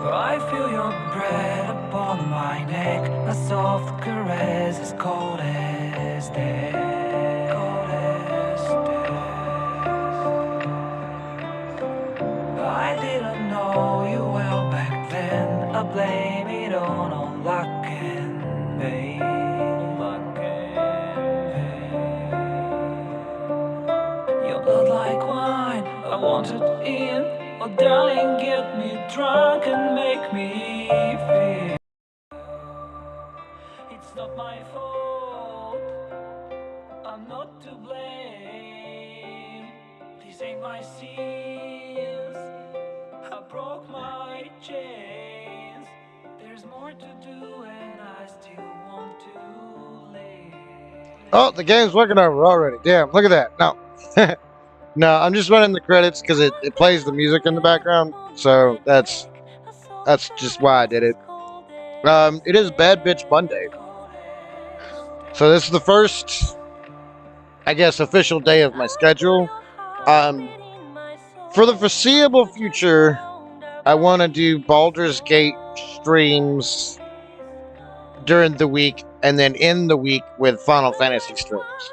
I feel your breath upon my neck, a soft caress as cold as death. Cold as death. I didn't know you well back then. I blame it on luck and pain. Luck and pain. Your blood like wine, I want it in. Oh darling, get me drunk and make me feel. It's not my fault, I'm not to blame. These ain't my sins, I broke my chains. There's more to do and I still want to live. Oh, the game's working over already. Damn, look at that. No. No, I'm just running the credits because it plays the music in the background. So that's just why I did it. It is Bad Bitch Monday. So this is the first, I guess, official day of my schedule. For the foreseeable future, I want to do Baldur's Gate streams during the week and then end the week with Final Fantasy streams.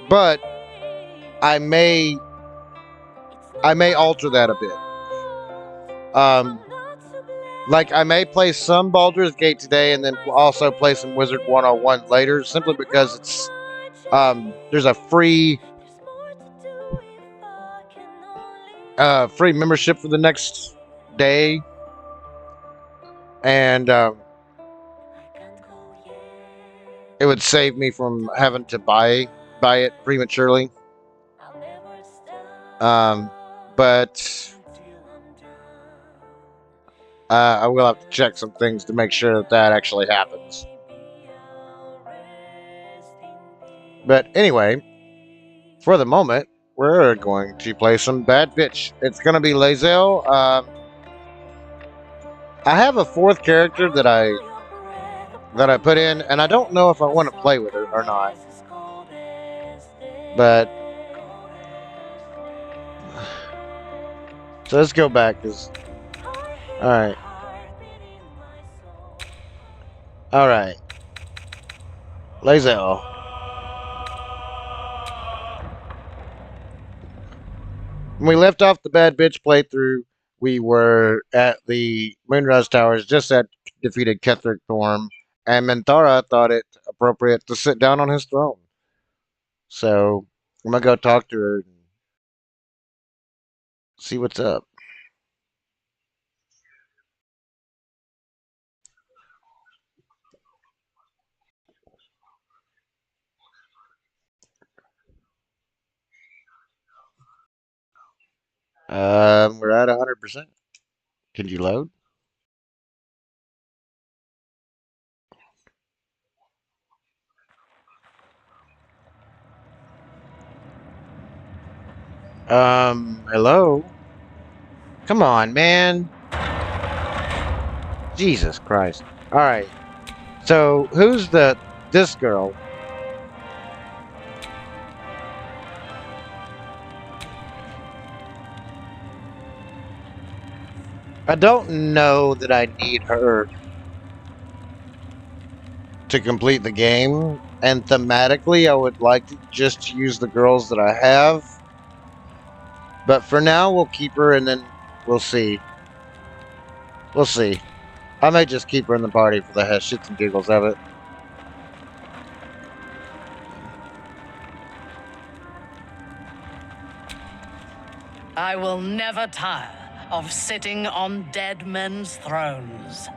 But I may alter that a bit. Like I may play some Baldur's Gate today and then also play some Wizard 101 later, simply because it's there's a free membership for the next day, and it would save me from having to buy it prematurely. But I will have to check some things to make sure that actually happens. But anyway, for the moment, we're going to play some Bad Bitch. It's going to be Lazeal. I have a fourth character that I put in, and I don't know if I want to play with her or not. But so let's go back. All right, Lazeal. When we left off the Bad Bitch playthrough, we were at the Moonrise Towers, just had defeated Ketheric Thorm, and Minthara thought it appropriate to sit down on his throne. So I'm gonna go talk to her and see what's up. We're at 100%. Can you load? Hello? Come on, man. Jesus Christ. Alright. So, who's this girl? I don't know that I need her to complete the game. And thematically, I would like to just use the girls that I have. But for now, we'll keep her and then we'll see. We'll see. I may just keep her in the party for the shits and giggles of it. I will never tire of sitting on dead men's thrones.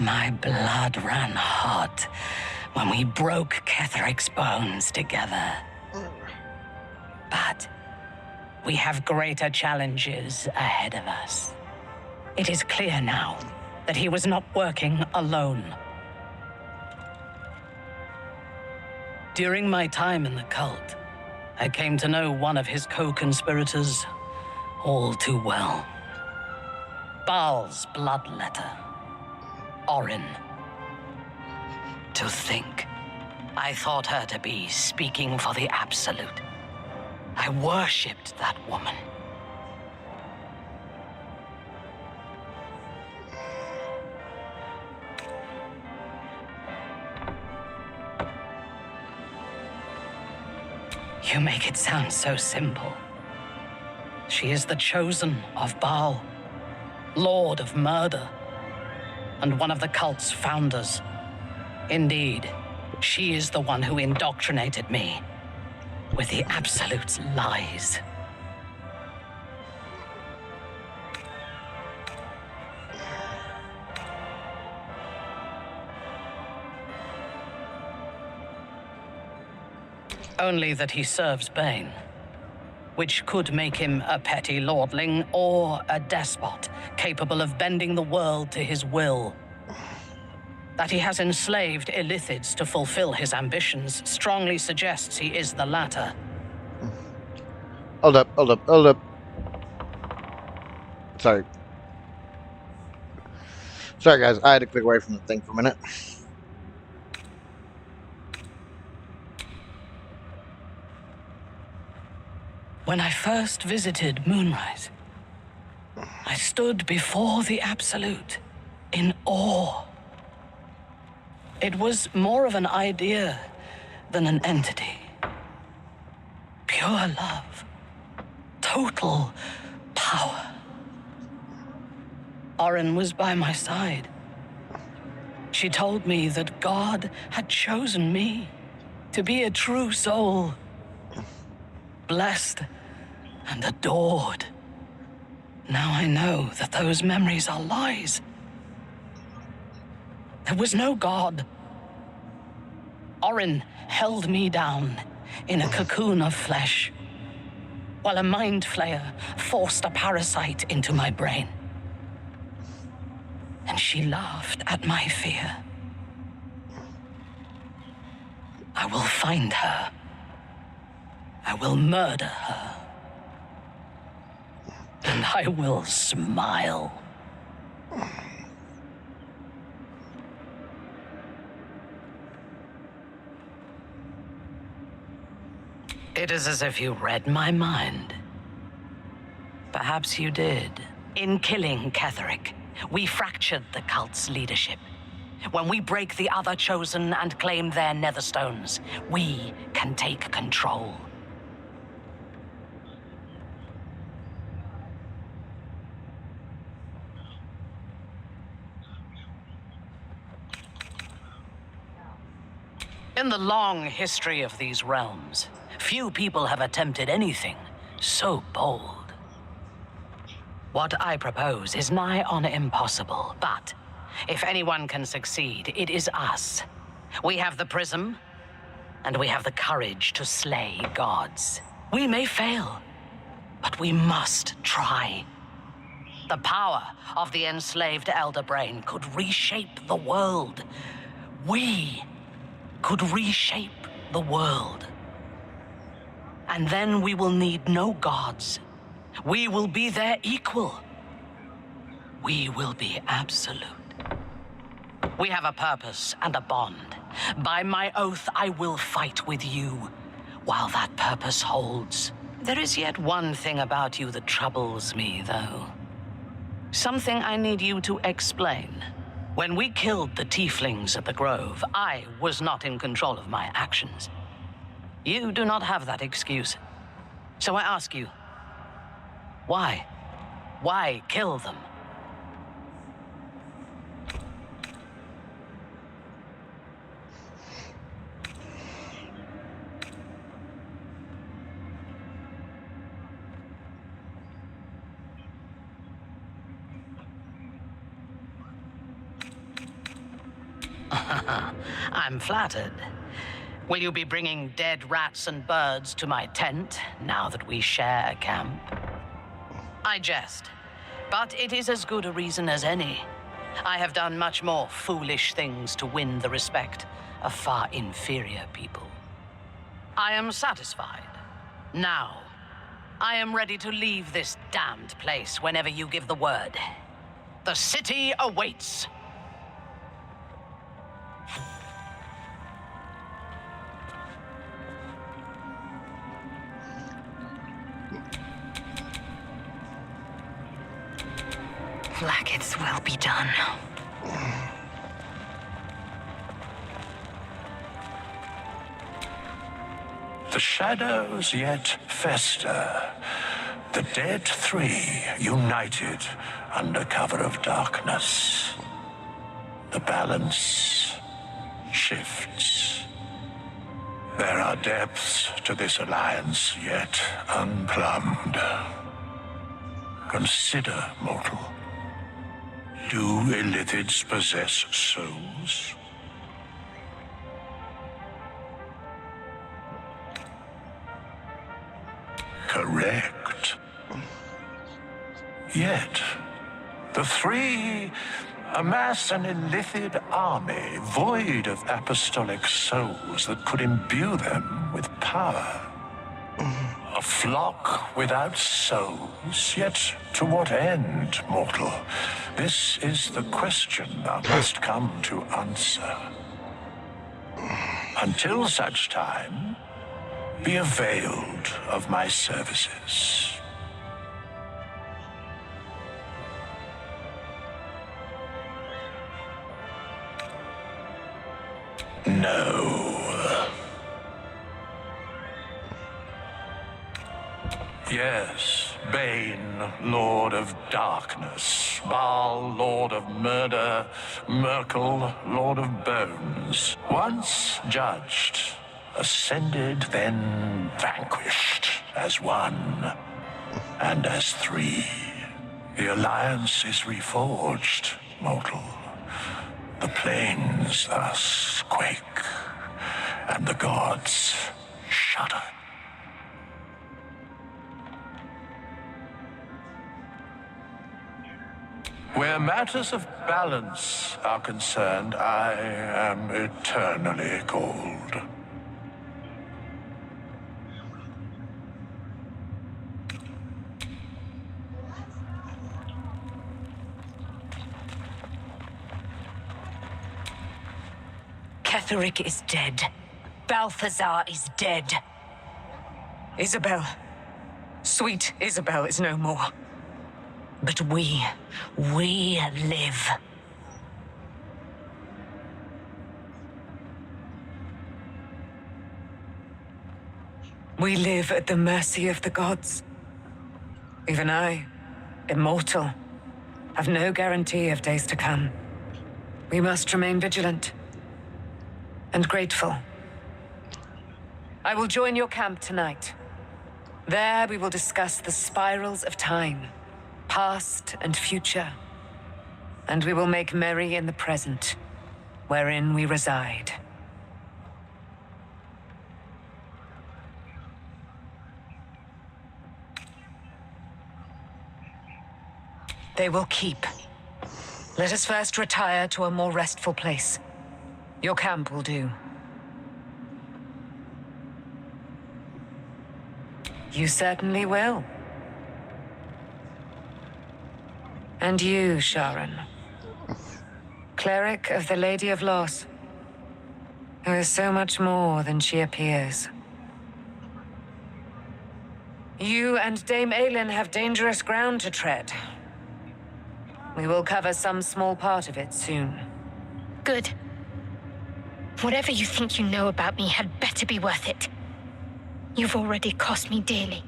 My blood ran hot when we broke Ketheric's bones together. But we have greater challenges ahead of us. It is clear now that he was not working alone. During my time in the cult, I came to know one of his co-conspirators all too well. Baal's bloodletter, Orin. To think, I thought her to be speaking for the Absolute. I worshipped that woman. You make it sound so simple. She is the chosen of Baal, Lord of Murder, and one of the cult's founders. Indeed, she is the one who indoctrinated me with the Absolute's lies. Only that he serves Bane, which could make him a petty lordling or a despot capable of bending the world to his will. That he has enslaved Illithids to fulfill his ambitions strongly suggests he is the latter. Hold up. Sorry. Sorry, guys. I had to click away from the thing for a minute. When I first visited Moonrise, I stood before the Absolute in awe. It was more of an idea than an entity. Pure love. Total power. Orin was by my side. She told me that God had chosen me to be a true soul. Blessed and adored. Now I know that those memories are lies. There was no God. Orin held me down in a cocoon of flesh, while a mind flayer forced a parasite into my brain. And she laughed at my fear. I will find her. I will murder her. And I will smile. It is as if you read my mind. Perhaps you did. In killing Ketheric, we fractured the cult's leadership. When we break the other chosen and claim their netherstones, we can take control. In the long history of these realms, few people have attempted anything so bold. What I propose is nigh on impossible, but if anyone can succeed, it is us. We have the prism, and we have the courage to slay gods. We may fail, but we must try. The power of the enslaved Elder Brain could reshape the world. We could reshape the world. And then we will need no gods. We will be their equal. We will be absolute. We have a purpose and a bond. By my oath, I will fight with you while that purpose holds. There is yet one thing about you that troubles me, though. Something I need you to explain. When we killed the tieflings at the Grove, I was not in control of my actions. You do not have that excuse. So I ask you, why? Why kill them? I'm flattered. Will you be bringing dead rats and birds to my tent now that we share a camp? I jest, but it is as good a reason as any. I have done much more foolish things to win the respect of far inferior people. I am satisfied. Now, I am ready to leave this damned place whenever you give the word. The city awaits. Like its will be done. The shadows yet fester. The dead three united under cover of darkness. The balance shifts. There are depths to this alliance yet unplumbed. Consider, mortal. Do illithids possess souls? Correct. Yet, the three amass an illithid army void of apostolic souls that could imbue them with power. A flock without souls, yet to what end, mortal? This is the question thou must come to answer. Until such time, be availed of my services. No. Yes, Bane, Lord of Darkness, Baal, Lord of Murder, Merkel, Lord of Bones. Once judged, ascended, then vanquished as one, and as three. The alliance is reforged, mortal. The plains thus quake, and the gods shudder. Where matters of balance are concerned, I am eternally cold. Ketherick is dead. Balthazar is dead. Isabel. Sweet Isabel is no more. But we live. We live at the mercy of the gods. Even I, immortal, have no guarantee of days to come. We must remain vigilant and grateful I will join your camp tonight. There we will discuss the spirals of time, past and future. And we will make merry in the present, wherein we reside. They will keep. Let us first retire to a more restful place. Your camp will do. You certainly will. And you, Sharon. Cleric of the Lady of Loss, who is so much more than she appears. You and Dame Aylin have dangerous ground to tread. We will cover some small part of it soon. Good. Whatever you think you know about me had better be worth it. You've already cost me dearly.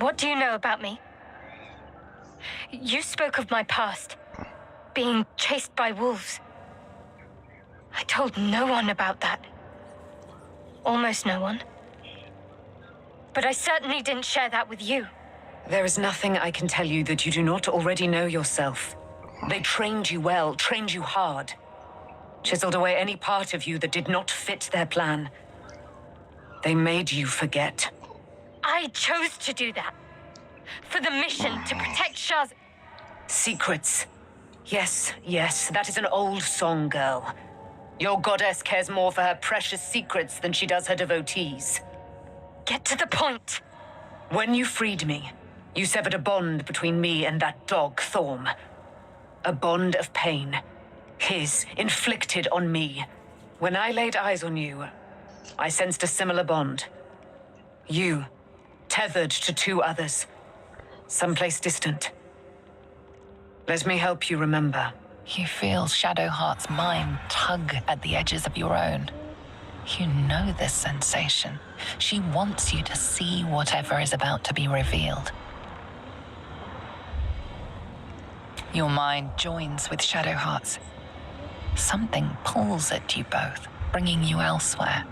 What do you know about me? You spoke of my past, being chased by wolves. I told no one about that. Almost no one. But I certainly didn't share that with you. There is nothing I can tell you that you do not already know yourself. They trained you well, trained you hard. Chiseled away any part of you that did not fit their plan. They made you forget. I chose to do that. For the mission to protect Char's... Secrets. Yes, yes, that is an old song, girl. Your goddess cares more for her precious secrets than she does her devotees. Get to the point. When you freed me, you severed a bond between me and that dog, Thorm. A bond of pain. His, inflicted on me. When I laid eyes on you, I sensed a similar bond. You, tethered to two others, someplace distant. Let me help you remember. You feel Shadowheart's mind tug at the edges of your own. You know this sensation. She wants you to see whatever is about to be revealed. Your mind joins with Shadowheart's. Something pulls at you both, bringing you elsewhere.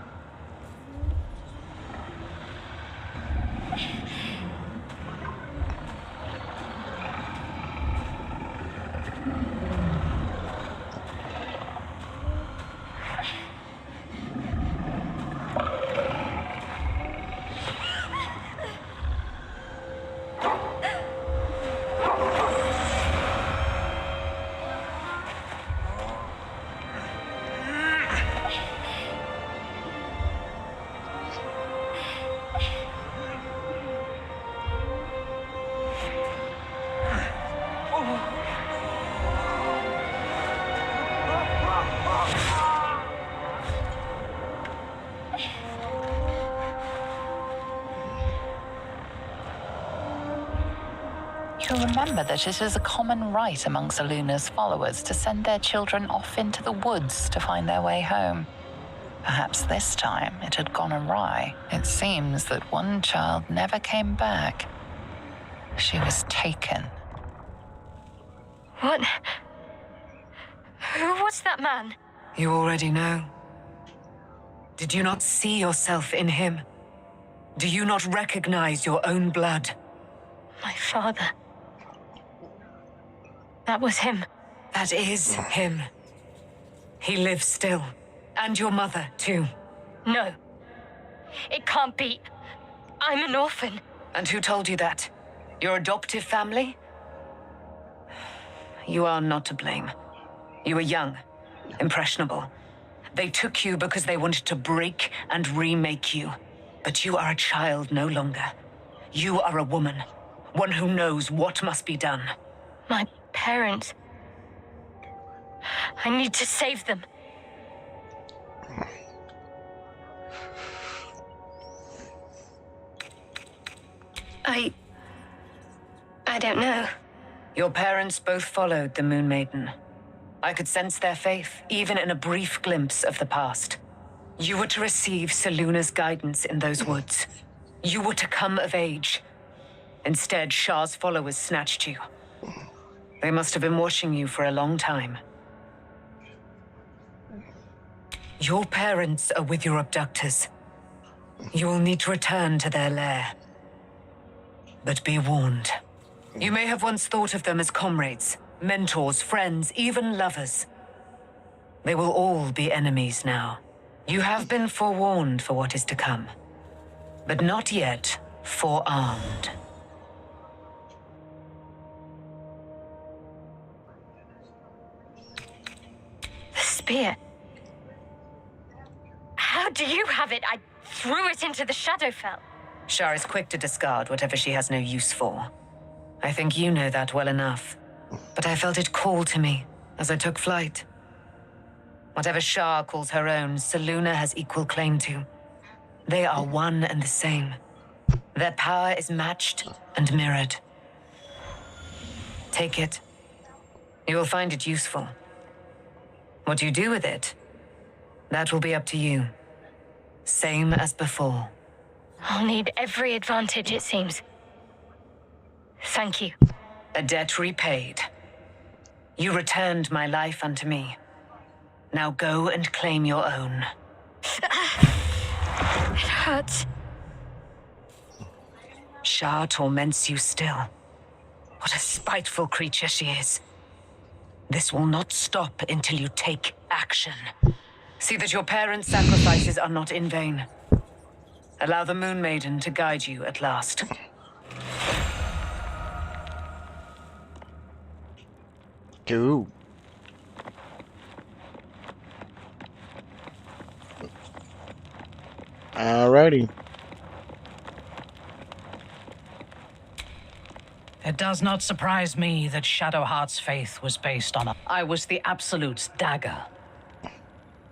You remember that it is a common rite amongst Aluna's followers to send their children off into the woods to find their way home. Perhaps this time it had gone awry. It seems that one child never came back. She was taken. What? Who was that man? You already know. Did you not see yourself in him? Do you not recognize your own blood? My father. That was him. That is him. He lives still. And your mother, too. No. It can't be. I'm an orphan. And who told you that? Your adoptive family? You are not to blame. You were young, impressionable. They took you because they wanted to break and remake you. But you are a child no longer. You are a woman, one who knows what must be done. My parents. I need to save them. I don't know. Your parents both followed the Moon Maiden. I could sense their faith, even in a brief glimpse of the past. You were to receive Seluna's guidance in those woods. You were to come of age. Instead, Char's followers snatched you. They must have been watching you for a long time. Your parents are with your abductors. You will need to return to their lair. But be warned. You may have once thought of them as comrades, mentors, friends, even lovers. They will all be enemies now. You have been forewarned for what is to come, but not yet forearmed. The spear. How do you have it? I threw it into the Shadowfell. Char is quick to discard whatever she has no use for. I think you know that well enough. But I felt it call to me as I took flight. Whatever Char calls her own, Seluna has equal claim to. They are one and the same. Their power is matched and mirrored. Take it. You will find it useful. What you do with it, that will be up to you. Same as before. I'll need every advantage, it seems. Thank you. A debt repaid. You returned my life unto me. Now go and claim your own. It hurts. Char torments you still. What a spiteful creature she is. This will not stop until you take action. See that your parents' sacrifices are not in vain. Allow the Moon Maiden to guide you at last. Ooh. Alrighty. It does not surprise me that Shadowheart's faith was based on I was the Absolute's dagger.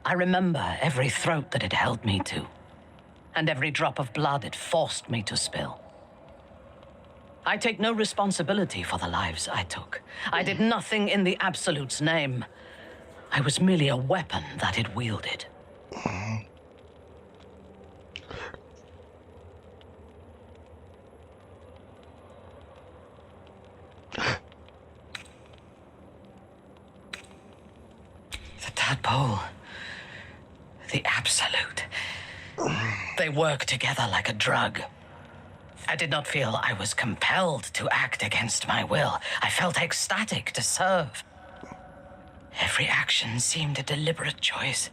I remember every throat that it held me to, and every drop of blood it forced me to spill. I take no responsibility for the lives I took. I did nothing in the Absolute's name. I was merely a weapon that it wielded. The tadpole. The Absolute. They work together like a drug. I did not feel I was compelled to act against my will. I felt ecstatic to serve. Every action seemed a deliberate choice.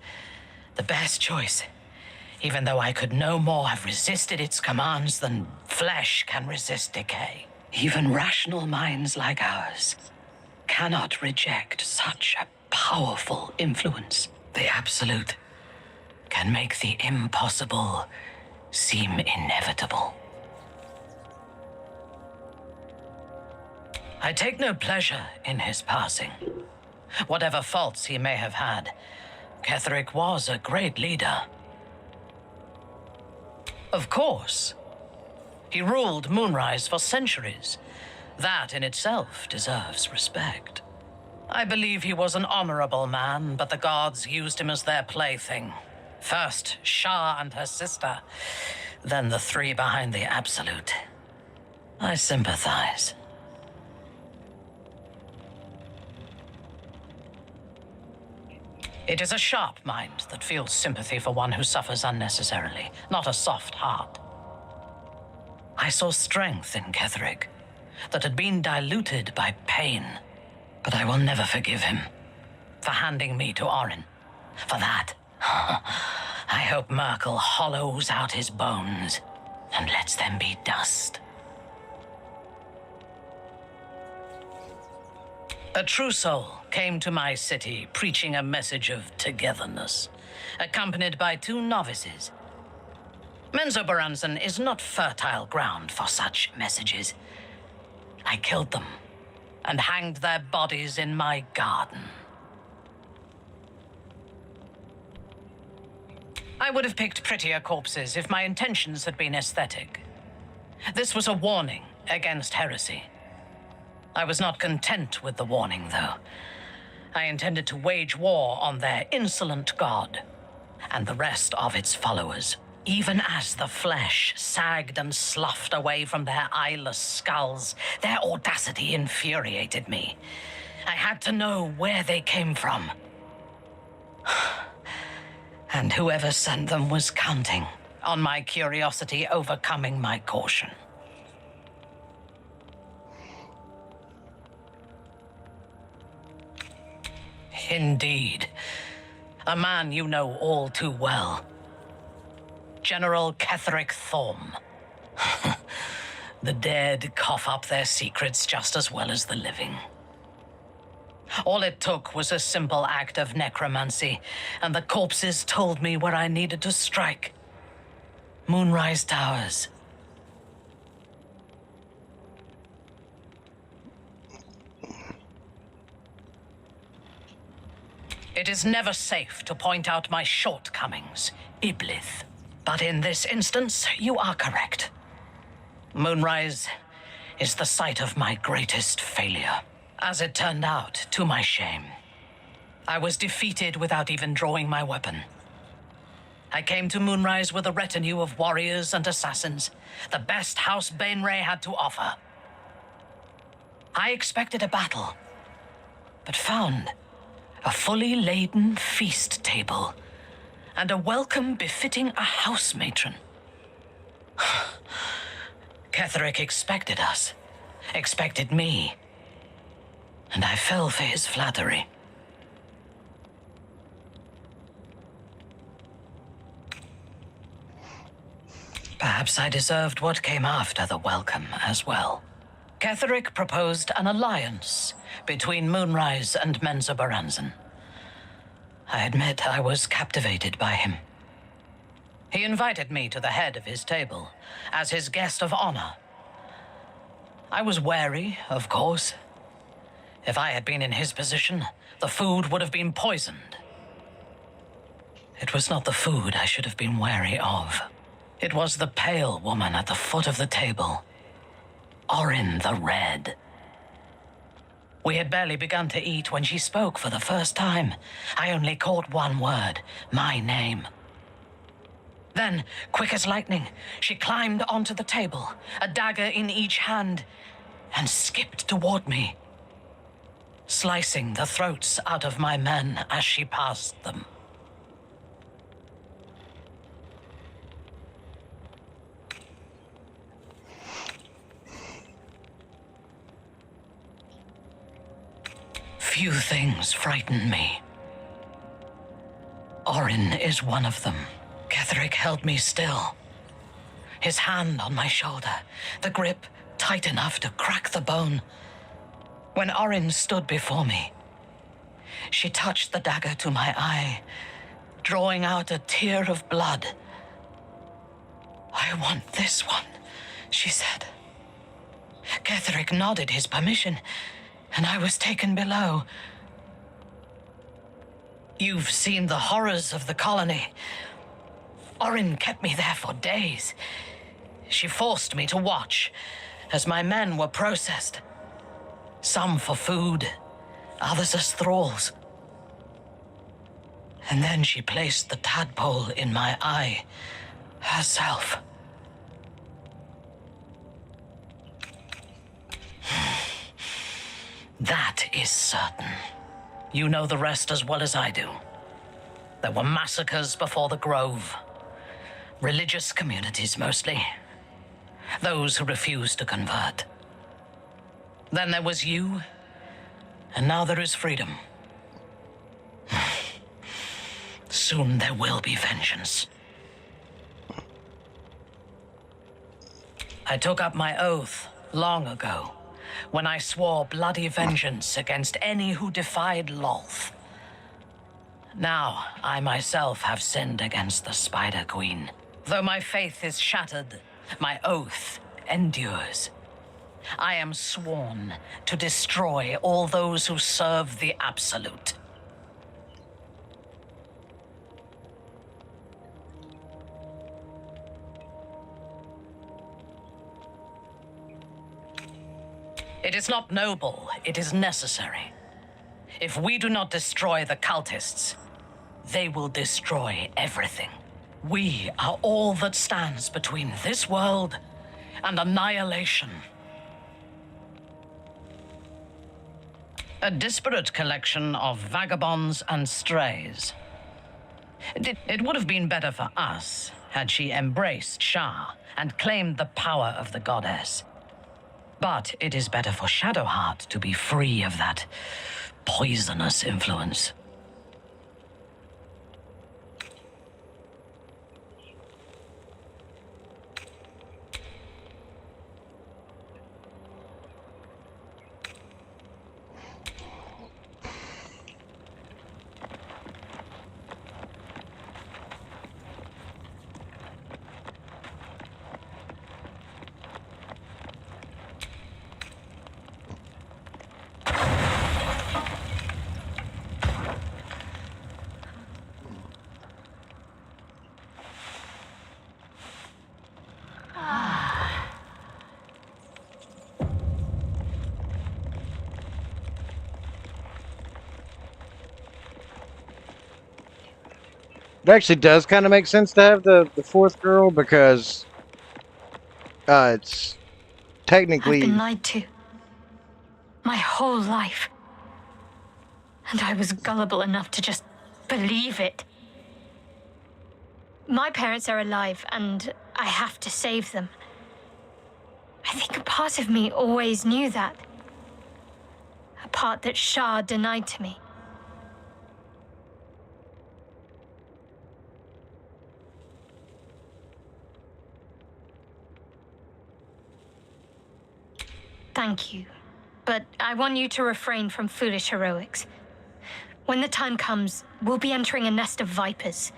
The best choice. Even though I could no more have resisted its commands than flesh can resist decay. Even rational minds like ours cannot reject such a powerful influence. The Absolute can make the impossible seem inevitable. I take no pleasure in his passing. Whatever faults he may have had, Ketheric was a great leader. Of course, he ruled Moonrise for centuries. That in itself deserves respect. I believe he was an honorable man, but the gods used him as their plaything. First, Char and her sister, then the three behind the Absolute. I sympathize. It is a sharp mind that feels sympathy for one who suffers unnecessarily, not a soft heart. I saw strength in Ketheric that had been diluted by pain, but I will never forgive him for handing me to Orin. For that, I hope Merkel hollows out his bones and lets them be dust. A true soul came to my city preaching a message of togetherness, accompanied by 2 novices. Menzoberranzan is not fertile ground for such messages. I killed them and hanged their bodies in my garden. I would have picked prettier corpses if my intentions had been aesthetic. This was a warning against heresy. I was not content with the warning, though. I intended to wage war on their insolent god and the rest of its followers. Even as the flesh sagged and sloughed away from their eyeless skulls, their audacity infuriated me. I had to know where they came from. And whoever sent them was counting on my curiosity overcoming my caution. Indeed. A man you know all too well. General Ketheric Thorm. The dead cough up their secrets just as well as the living. All it took was a simple act of necromancy, and the corpses told me where I needed to strike. Moonrise Towers. It is never safe to point out my shortcomings, Iblith. But in this instance, you are correct. Moonrise is the site of my greatest failure. As it turned out, to my shame, I was defeated without even drawing my weapon. I came to Moonrise with a retinue of warriors and assassins, the best House Bainray had to offer. I expected a battle, but found a fully laden feast table and a welcome befitting a house matron. Ketheric expected us, expected me, and I fell for his flattery. Perhaps I deserved what came after the welcome as well. Ketheric proposed an alliance between Moonrise and Menza Baranzan. I admit I was captivated by him. He invited me to the head of his table as his guest of honor. I was wary, of course. If I had been in his position, the food would have been poisoned. It was not the food I should have been wary of. It was the pale woman at the foot of the table, Orin the Red. We had barely begun to eat when she spoke for the first time. I only caught one word, my name. Then, quick as lightning, she climbed onto the table, a dagger in each hand, and skipped toward me, slicing the throats out of my men as she passed them. Few things frighten me. Orin is one of them. Ketheric held me still, his hand on my shoulder, the grip tight enough to crack the bone. When Orin stood before me, she touched the dagger to my eye, drawing out a tear of blood. "I want this one," she said. Ketheric nodded his permission, and I was taken below. You've seen the horrors of the colony. Orin kept me there for days. She forced me to watch as my men were processed. Some for food, others as thralls. And then she placed the tadpole in my eye herself. That is certain. You know the rest as well as I do. There were massacres before the Grove. Religious communities mostly. Those who refused to convert. Then there was you, and now there is freedom. Soon there will be vengeance. I took up my oath long ago, when I swore bloody vengeance against any who defied Lolth. Now, I myself have sinned against the Spider Queen. Though my faith is shattered, my oath endures. I am sworn to destroy all those who serve the Absolute. It is not noble, it is necessary. If we do not destroy the cultists, they will destroy everything. We are all that stands between this world and annihilation. A disparate collection of vagabonds and strays. It would have been better for us had she embraced Char and claimed the power of the goddess. But it is better for Shadowheart to be free of that poisonous influence. It actually does kind of make sense to have the fourth girl because it's I've technically. been lied to. My whole life. And I was gullible enough to just believe it. My parents are alive, and I have to save them. I think a part of me always knew that. A part that Shah denied to me. Thank you. But I want you to refrain from foolish heroics. When the time comes, we'll be entering a nest of vipers.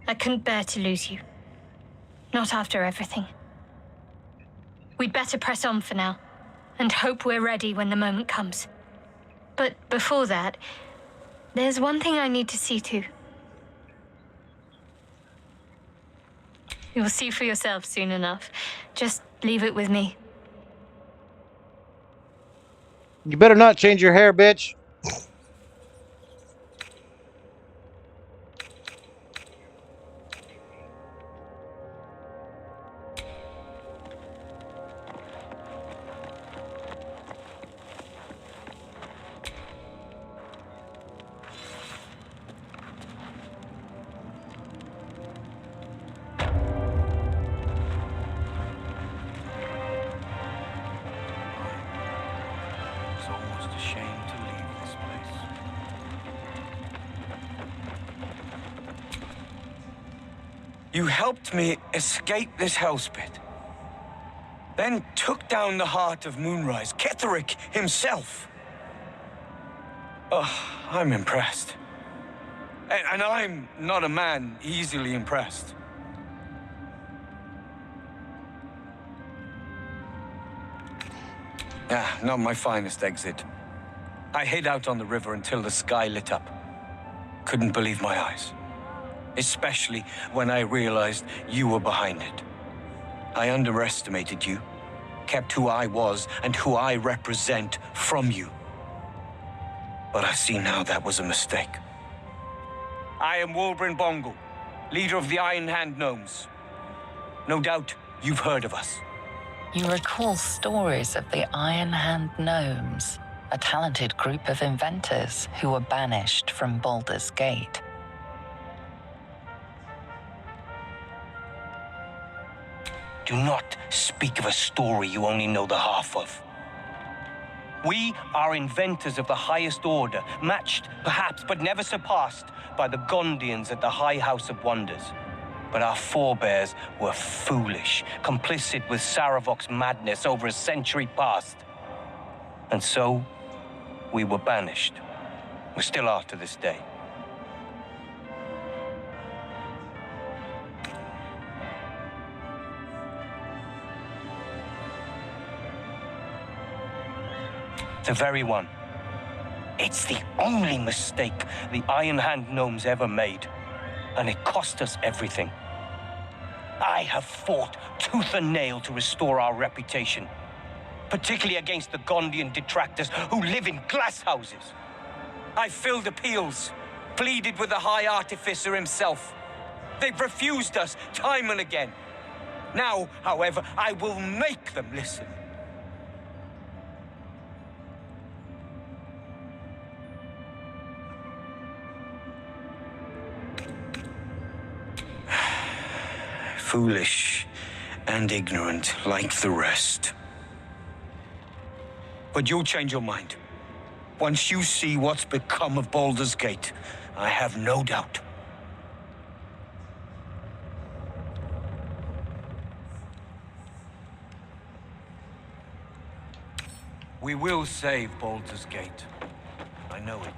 I couldn't bear to lose you. Not after everything. We'd better press on for now, and hope we're ready when the moment comes. But before that, there's one thing I need to see to. You'll see for yourself soon enough. Just leave it with me. You better not change your hair, bitch. It's almost a shame to leave this place. You helped me escape this hellspit. Then took down the heart of Moonrise, Ketheric himself. Oh, I'm impressed. And I'm not a man easily impressed. Ah, not my finest exit. I hid out on the river until the sky lit up. Couldn't believe my eyes. Especially when I realized you were behind it. I underestimated you, kept who I was and who I represent from you. But I see now that was a mistake. I am Wolbrin Bongal, leader of the Iron Hand Gnomes. No doubt you've heard of us. You recall stories of the Iron Hand Gnomes, a talented group of inventors who were banished from Baldur's Gate. Do not speak of a story you only know the half of. We are inventors of the highest order, matched, perhaps, but never surpassed by the Gondians at the High House of Wonders. But our forebears were foolish, complicit with Saravok's madness over a century past. And so, we were banished. We still are to this day. The very one. It's the only mistake the Iron Hand Gnomes ever made. And it cost us everything. I have fought tooth and nail to restore our reputation. particularly against the Gondian detractors who live in glass houses. I filled appeals, pleaded with the High Artificer himself. They've refused us time and again. Now, however, I will make them listen. Foolish and ignorant like the rest. But you'll change your mind. Once you see what's become of Baldur's Gate, I have no doubt. We will save Baldur's Gate. I know it.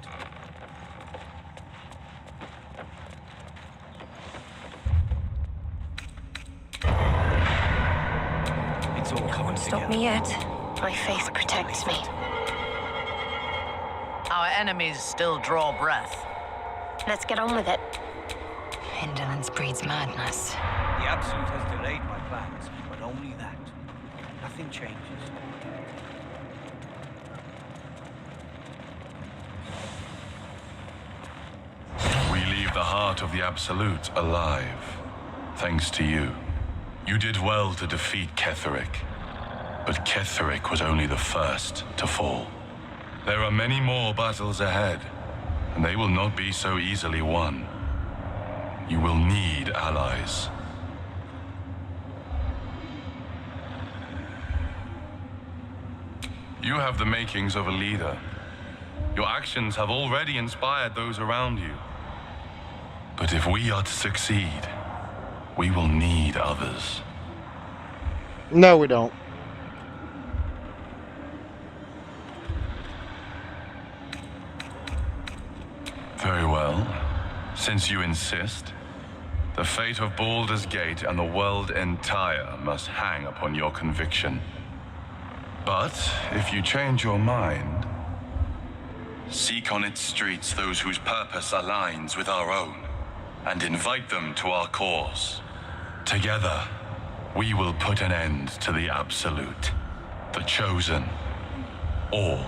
It's all coming Stop together. me yet. My faith protects me. Our enemies still draw breath. Let's get on with it. Indolence breeds madness. The Absolute has delayed my plans, but only that. Nothing changes. We leave the heart of the Absolute alive, thanks to you. You did well to defeat Ketheric, but Ketheric was only the first to fall. There are many more battles ahead, and they will not be so easily won. You will need allies. You have the makings of a leader. Your actions have already inspired those around you. But if we are to succeed, we will need others. No, we don't. Very well. Since you insist, the fate of Baldur's Gate and the world entire must hang upon your conviction. But if you change your mind, seek on its streets those whose purpose aligns with our own, and invite them to our cause. Together, we will put an end to the Absolute, the Chosen, all.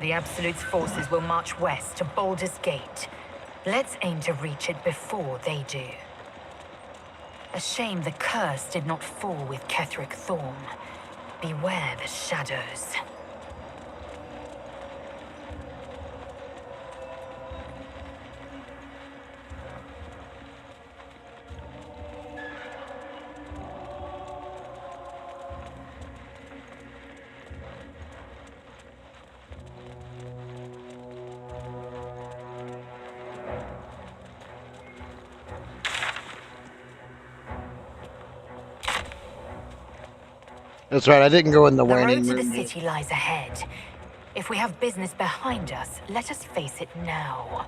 The Absolute's forces will march west to Baldur's Gate. Let's aim to reach it before they do. A shame the curse did not fall with Ketheric Thorn. Beware the shadows. That's right, I didn't go in the The waning road to the room. city lies ahead. If we have business behind us, let us face it now.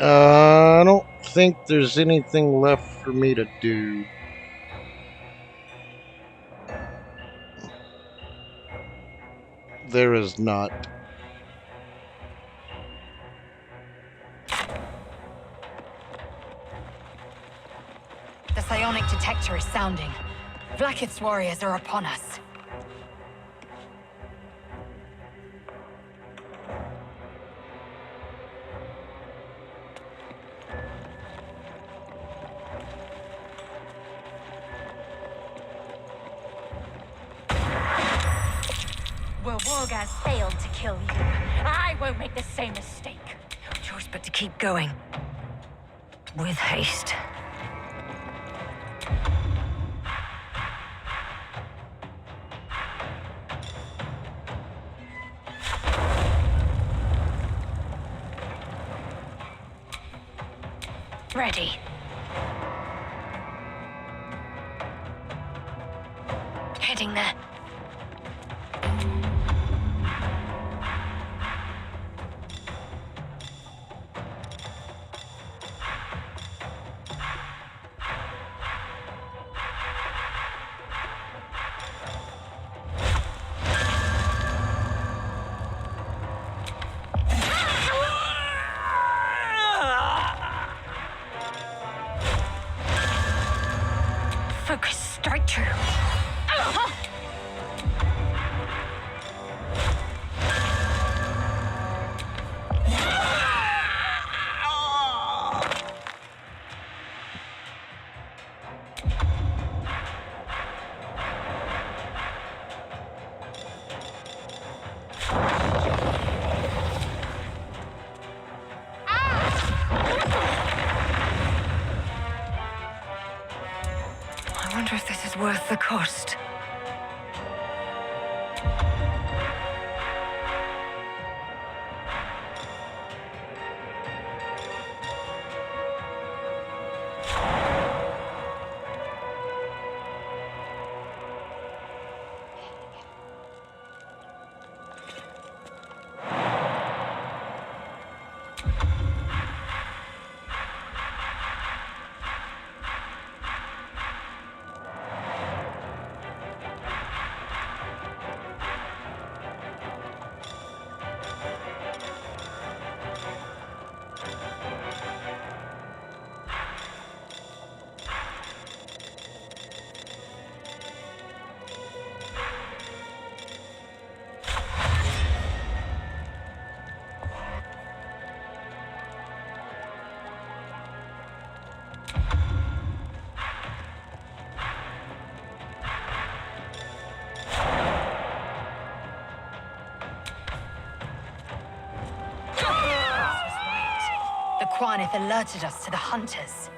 I don't think there's anything left for me to do. There is not. The psionic detector is sounding. Vlaakith's warriors are upon us. Well, Wargaz failed to kill you. I won't make the same mistake. No choice but to keep going. With haste. Ready. Heading there. it's worth the cost. The Quanith alerted us to the hunters.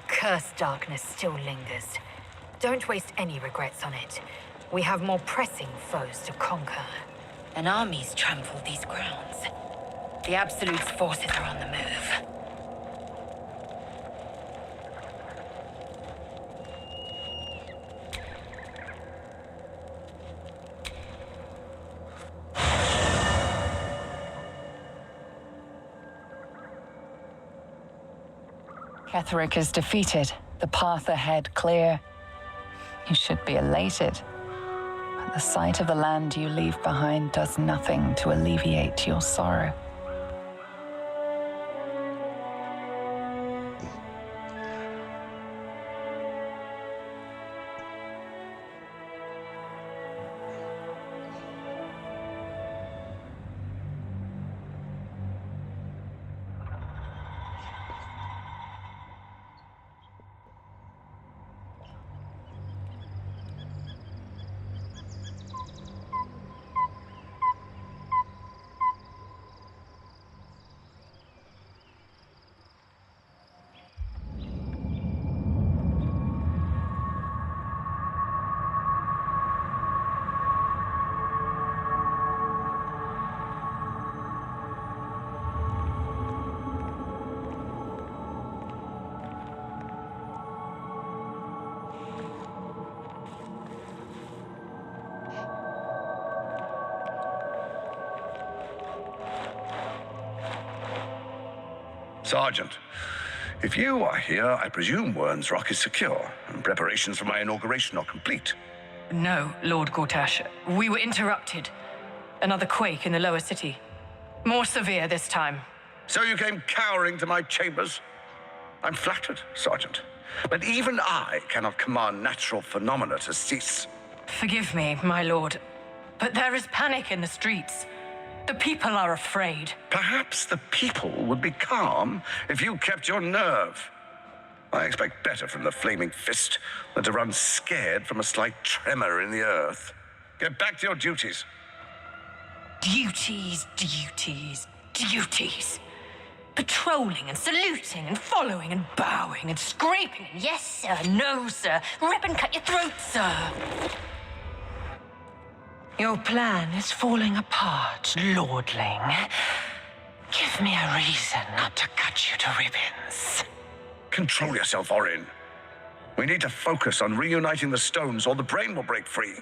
Cursed darkness still lingers. Don't waste any regrets on it. We have more pressing foes to conquer. An army's trampled these grounds. The Absolute's forces are on the move. Ketheric is defeated, the path ahead clear. You should be elated. But the sight of the land you leave behind does nothing to alleviate your sorrow. Sergeant, if you are here, I presume Wern's Rock is secure, and preparations for my inauguration are complete. No, Lord Gortash. We were interrupted. Another quake in the lower city. More severe this time. So you came cowering to my chambers? I'm flattered, Sergeant. But even I cannot command natural phenomena to cease. Forgive me, my lord, but there is panic in the streets. The people are afraid. Perhaps the people would be calm if you kept your nerve. I expect better from the flaming fist than to run scared from a slight tremor in the earth. Get back to your duties. Duties, duties, duties. Patrolling and saluting and following and bowing and scraping and yes sir, no sir, rip and cut your throat, sir. Your plan is falling apart, lordling. Give me a reason not to cut you to ribbons. Control yourself, Orin. We need to focus on reuniting the stones or the brain will break free.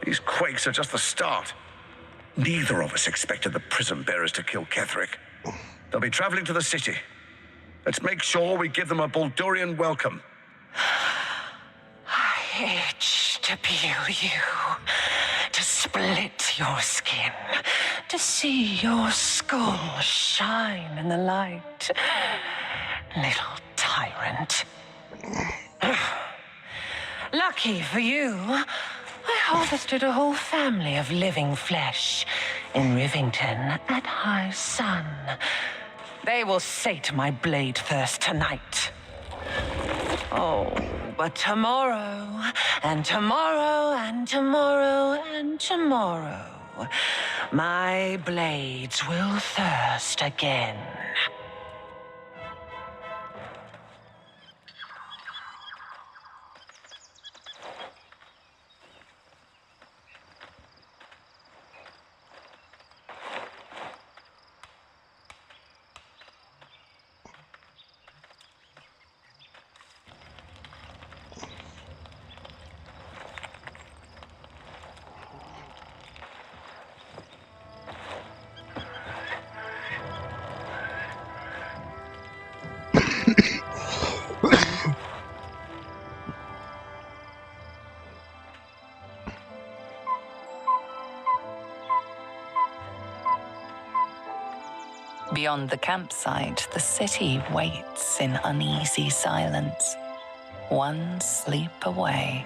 These quakes are just the start. Neither of us expected the prison bearers to kill Ketheric. They'll be traveling to the city. Let's make sure we give them a Baldurian welcome. I itch to peel you, to split your skin, to see your skull shine in the light. Little tyrant. Lucky for you, I harvested a whole family of living flesh in Rivington at high sun. They will sate my blade thirst tonight. Oh, but tomorrow, and tomorrow, and tomorrow, and tomorrow, my blades will thirst again. Beyond the campsite, the city waits in uneasy silence, one sleep away.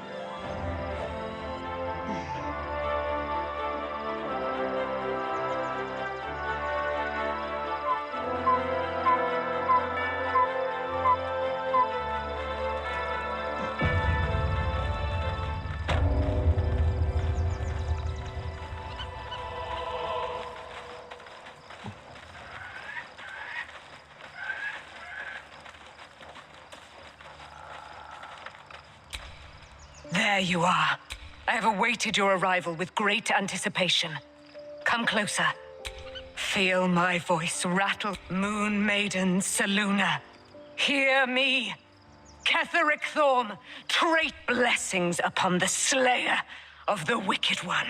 There you are. I have awaited your arrival with great anticipation. Come closer. Feel my voice rattle. Moon Maiden Selûne. Hear me. Ketheric Thorm, trait blessings upon the slayer of the Wicked One.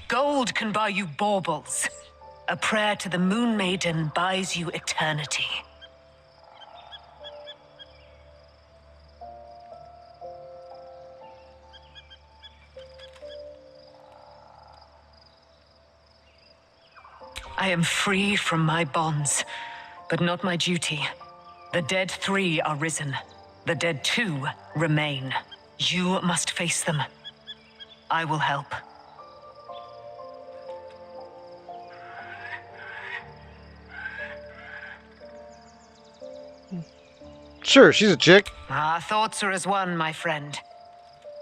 Gold can buy you baubles. A prayer to the Moon Maiden buys you eternity. I am free from my bonds, but not my duty. The dead 3 are risen. The dead 2 remain. You must face them. I will help. Sure, she's a chick. Our thoughts are as one, my friend.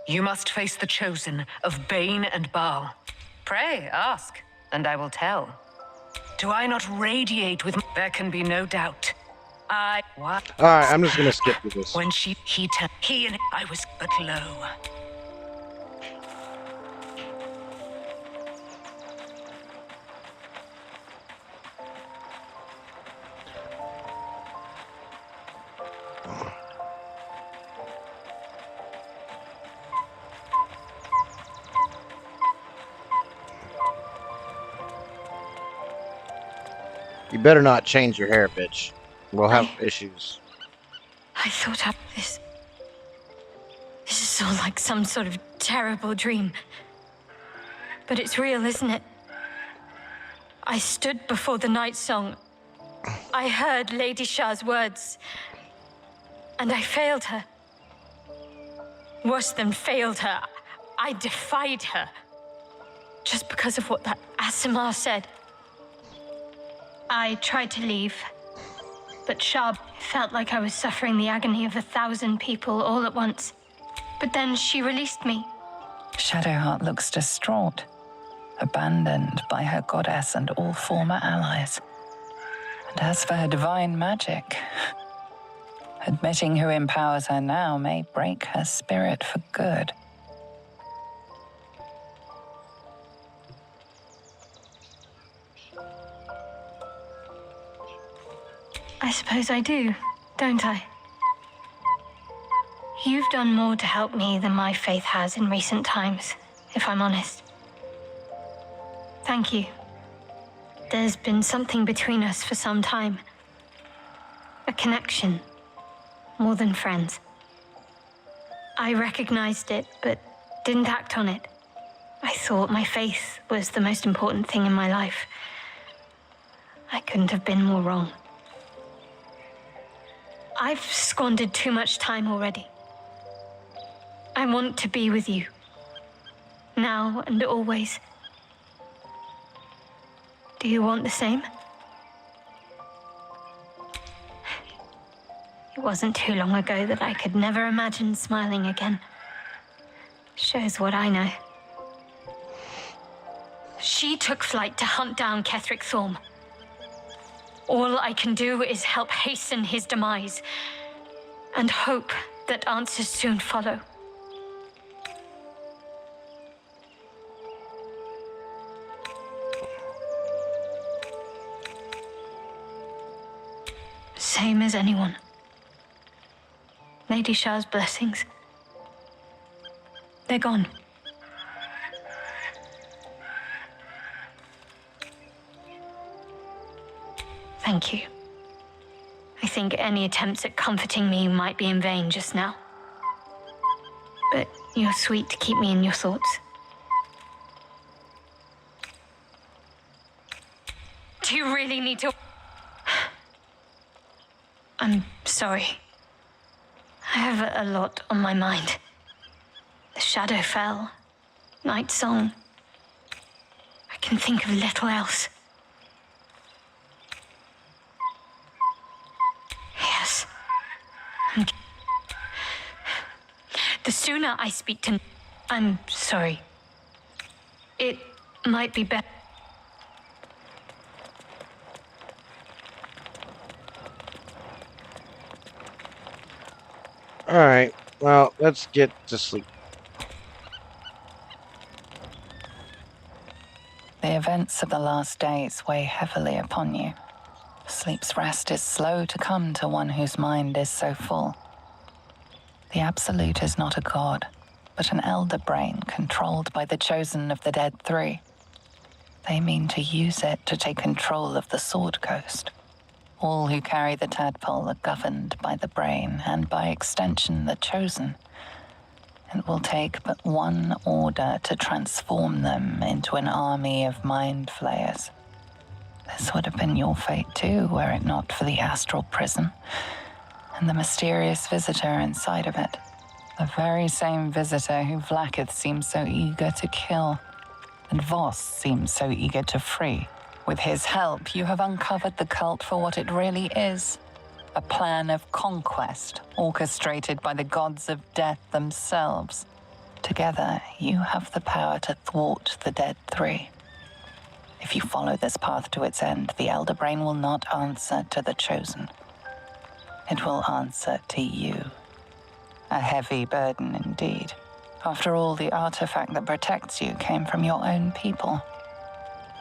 You must face the chosen of Bane and Baal. Pray, ask, and I will tell. Do I not radiate with... There can be no doubt. What? Alright, I'm just gonna skip through this. When he and I was but low. You better not change your hair, bitch. We'll have issues. I thought this is all like some sort of terrible dream. But it's real, isn't it? I stood before the night song. I heard Lady Shah's words. And I failed her. Worse than failed her, I defied her. Just because of what that Asimar said. I tried to leave, but Shah felt like I was suffering the agony of 1,000 people all at once. But then she released me. Shadowheart looks distraught, abandoned by her goddess and all former allies. And as for her divine magic, admitting who empowers her now may break her spirit for good. I suppose I do, don't I? You've done more to help me than my faith has in recent times, if I'm honest. Thank you. There's been something between us for some time. A connection, more than friends. I recognized it, but didn't act on it. I thought my faith was the most important thing in my life. I couldn't have been more wrong. I've squandered too much time already. I want to be with you, now and always. Do you want the same? It wasn't too long ago that I could never imagine smiling again. Shows what I know. She took flight to hunt down Ketheric Thorm. All I can do is help hasten his demise, and hope that answers soon follow. Same as anyone. Lady Char's blessings. They're gone. Thank you. I think any attempts at comforting me might be in vain just now. But you're sweet to keep me in your thoughts. Do you really need to... I'm sorry. I have a lot on my mind. The shadow fell. Night song. I can think of little else. Yes. The sooner I speak to... I'm sorry. It might be better. Alright, well, let's get to sleep. The events of the last days weigh heavily upon you. Sleep's rest is slow to come to one whose mind is so full. The Absolute is not a god, but an elder brain controlled by the chosen of the Dead Three. They mean to use it to take control of the Sword Coast. All who carry the tadpole are governed by the brain, and by extension the chosen. It will take but one order to transform them into an army of mind flayers. This would have been your fate too, were it not for the astral prison, and the mysterious visitor inside of it. The very same visitor who Vlaakith seems so eager to kill, and Voss seems so eager to free. With his help, you have uncovered the cult for what it really is. A plan of conquest, orchestrated by the gods of death themselves. Together, you have the power to thwart the Dead Three. If you follow this path to its end, the Elder Brain will not answer to the Chosen. It will answer to you. A heavy burden indeed. After all, the artifact that protects you came from your own people.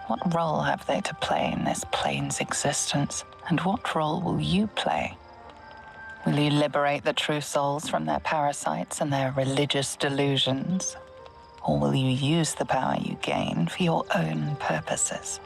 What role have they to play in this plane's existence? And what role will you play? Will you liberate the true souls from their parasites and their religious delusions? Or will you use the power you gain for your own purposes?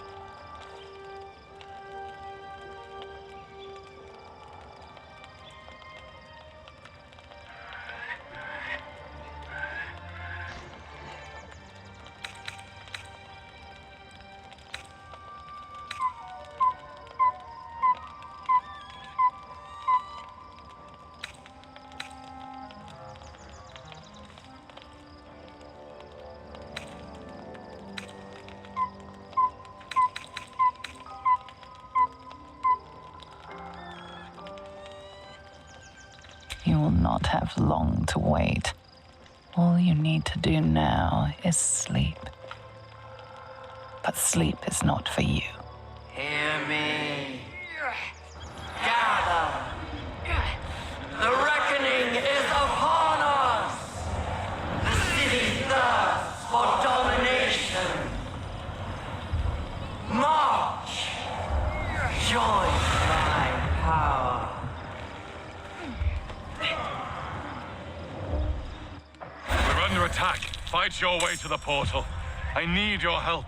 You will not have long to wait. All you need to do now is sleep. But sleep is not for you. Hear me. to attack. Fight your way to the portal. I need your help.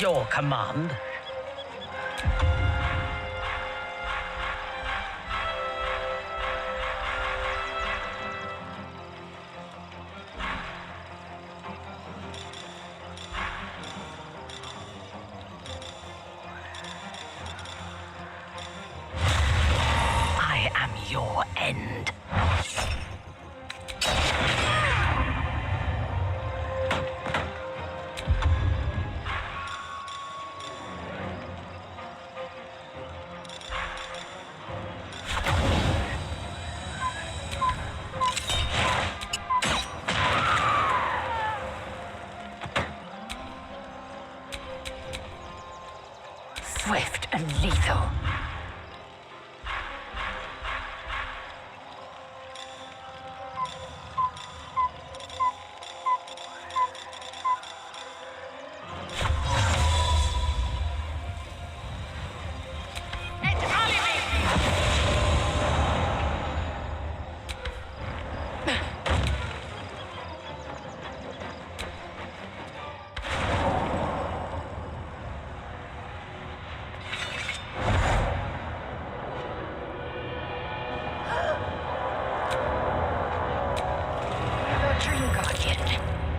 Your command. I am your end. Swift and lethal.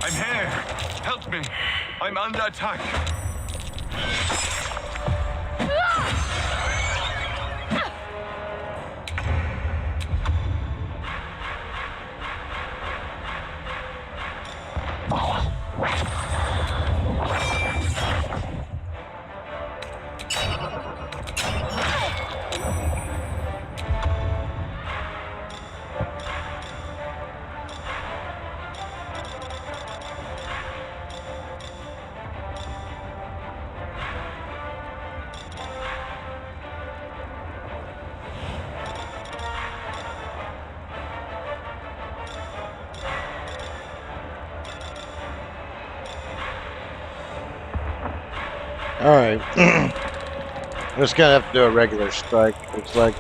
I'm here. Help me. I'm under attack. Alright. Just gonna have to do a regular strike, looks like.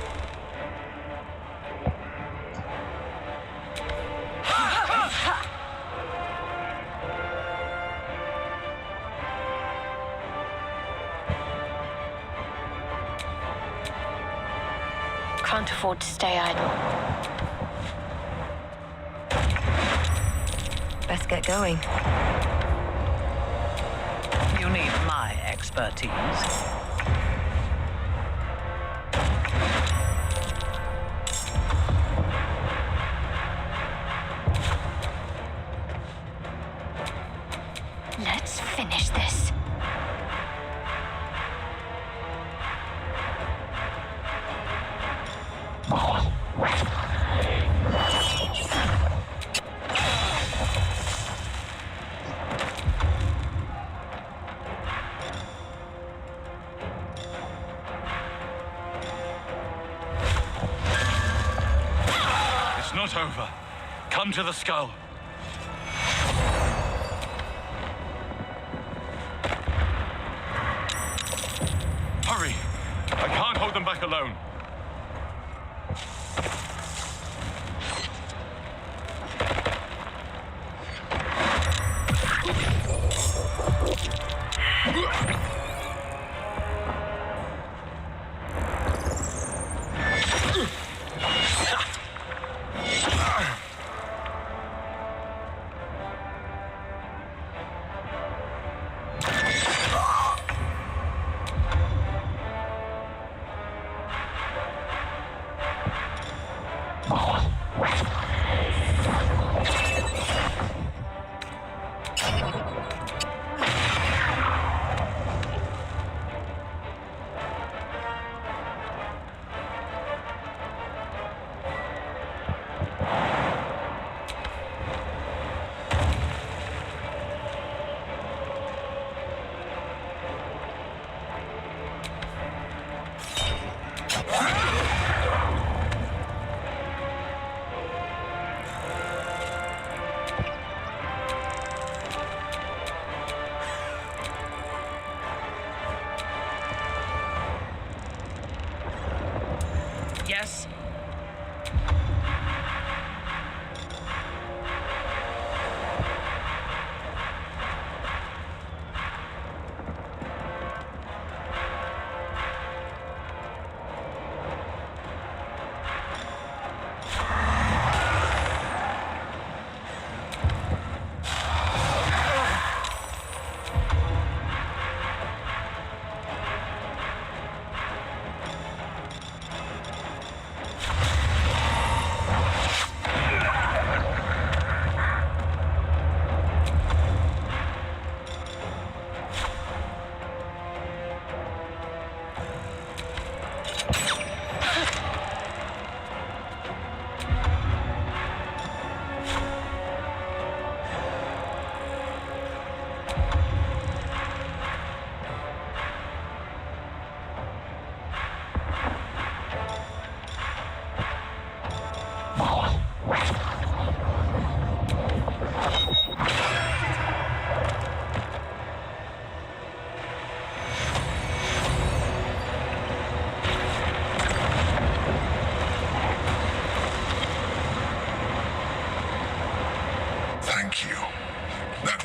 Can't afford to stay idle. Best get going. You need my expertise. Let's finish this. It's not over. Come to the skull. Hurry! I can't hold them back alone.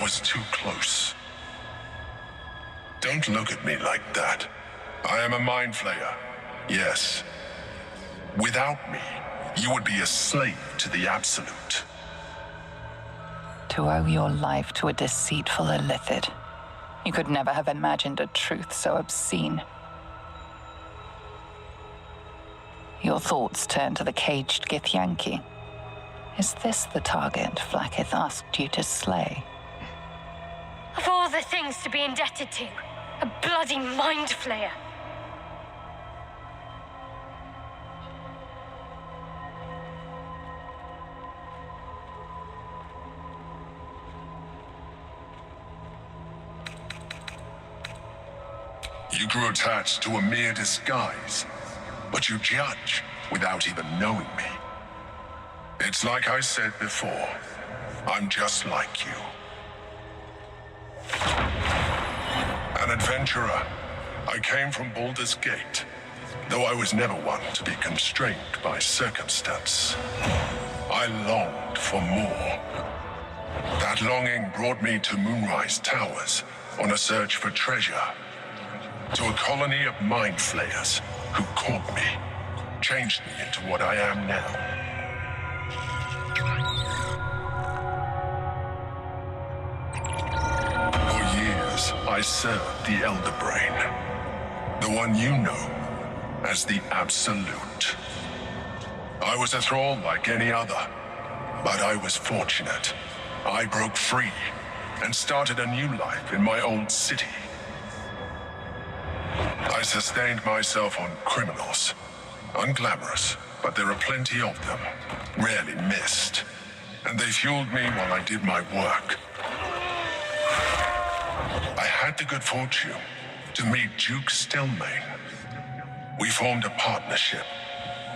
was too close. Don't look at me like that. I am a mind flayer, yes. Without me, you would be a slave to the Absolute. To owe your life to a deceitful illithid. You could never have imagined a truth so obscene. Your thoughts turn to the caged Githyanki. Is this the target Vlaakith asked you to slay? Of all the things to be indebted to, a bloody mind flayer. You grew attached to a mere disguise, but you judge without even knowing me. It's like I said before, I'm just like you. An adventurer, I came from Baldur's Gate, though I was never one to be constrained by circumstance. I longed for more. That longing brought me to Moonrise Towers on a search for treasure. To a colony of mind flayers who caught me, changed me into what I am now. For years, I served the Elder Brain, the one you know as the Absolute. I was a thrall like any other, but I was fortunate. I broke free and started a new life in my old city. I sustained myself on criminals. Unglamorous, but there are plenty of them, rarely missed. And they fueled me while I did my work. I had the good fortune to meet Duke Stelmane. We formed a partnership,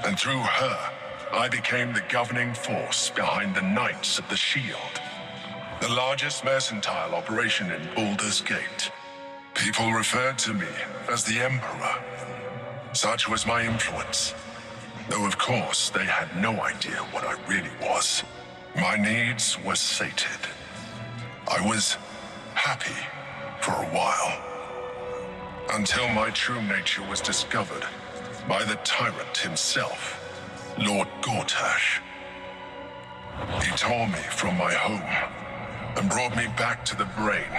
and through her, I became the governing force behind the Knights of the Shield, the largest mercantile operation in Baldur's Gate. People referred to me as the Emperor. Such was my influence. Though of course they had no idea what I really was. My needs were sated. I was happy for a while. Until my true nature was discovered by the tyrant himself, Lord Gortash. He tore me from my home and brought me back to the Brain,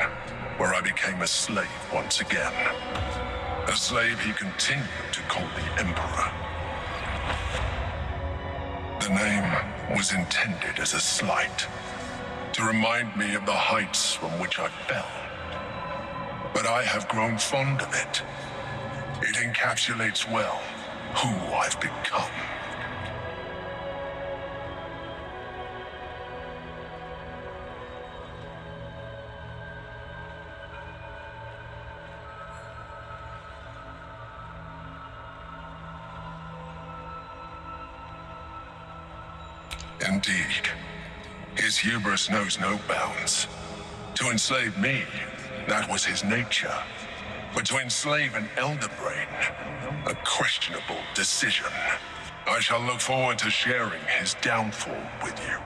where I became a slave once again. A slave he continued to call the Emperor. The name was intended as a slight, to remind me of the heights from which I fell. But I have grown fond of it. It encapsulates well who I've become. Indeed. His hubris knows no bounds. To enslave me, that was his nature. But to enslave an Elder Brain, a questionable decision. I shall look forward to sharing his downfall with you.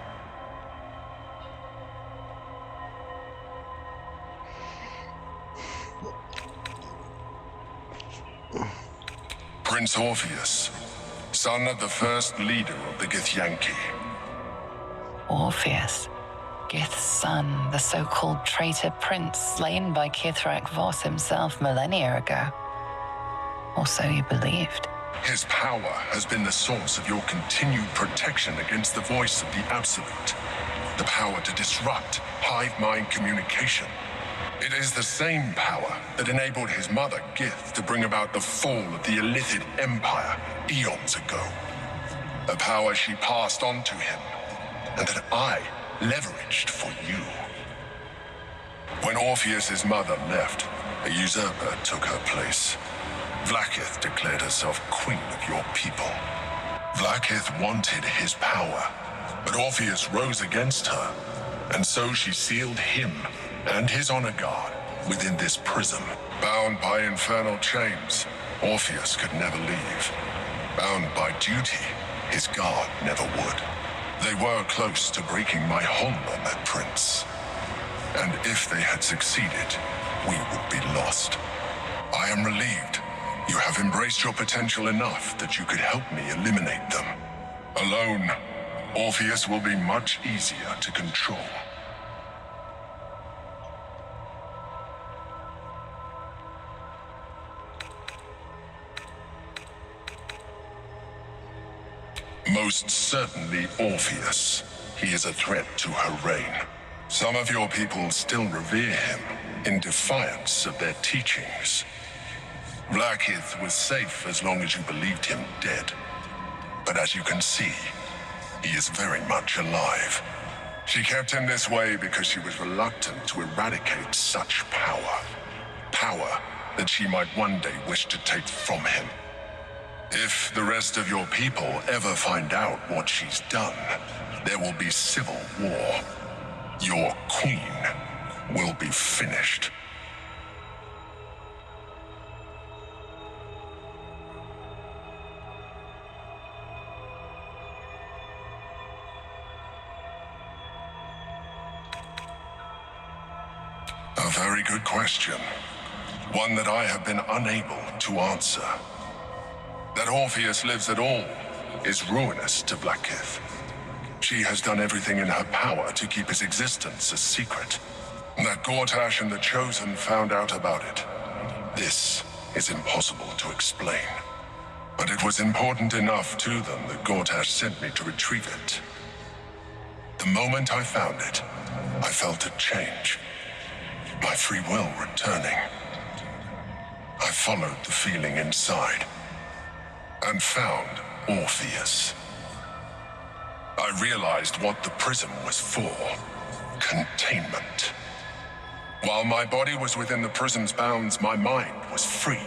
Prince Orpheus, son of the first leader of the Githyanki. Orpheus, Gith's son, the so-called traitor prince slain by Kithrak Voss himself millennia ago. Or so you believed. His power has been the source of your continued protection against the voice of the Absolute. The power to disrupt hive mind communication. It is the same power that enabled his mother, Gith, to bring about the fall of the Illithid Empire eons ago. A power she passed on to him, and that I leveraged for you. When Orpheus's mother left, a usurper took her place. Vlaakith declared herself queen of your people. Vlaakith wanted his power, but Orpheus rose against her, and so she sealed him and his honor guard within this prison. Bound by infernal chains, Orpheus could never leave. Bound by duty, his guard never would. They were close to breaking my hold on that prince. And if they had succeeded, we would be lost. I am relieved. You have embraced your potential enough that you could help me eliminate them. Alone, Orpheus will be much easier to control. Most certainly Orpheus. He is a threat to her reign. Some of your people still revere him in defiance of their teachings. Blackith was safe as long as you believed him dead. But as you can see, he is very much alive. She kept him this way because she was reluctant to eradicate such power. Power that she might one day wish to take from him. If the rest of your people ever find out what she's done, there will be civil war. Your queen will be finished. A very good question. One that I have been unable to answer. That Orpheus lives at all is ruinous to Blackith. She has done everything in her power to keep his existence a secret. That Gortash and the Chosen found out about it. This is impossible to explain. But it was important enough to them that Gortash sent me to retrieve it. The moment I found it, I felt it change. My free will returning. I followed the feeling inside and found Orpheus. I realized what the prism was for. Containment. While my body was within the prism's bounds, my mind was free.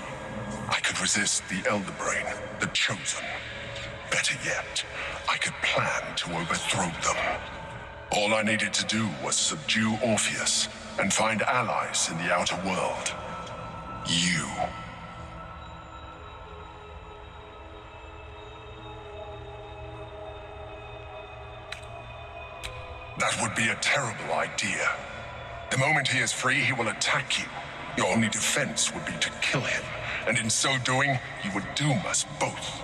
I could resist the Elder Brain, the Chosen. Better yet, I could plan to overthrow them. All I needed to do was subdue Orpheus and find allies in the outer world. You. That would be a terrible idea. The moment he is free, he will attack you. Your only defense would be to kill him, and in so doing, he would doom us both.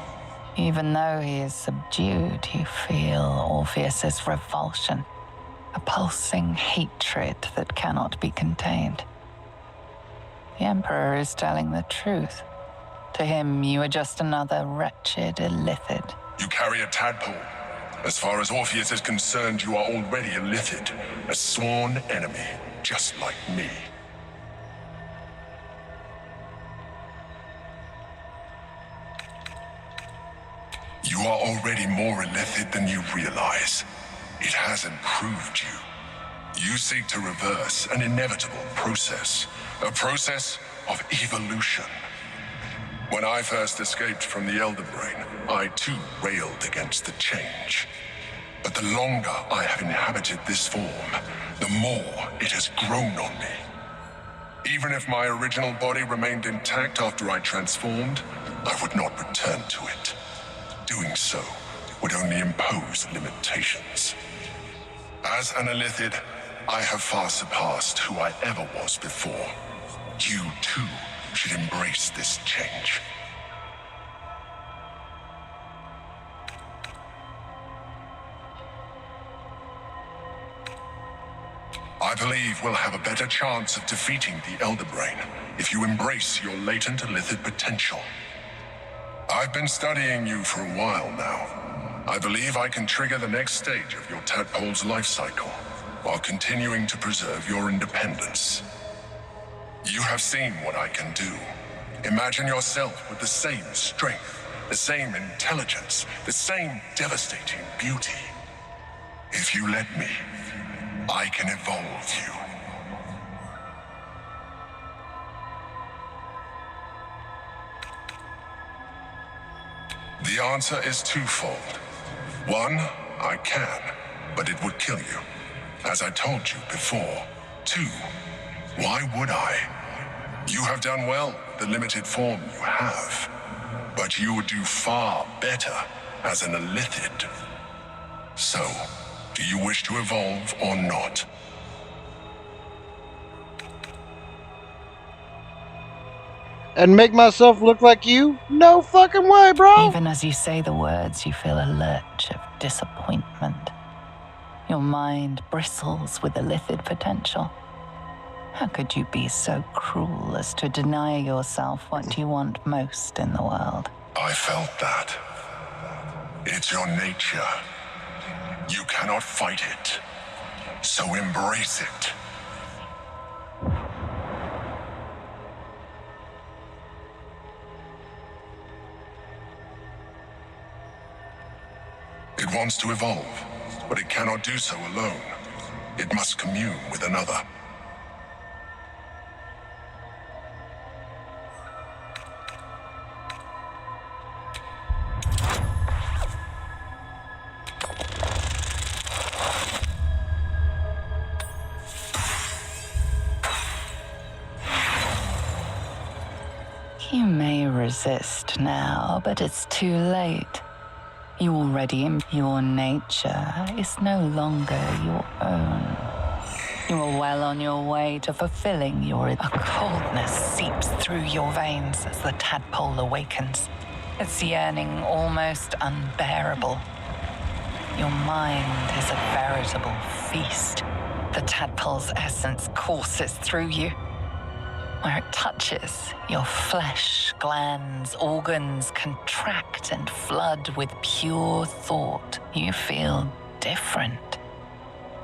Even though he is subdued, you feel Orpheus's revulsion, a pulsing hatred that cannot be contained. The Emperor is telling the truth. To him, you are just another wretched illithid. You carry a tadpole. As far as Orpheus is concerned, you are already a Lithid, a sworn enemy, just like me. You are already more illithid than you realize. It has improved you. You seek to reverse an inevitable process, a process of evolution. When I first escaped from the Elder Brain, I too railed against the change. But the longer I have inhabited this form, the more it has grown on me. Even if my original body remained intact after I transformed, I would not return to it. Doing so would only impose limitations. As an illithid, I have far surpassed who I ever was before. You too should embrace this change. I believe we'll have a better chance of defeating the Elder Brain if you embrace your latent illithid potential. I've been studying you for a while now. I believe I can trigger the next stage of your tadpole's life cycle while continuing to preserve your independence. You have seen what I can do. Imagine yourself with the same strength, the same intelligence, the same devastating beauty. If you let me, I can evolve you. The answer is twofold. One, I can, but it would kill you, as I told you before. Two, why would I? You have done well with the limited form you have, but you would do far better as an illithid. So, do you wish to evolve or not? and make myself look like you? No fucking way, bro. Even as you say the words, you feel a lurch of disappointment. Your mind bristles with illithid potential. How could you be so cruel as to deny yourself what you want most in the world? I felt that. It's your nature. You cannot fight it. So embrace it. It wants to evolve, but it cannot do so alone. It must commune with another. You may resist now, but it's too late. You already your nature is no longer your own. You are well on your way to fulfilling your... A coldness seeps through your veins as the tadpole awakens, its yearning almost unbearable. Your mind is a veritable feast. The tadpole's essence courses through you. Where it touches, your flesh, glands, organs contract and flood with pure thought. You feel different.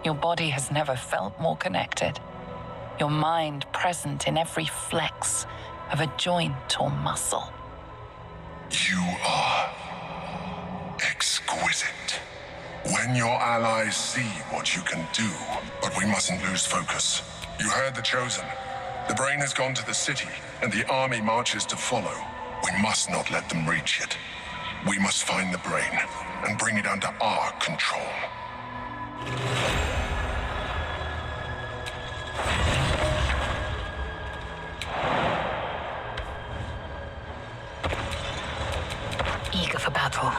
Your body has never felt more connected. Your mind present in every flex of a joint or muscle. You are exquisite. When your allies see what you can do, but we mustn't lose focus. You heard the Chosen. The brain has gone to the city, and the army marches to follow. We must not let them reach it. We must find the brain and bring it under our control. Eager for battle.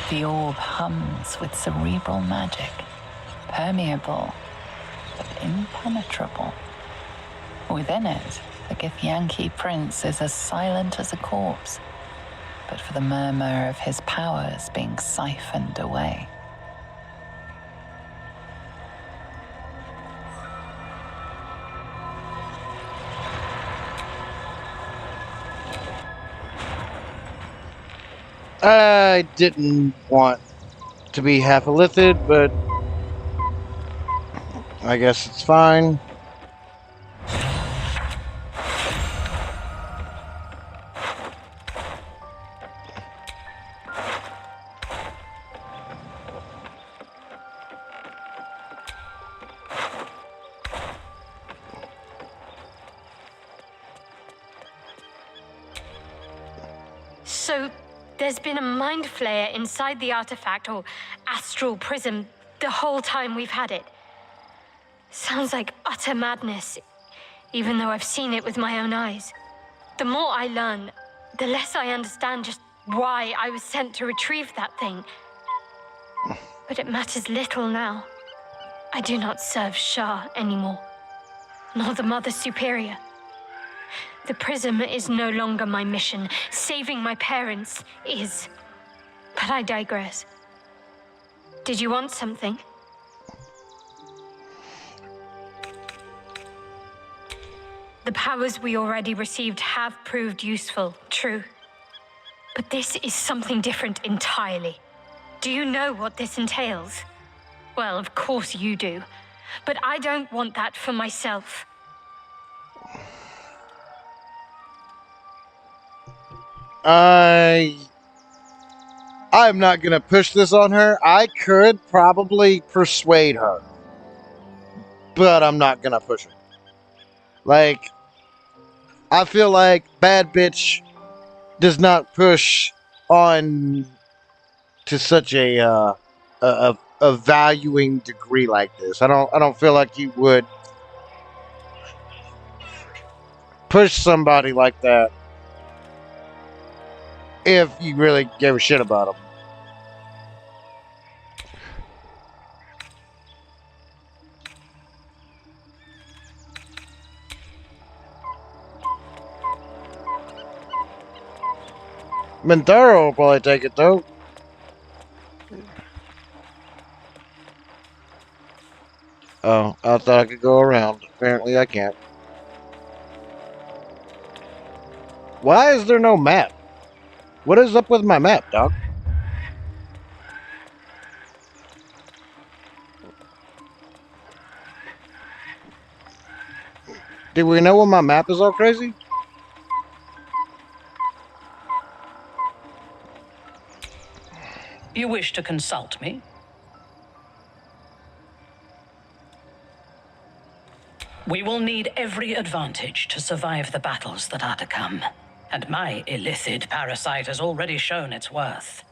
The orb hums with cerebral magic, permeable but impenetrable. Within it, the Githyanki prince is as silent as a corpse, but for the murmur of his powers being siphoned away. I didn't want to be half illithid, but I guess it's fine. So, there's been a mind flayer inside the artifact, or astral prism, the whole time we've had it. Sounds like utter madness, even though I've seen it with my own eyes. The more I learn, the less I understand just why I was sent to retrieve that thing. But it matters little now. I do not serve Shah anymore, nor the Mother Superior. The prism is no longer my mission. Saving my parents is. But I digress. Did you want something? The powers we already received have proved useful, true. But this is something different entirely. Do you know what this entails? Well, of course you do. But I don't want that for myself. I'm not gonna push this on her. I could probably persuade her, but I'm not gonna push her. Like, I feel like bad bitch does not push on to such a valuing degree like this. I don't feel like you would push somebody like that if you really gave a shit about them. Mintaro will probably take it though. Oh, I thought I could go around. Apparently I can't. Why is there no map? What is up with my map, dog? Do we know when my map is all crazy? You wish to consult me? We will need every advantage to survive the battles that are to come. And my illithid parasite has already shown its worth.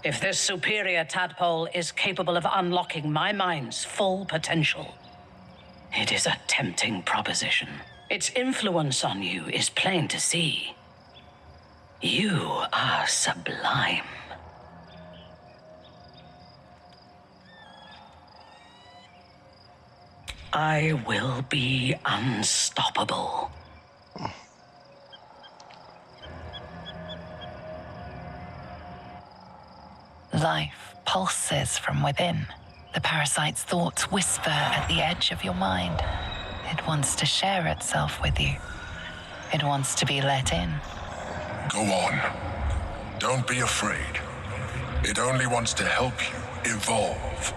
If this superior tadpole is capable of unlocking my mind's full potential, it is a tempting proposition. Its influence on you is plain to see. You are sublime. I will be unstoppable. Life pulses from within. The parasite's thoughts whisper at the edge of your mind. It wants to share itself with you. It wants to be let in. Go on. Don't be afraid. It only wants to help you evolve.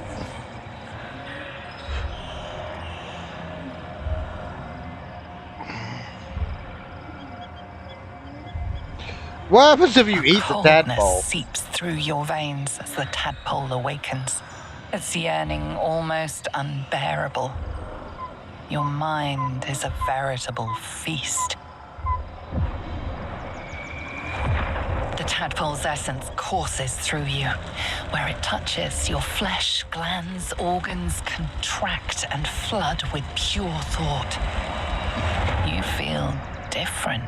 What happens if you eat the Coldness tadpole? seeps through your veins as the tadpole awakens. Its yearning almost unbearable. Your mind is a veritable feast. The tadpole's essence courses through you. Where it touches, your flesh, glands, organs contract and flood with pure thought. You feel different.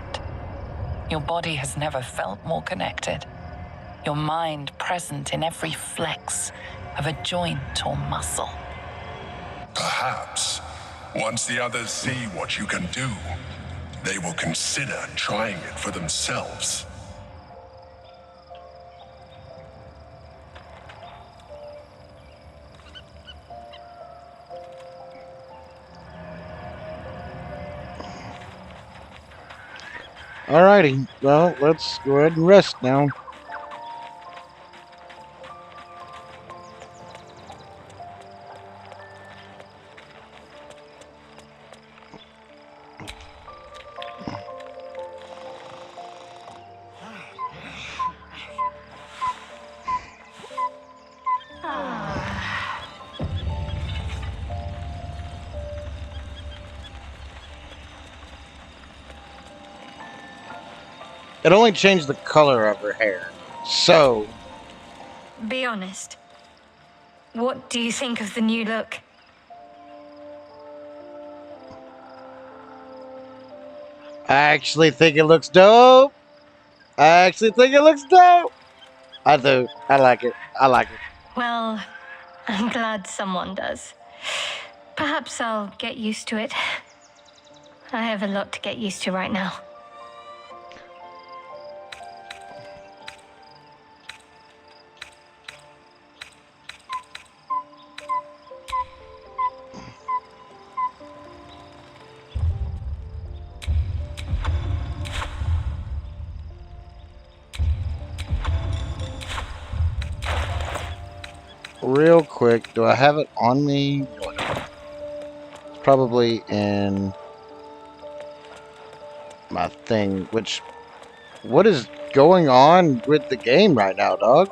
Your body has never felt more connected. Your mind present in every flex of a joint or muscle. Perhaps, once the others see what you can do, they will consider trying it for themselves. Alrighty, well, let's go ahead and rest now. It only changed the color of her hair. So, Be honest. What do you think of the new look? I actually think it looks dope. I do. I like it. I like it. Well, I'm glad someone does. Perhaps I'll get used to it. I have a lot to get used to right now. Real quick, do I have it on me? No, I don't. It's probably in my thing, which, what is going on with the game right now, dog.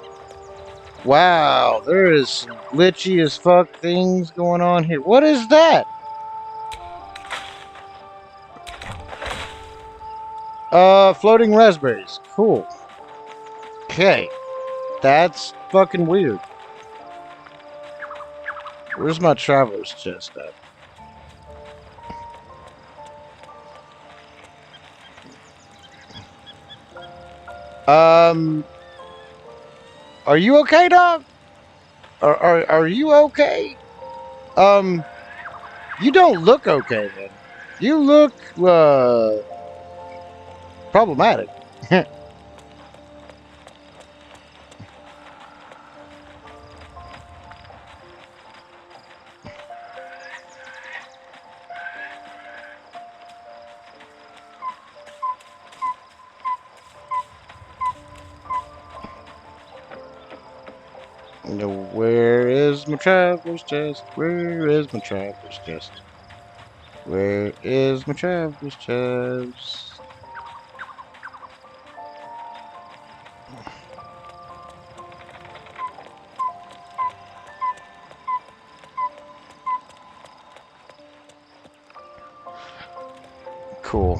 Wow, there is some glitchy as fuck things going on here. What is that? Floating raspberries. Cool. Okay. That's fucking weird. Where's my traveler's chest at? Are you okay, dog? Are you okay? You don't look okay, man. You look, problematic. Where is my traveler's chest? Where is my traveler's chest? Where is my traveler's chest? Cool.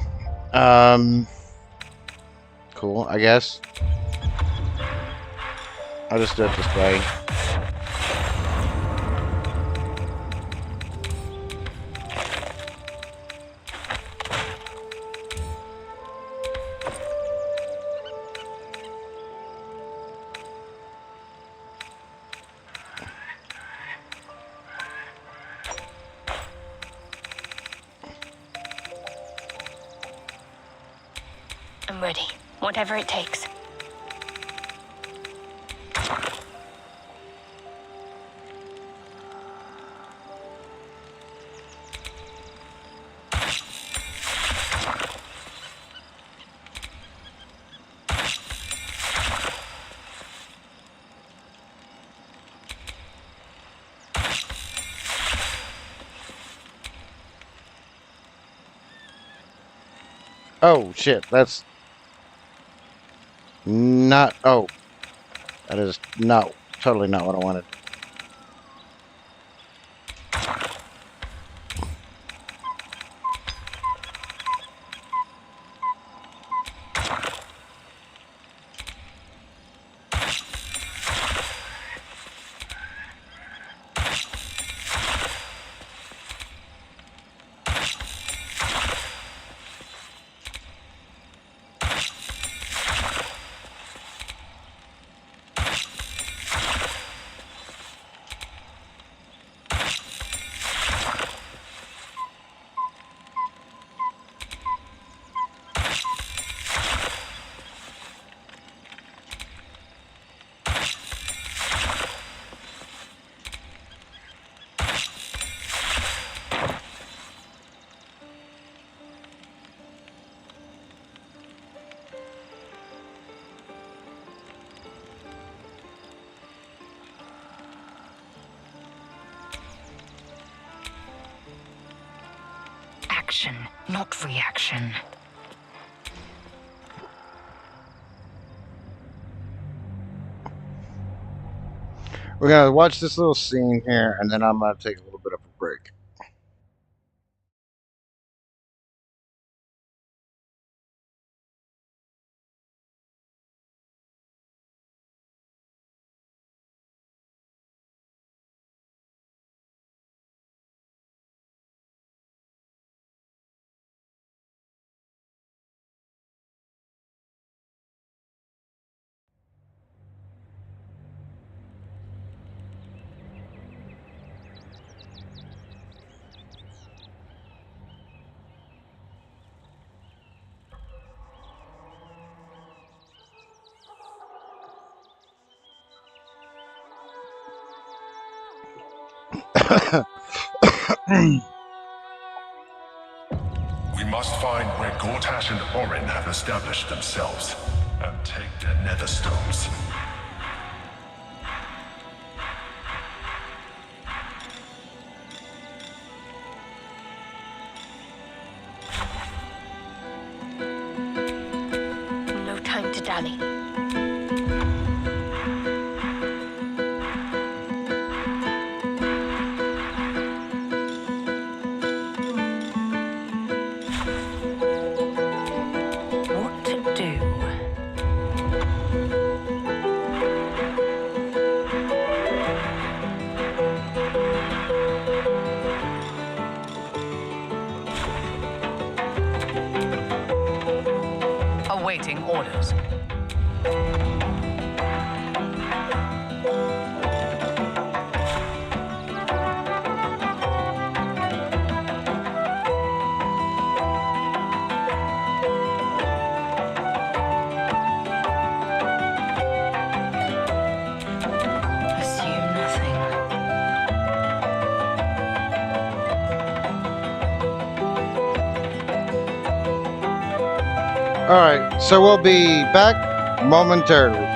Cool, I guess. I'll just do it this way. I'm ready. Whatever it takes. Oh, shit, that's not... Oh. That is not... Totally not what I wanted. Action, not reaction. We're gonna watch this little scene here, and then I'm gonna take a little bit of a break. We must find where Gortash and Orin have established themselves and take their nether stones. No time to honey. What to do? Awaiting orders. Assume nothing. Alright, so we'll be back momentarily.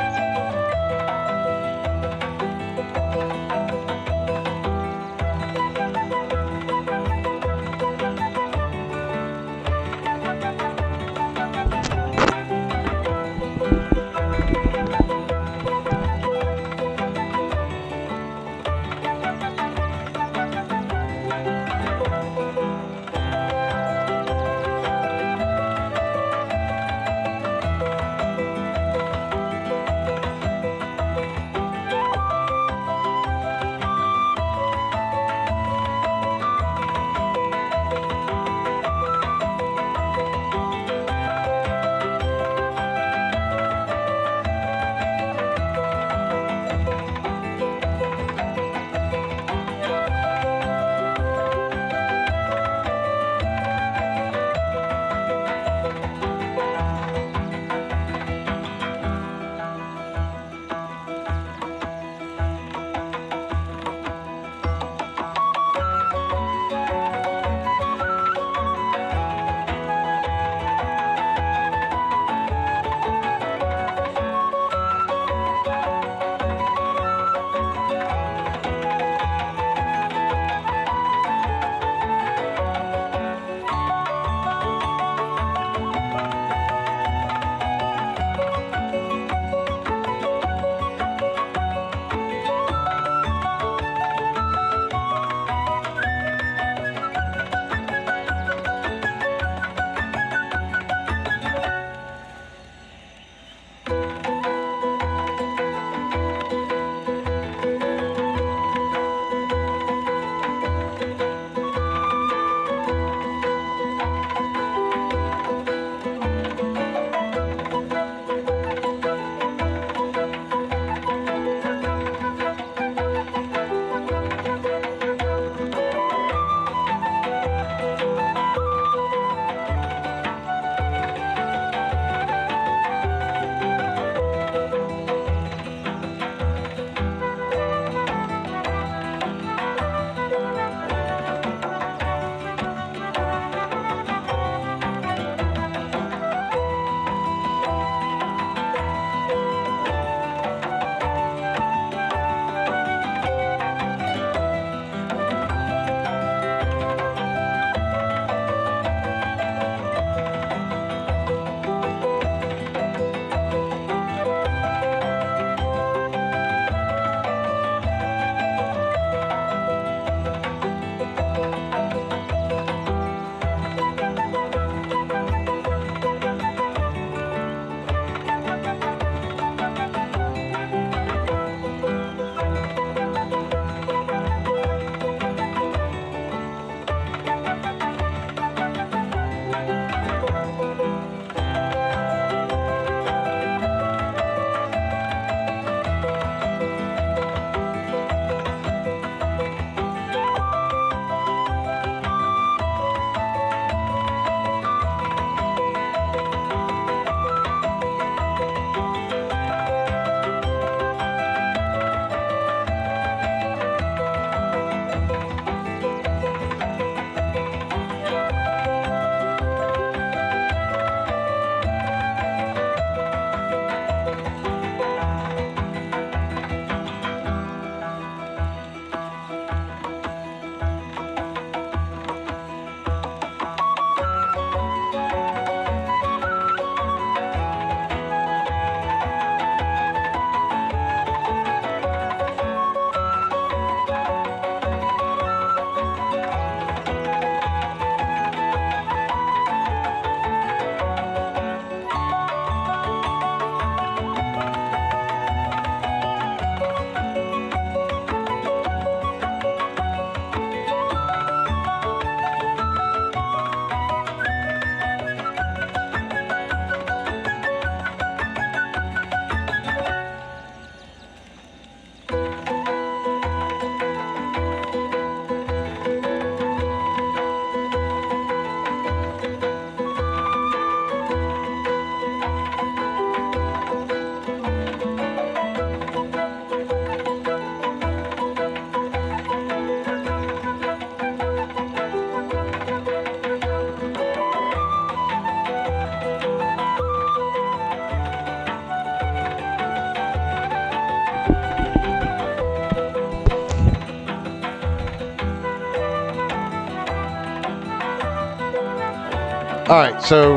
All right, so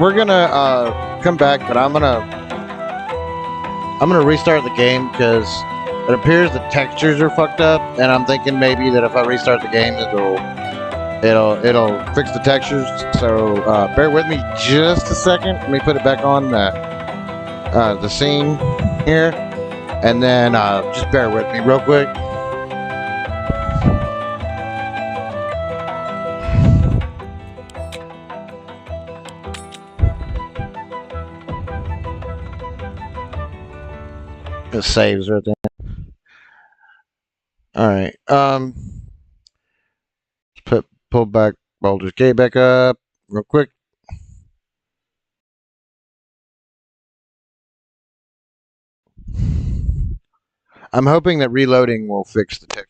we're gonna come back, but I'm gonna restart the game because it appears the textures are fucked up, and I'm thinking maybe that if I restart the game, it'll fix the textures. So bear with me just a second. Let me put it back on the scene here, and then just bear with me real quick. It saves right there. All right. Pull back Baldur's Gate back up real quick. I'm hoping that reloading will fix the texture.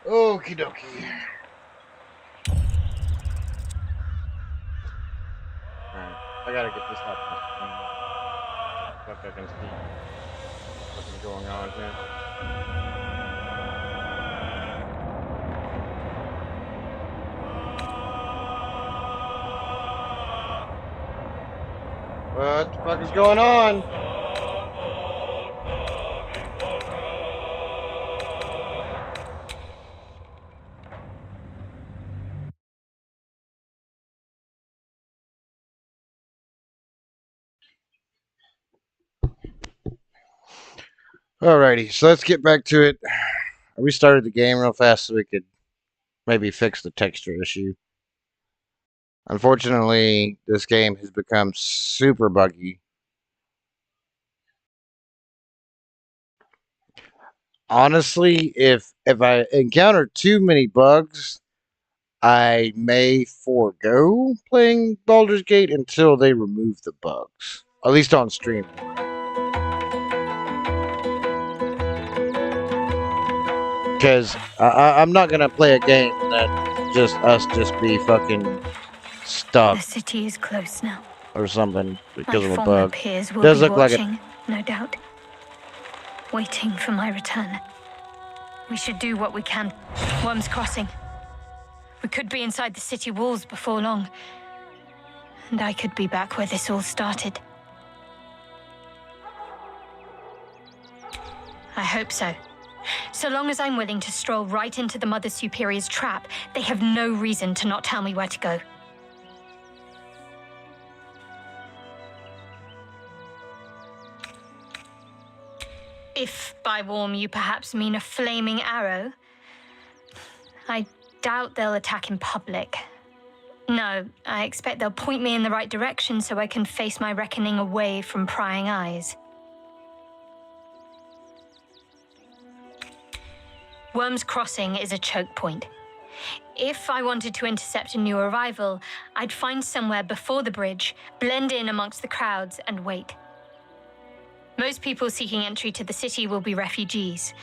Okie dokie. Alright, I gotta get this up on screen. Fuck, I can see what's going on here. What the fuck is going on? Alrighty, so let's get back to it. I restarted the game real fast so we could maybe fix the texture issue. Unfortunately, this game has become super buggy. Honestly, if I encounter too many bugs, I may forego playing Baldur's Gate until they remove the bugs. At least on stream. Because I'm not going to play a game that just be fucking stuck The city is close now. or something because My of a former bug. peers will Does be look like it. watching, no doubt. Waiting for my return. We should do what we can. Worm's Crossing. We could be inside the city walls before long. And I could be back where this all started. I hope so. So long as I'm willing to stroll right into the Mother Superior's trap, they have no reason to not tell me where to go. If by warm you perhaps mean a flaming arrow, I doubt they'll attack in public. No, I expect they'll point me in the right direction so I can face my reckoning away from prying eyes. Worm's Crossing is a choke point. If I wanted to intercept a new arrival, I'd find somewhere before the bridge, blend in amongst the crowds, and wait. Most people seeking entry to the city will be refugees.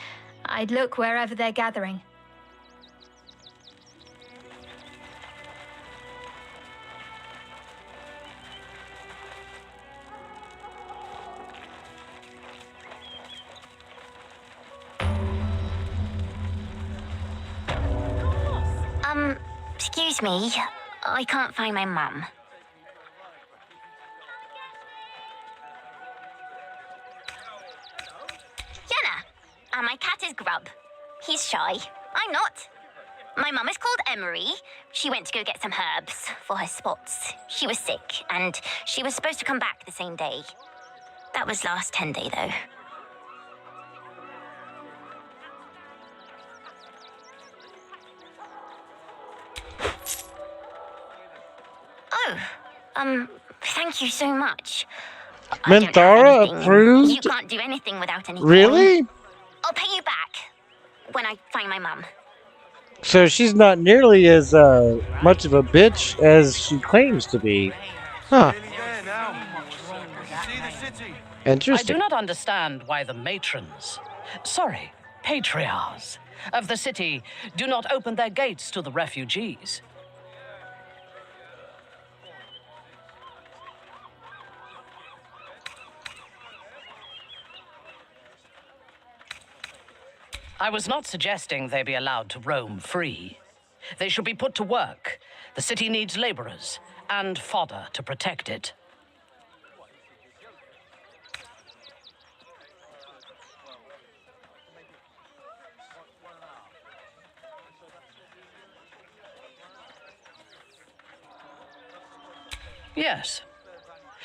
I'd look wherever they're gathering. Excuse me. I can't find my mum. Yenna! My cat is Grub. He's shy. I'm not. My mum is called Emery. She went to go get some herbs for her spots. She was sick, and she was supposed to come back the same day. That was last 10-day, though. Oh, Thank you so much. I don't have Minthara anything. You approved? can't do anything without any coin. Really? I'll pay you back when I find my mum. So she's not nearly as much of a bitch as she claims to be. Huh. I Interesting. do not understand why the matrons, sorry, patriarchs of the city do not open their gates to the refugees. I was not suggesting they be allowed to roam free. They should be put to work. The city needs laborers and fodder to protect it. Yes.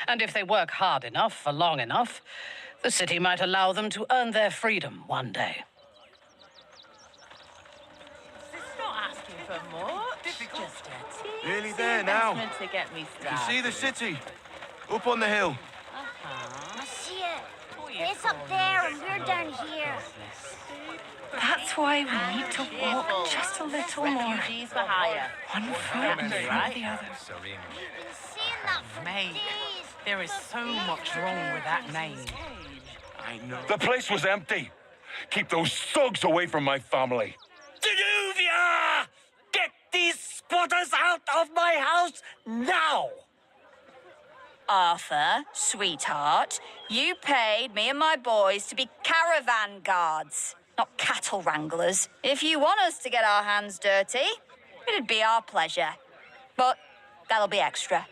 And if they work hard enough for long enough, the city might allow them to earn their freedom one day. Not asking for much. Just a Nearly there now. to get me You started. can see the city. Up on the hill. I see it. It's up there and we're down here. That's why we need to walk just a little more. Refugees for hire. One foot in front of the other. We've been seeing that for Mate, days. there is so much wrong with that name. I know. The place was empty. Keep those thugs away from my family. Danuvia! Get these squatters out of my house now! Arthur, sweetheart, you paid me and my boys to be caravan guards, not cattle wranglers. If you want us to get our hands dirty, it'd be our pleasure. But that'll be extra.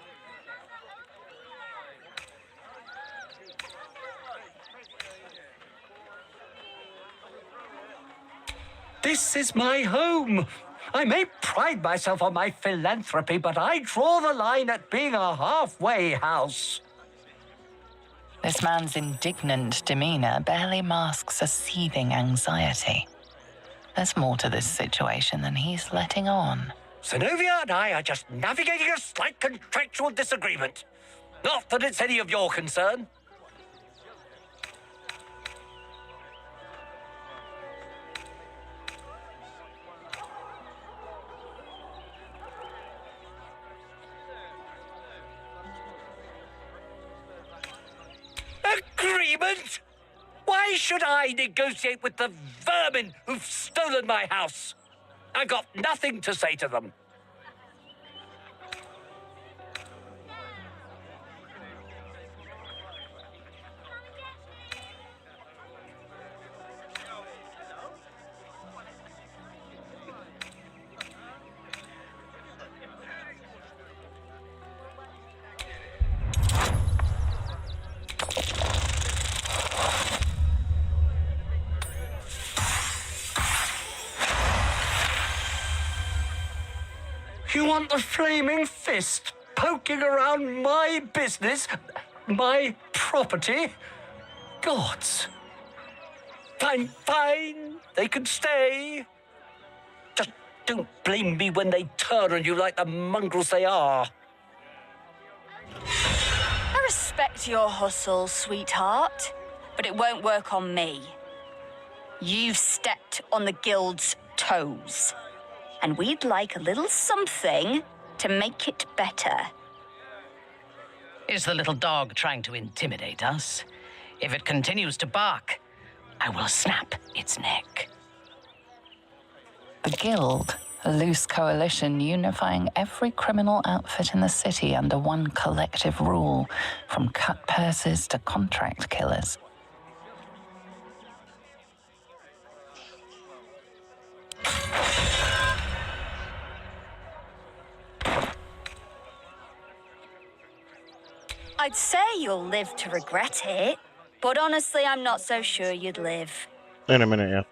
This is my home. I may pride myself on my philanthropy, but I draw the line at being a halfway house. This man's indignant demeanor barely masks a seething anxiety. There's more to this situation than he's letting on. Zenobia and I are just navigating a slight contractual disagreement. Not that it's any of your concern. Agreement? Why should I negotiate with the vermin who've stolen my house? I've got nothing to say to them. You want the flaming fist poking around my business, my property? Gods. Fine, fine. They can stay. Just don't blame me when they turn on you like the mongrels they are. I respect your hustle, sweetheart, but it won't work on me. You've stepped on the guild's toes, and we'd like a little something to make it better. Is the little dog trying to intimidate us? If it continues to bark, I will snap its neck. The Guild, a loose coalition unifying every criminal outfit in the city under one collective rule, from cut purses to contract killers. I'd say you'll live to regret it, but honestly, I'm not so sure you'd live. In a minute, yeah.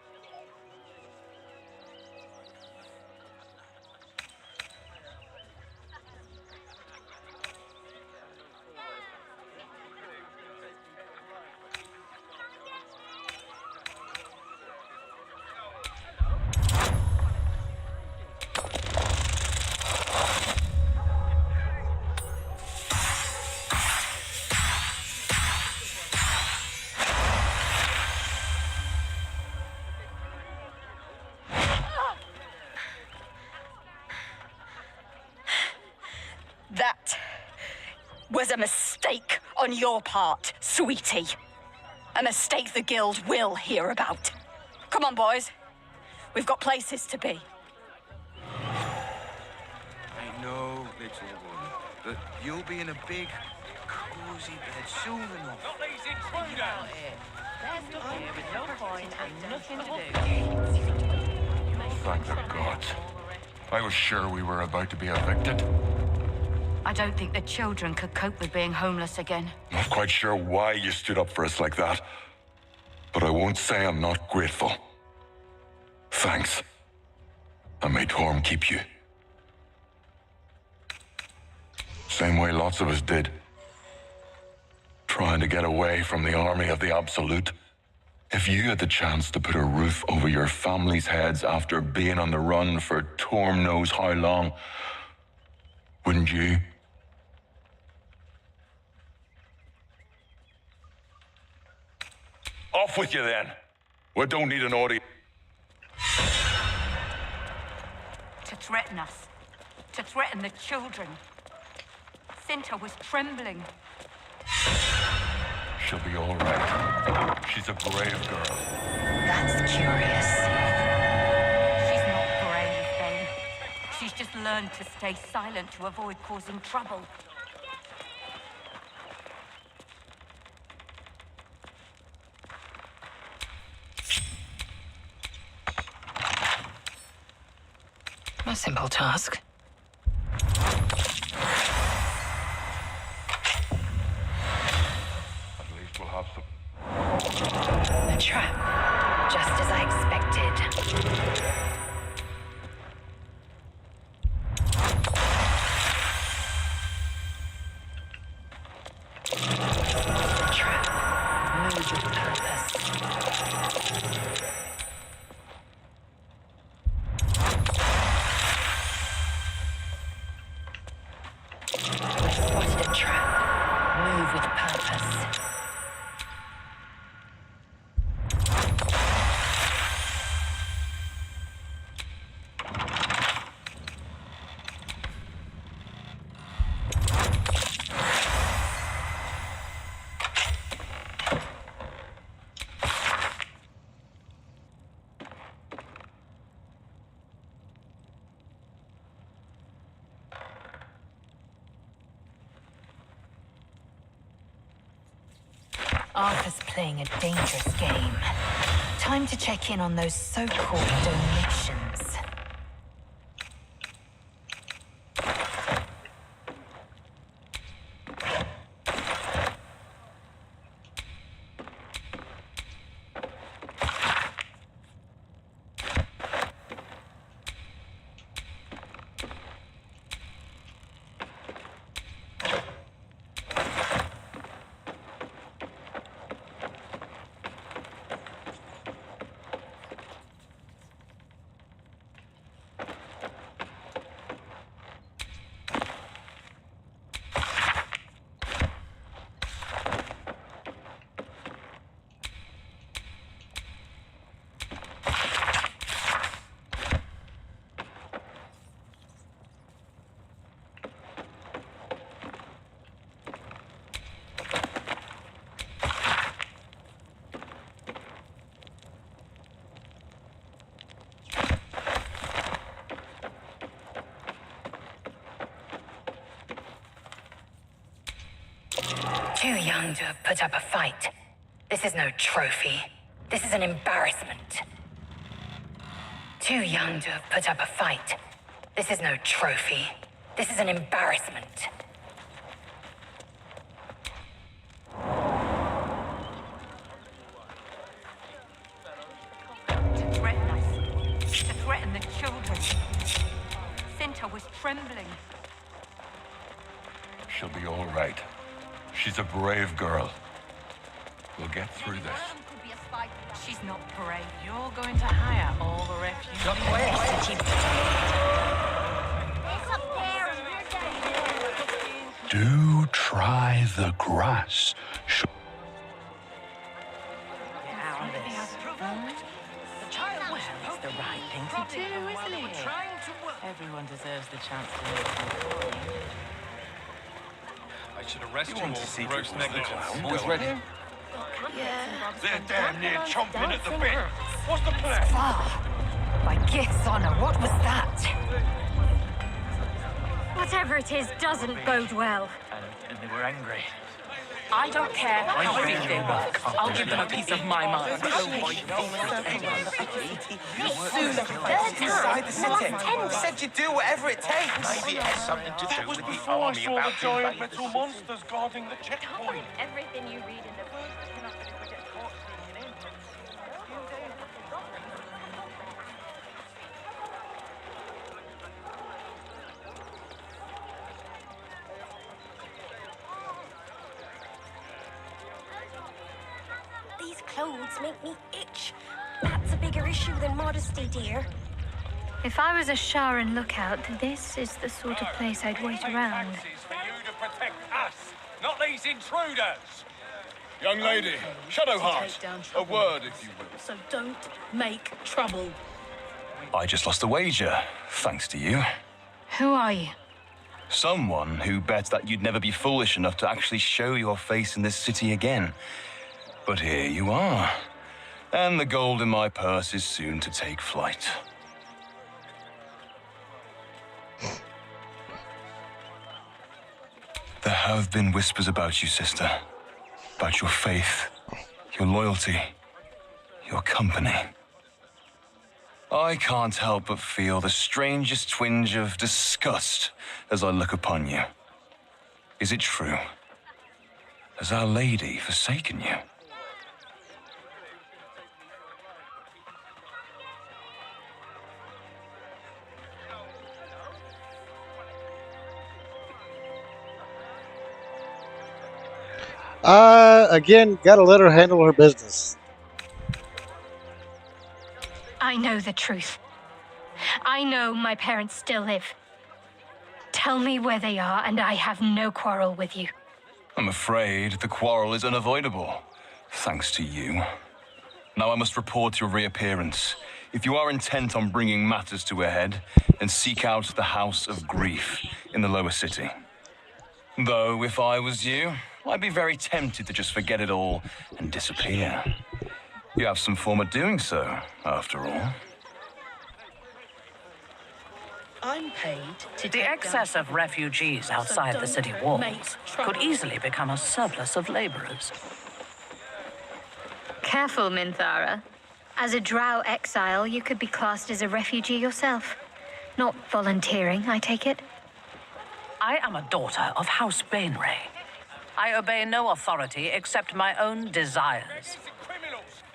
was a mistake on your part, sweetie. A mistake the Guild will hear about. Come on, boys. We've got places to be. I know, little one, but you'll be in a big, cozy bed soon enough. Not these intruders! They're stuck here with no point and nothing to do. Thank the gods. I was sure we were about to be evicted. I don't think the children could cope with being homeless again. Not quite sure why you stood up for us like that. But I won't say I'm not grateful. Thanks. I made Torm keep you. Same way lots of us did. Trying to get away from the army of the Absolute. If you had the chance to put a roof over your family's heads after being on the run for Torm knows how long, wouldn't you? Off with you then. We don't need an audience. To threaten us. To threaten the children. Cinta was trembling. She'll be all right. She's a brave girl. That's curious. She's not brave, Ben. She's just learned to stay silent to avoid causing trouble. A simple task. At least we'll have some. A trap, just as I expected. Trap, move with purpose. Spotted a trap, move with purpose. Arthur's playing a dangerous game. Time to check in on those so-called donations. Too young to have put up a fight. This is no trophy. This is an embarrassment. Too young to have put up a fight. This is no trophy. This is an embarrassment. To threaten us. To threaten the children. Cinta was trembling. She'll be all right. She's a brave girl. We'll get through this. She's not brave. You're going to hire all the refugees. Do try the grass. The child it's the right thing to do, isn't it? Everyone deserves the chance to live. I should arrest you, want to see or roast people's negligence. little All's ready. They're damn near chomping at the bit. What's the plan? By Gith's honor, what was that? Whatever it is doesn't bode well. And they were angry. I don't care how big they were. I'll give them a piece of my mind. Soon, inside the city. Said you'd do whatever it takes. Maybe it has something to do with the army about to invade the city. monsters guarding the checkpoint. Everything you read in the book. These clothes make me itch. That's a bigger issue than modesty, dear. If I was a Sharan lookout, this is the sort of place I'd wait around. For you to protect us, not these intruders. Young lady, Shadowheart, a word, if you will. So don't make trouble. I just lost a wager, thanks to you. Who are you? Someone who bet that you'd never be foolish enough to actually show your face in this city again. But here you are. And the gold in my purse is soon to take flight. There have been whispers about you, sister. About your faith, your loyalty, your company. I can't help but feel the strangest twinge of disgust as I look upon you. Is it true? Has Our Lady forsaken you? Again, gotta let her handle her business. I know the truth. I know my parents still live. Tell me where they are, and I have no quarrel with you. I'm afraid the quarrel is unavoidable, thanks to you. Now I must report your reappearance. If you are intent on bringing matters to a head, then seek out the House of Grief in the lower city. Though, if I was you, I'd be very tempted to just forget it all and disappear. You have some form of doing so, after all. I'm paid to The excess of refugees outside the city walls could easily become a surplus of laborers. Careful, Minthara. As a drow exile, you could be classed as a refugee yourself. Not volunteering, I take it? I am a daughter of House Bainray. I obey no authority except my own desires.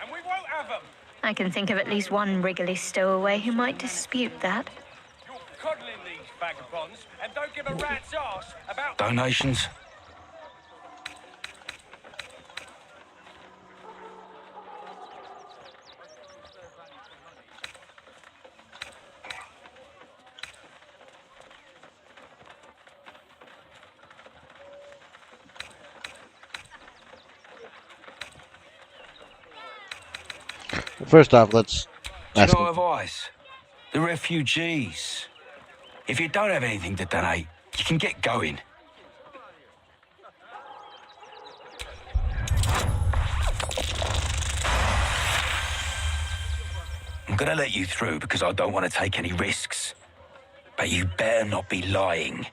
And we won't have them. I can think of at least one Wriggly stowaway who might dispute that. You're coddling these vagabonds and don't give a rat's ass about Donations? First off, let's ask So him. have I. The refugees. If you don't have anything to donate, you can get going. I'm gonna let you through because I don't want to take any risks. But you better not be lying.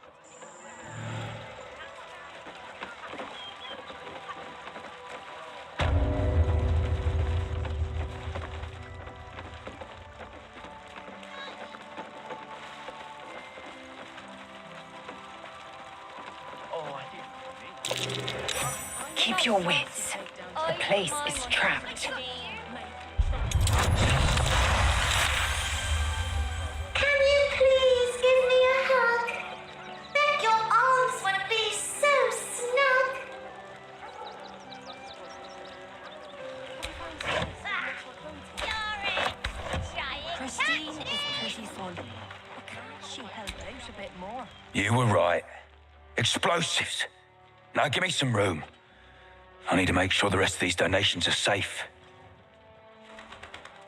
Keep your wits. The place is trapped. Can you please give me a hug? Bet your arms would be so snug. Christine is pretty fun. Can't she help out a bit more? You were right. Explosives. Now give me some room. I need to make sure the rest of these donations are safe.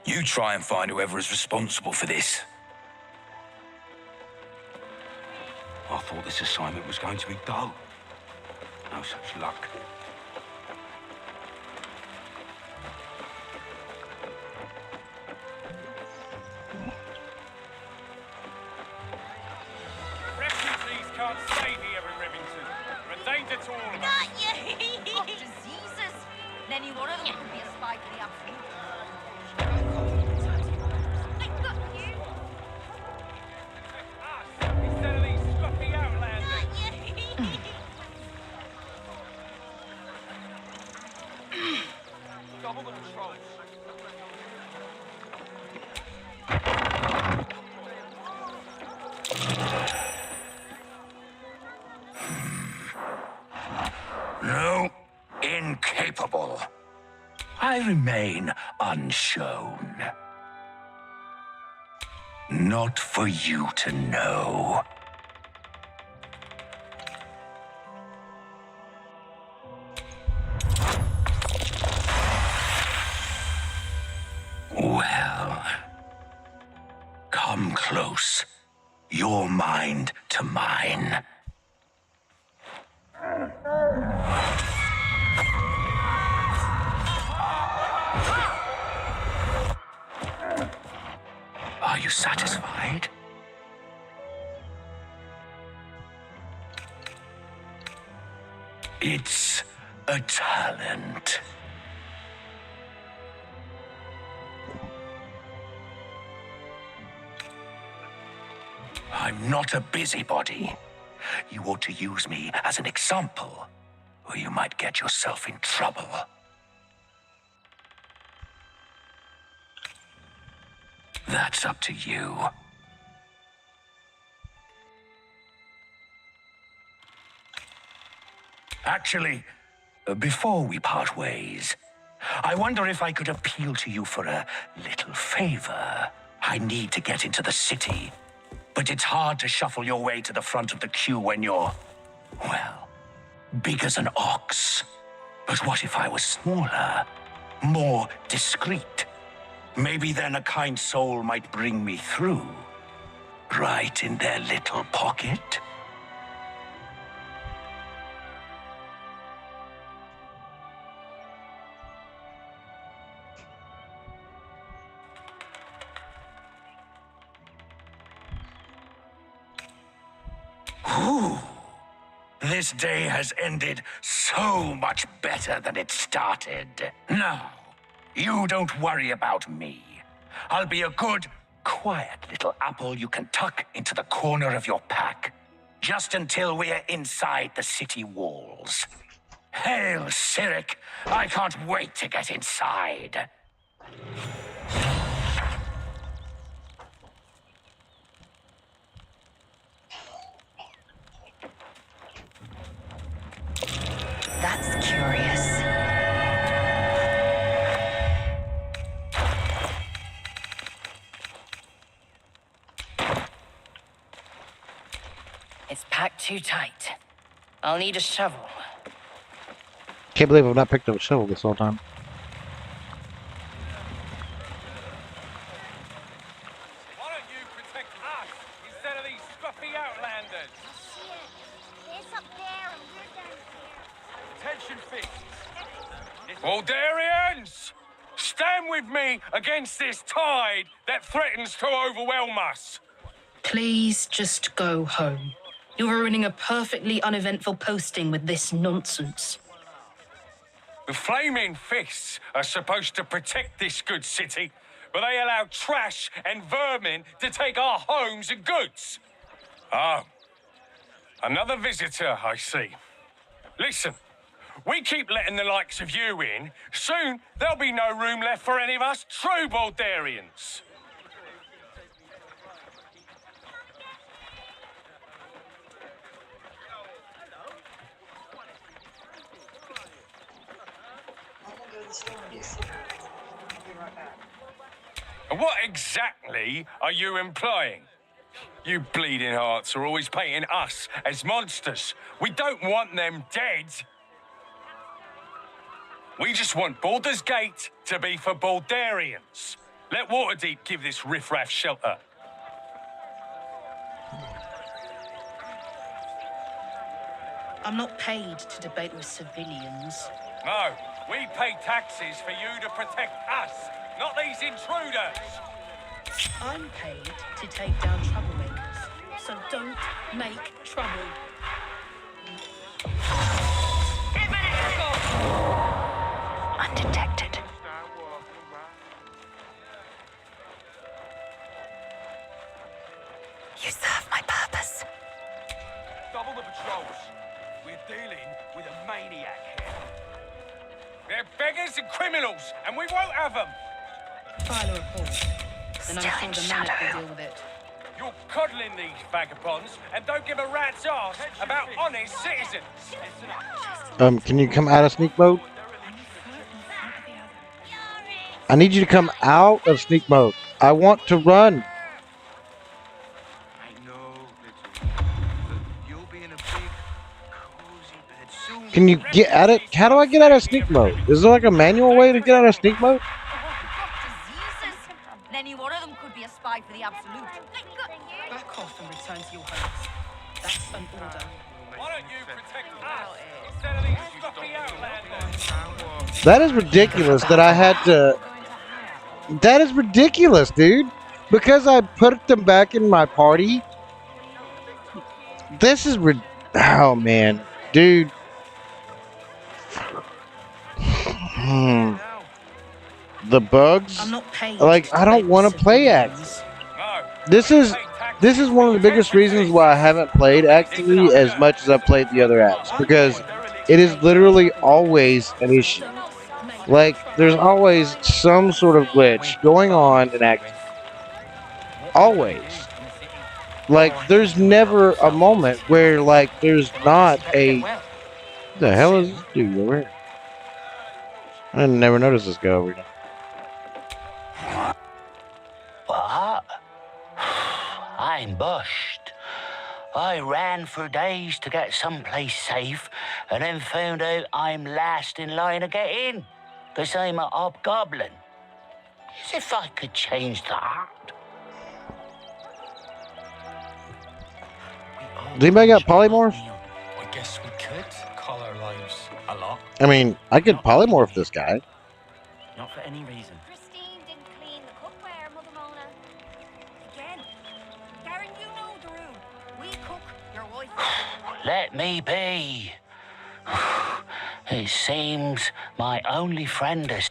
You try and find whoever is responsible for this. I thought this assignment was going to be dull. No such luck. Refugees can't stay here in Rivington. They're a danger to all of us. Got you! Oh, diseases! Any one of them could be a spike in the absolute. I got you! Us instead of these scruffy outlanders. Double the patrols. No, incapable. I remain unshown. Not for you to know. Well, come close. Your mind to mine. Are you satisfied? It's a talent. I'm not a busybody. You ought to use me as an example, or you might get yourself in trouble. That's up to you. Actually, before we part ways, I wonder if I could appeal to you for a little favor. I need to get into the city, but it's hard to shuffle your way to the front of the queue when you're, well, big as an ox. But what if I was smaller, more discreet? Maybe then a kind soul might bring me through, right in their little pocket. Ooh, this day has ended so much better than it started. Now, you don't worry about me. I'll be a good, quiet little apple you can tuck into the corner of your pack, just until we're inside the city walls. Hail, Cyric! I can't wait to get inside. That's curious. It's packed too tight. I'll need a shovel. Can't believe I've not picked up a shovel this whole time. Why don't you protect us instead of these scruffy outlanders? It's up there and we're down here. Attention, fists. Baldarians! Stand with me against this tide that threatens to overwhelm us. Please just go home. You're ruining a perfectly uneventful posting with this nonsense. The flaming fists are supposed to protect this good city, but they allow trash and vermin to take our homes and goods. Oh, another visitor, I see. Listen, we keep letting the likes of you in. Soon, there'll be no room left for any of us true Baldarians. And what exactly are you implying? You bleeding hearts are always painting us as monsters. We don't want them dead. We just want Baldur's Gate to be for Baldarians. Let Waterdeep give this riffraff shelter. I'm not paid to debate with civilians. No, we pay taxes for you to protect us, not these intruders. I'm paid to take down troublemakers, so don't make trouble. Undetected. You serve my purpose. Double the patrols. We're dealing with a maniac here. They're beggars and criminals, and we won't have them. File a report, then I'm sure the manager will deal with it. You're coddling these vagabonds and don't give a rat's ass about honest citizens. Can you come out of sneak mode? I need you to come out of sneak mode. I want to run. I know, little. You'll be in a big, cozy bed soon. Can you get out of? How do I get out of sneak mode? Is there like a manual way to get out of sneak mode? And any one of them could be a spy for the Absolute. Back off and return to your homes. That's an order. Why don't you protect us instead of these stuffy outlanders? That is ridiculous that I had to... That is ridiculous, dude. Because I put them back in my party. This is... Oh, man. Dude. The bugs? I'm not paid Like, I don't want to play Axe. This is one of the biggest reasons why I haven't played Axe 3 as much as I've played the other apps. Because it is literally always an issue. Like, there's always some sort of glitch going on in Axe. Always. Like, there's never a moment where, like, there's not a... What the hell is this dude over here? I never noticed this guy over here. What? I'm bushed. I ran for days to get someplace safe and then found out I'm last in line to get in because I'm a hobgoblin. As if I could change that. Does anybody got polymorph? I guess we could call our lives a lot. I mean, I could polymorph this guy. Not for any reason. Christine didn't clean the cookware, Mother Mona. Again. Garen, you know the room. We cook, your wife. Let me be. It seems my only friend is...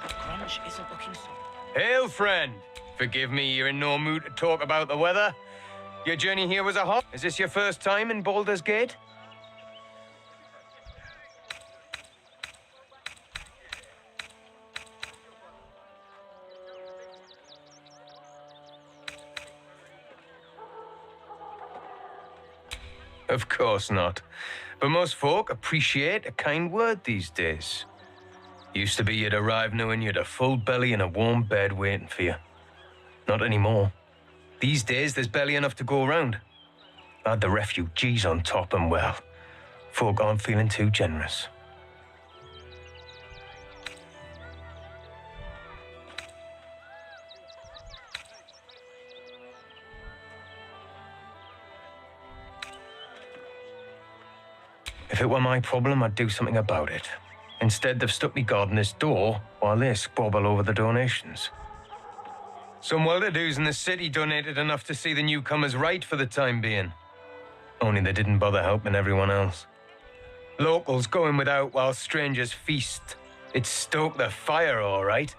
Grunge isn't looking so... Hail, friend. Forgive me, you're in no mood to talk about the weather. Your journey here was a hop. Is this your first time in Baldur's Gate? Of course not. But most folk appreciate a kind word these days. Used to be you'd arrive knowing you'd a full belly and a warm bed waiting for you. Not anymore. These days, there's barely enough to go around. Add the refugees on top and, well, folk aren't feeling too generous. If it were my problem, I'd do something about it. Instead, they've stuck me gardener's door while they squabble over the donations. Some well-to-dos in the city donated enough to see the newcomers right for the time being. Only they didn't bother helping everyone else. Locals going without while strangers feast. It stoked the fire, all right.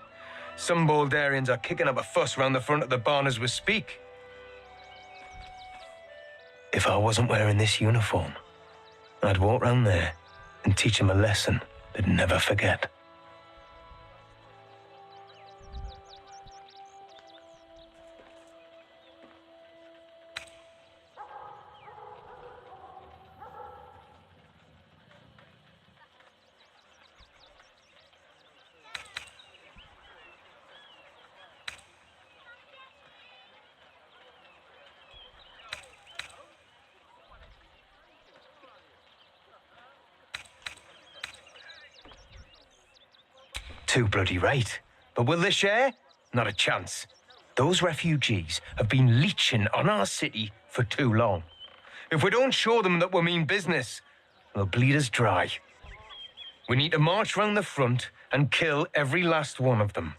Some Baldarians are kicking up a fuss round the front of the barn as we speak. If I wasn't wearing this uniform, I'd walk round there and teach them a lesson they'd never forget. Too bloody right. But will they share? Not a chance. Those refugees have been leeching on our city for too long. If we don't show them that we mean business, they'll bleed us dry. We need to march round the front and kill every last one of them.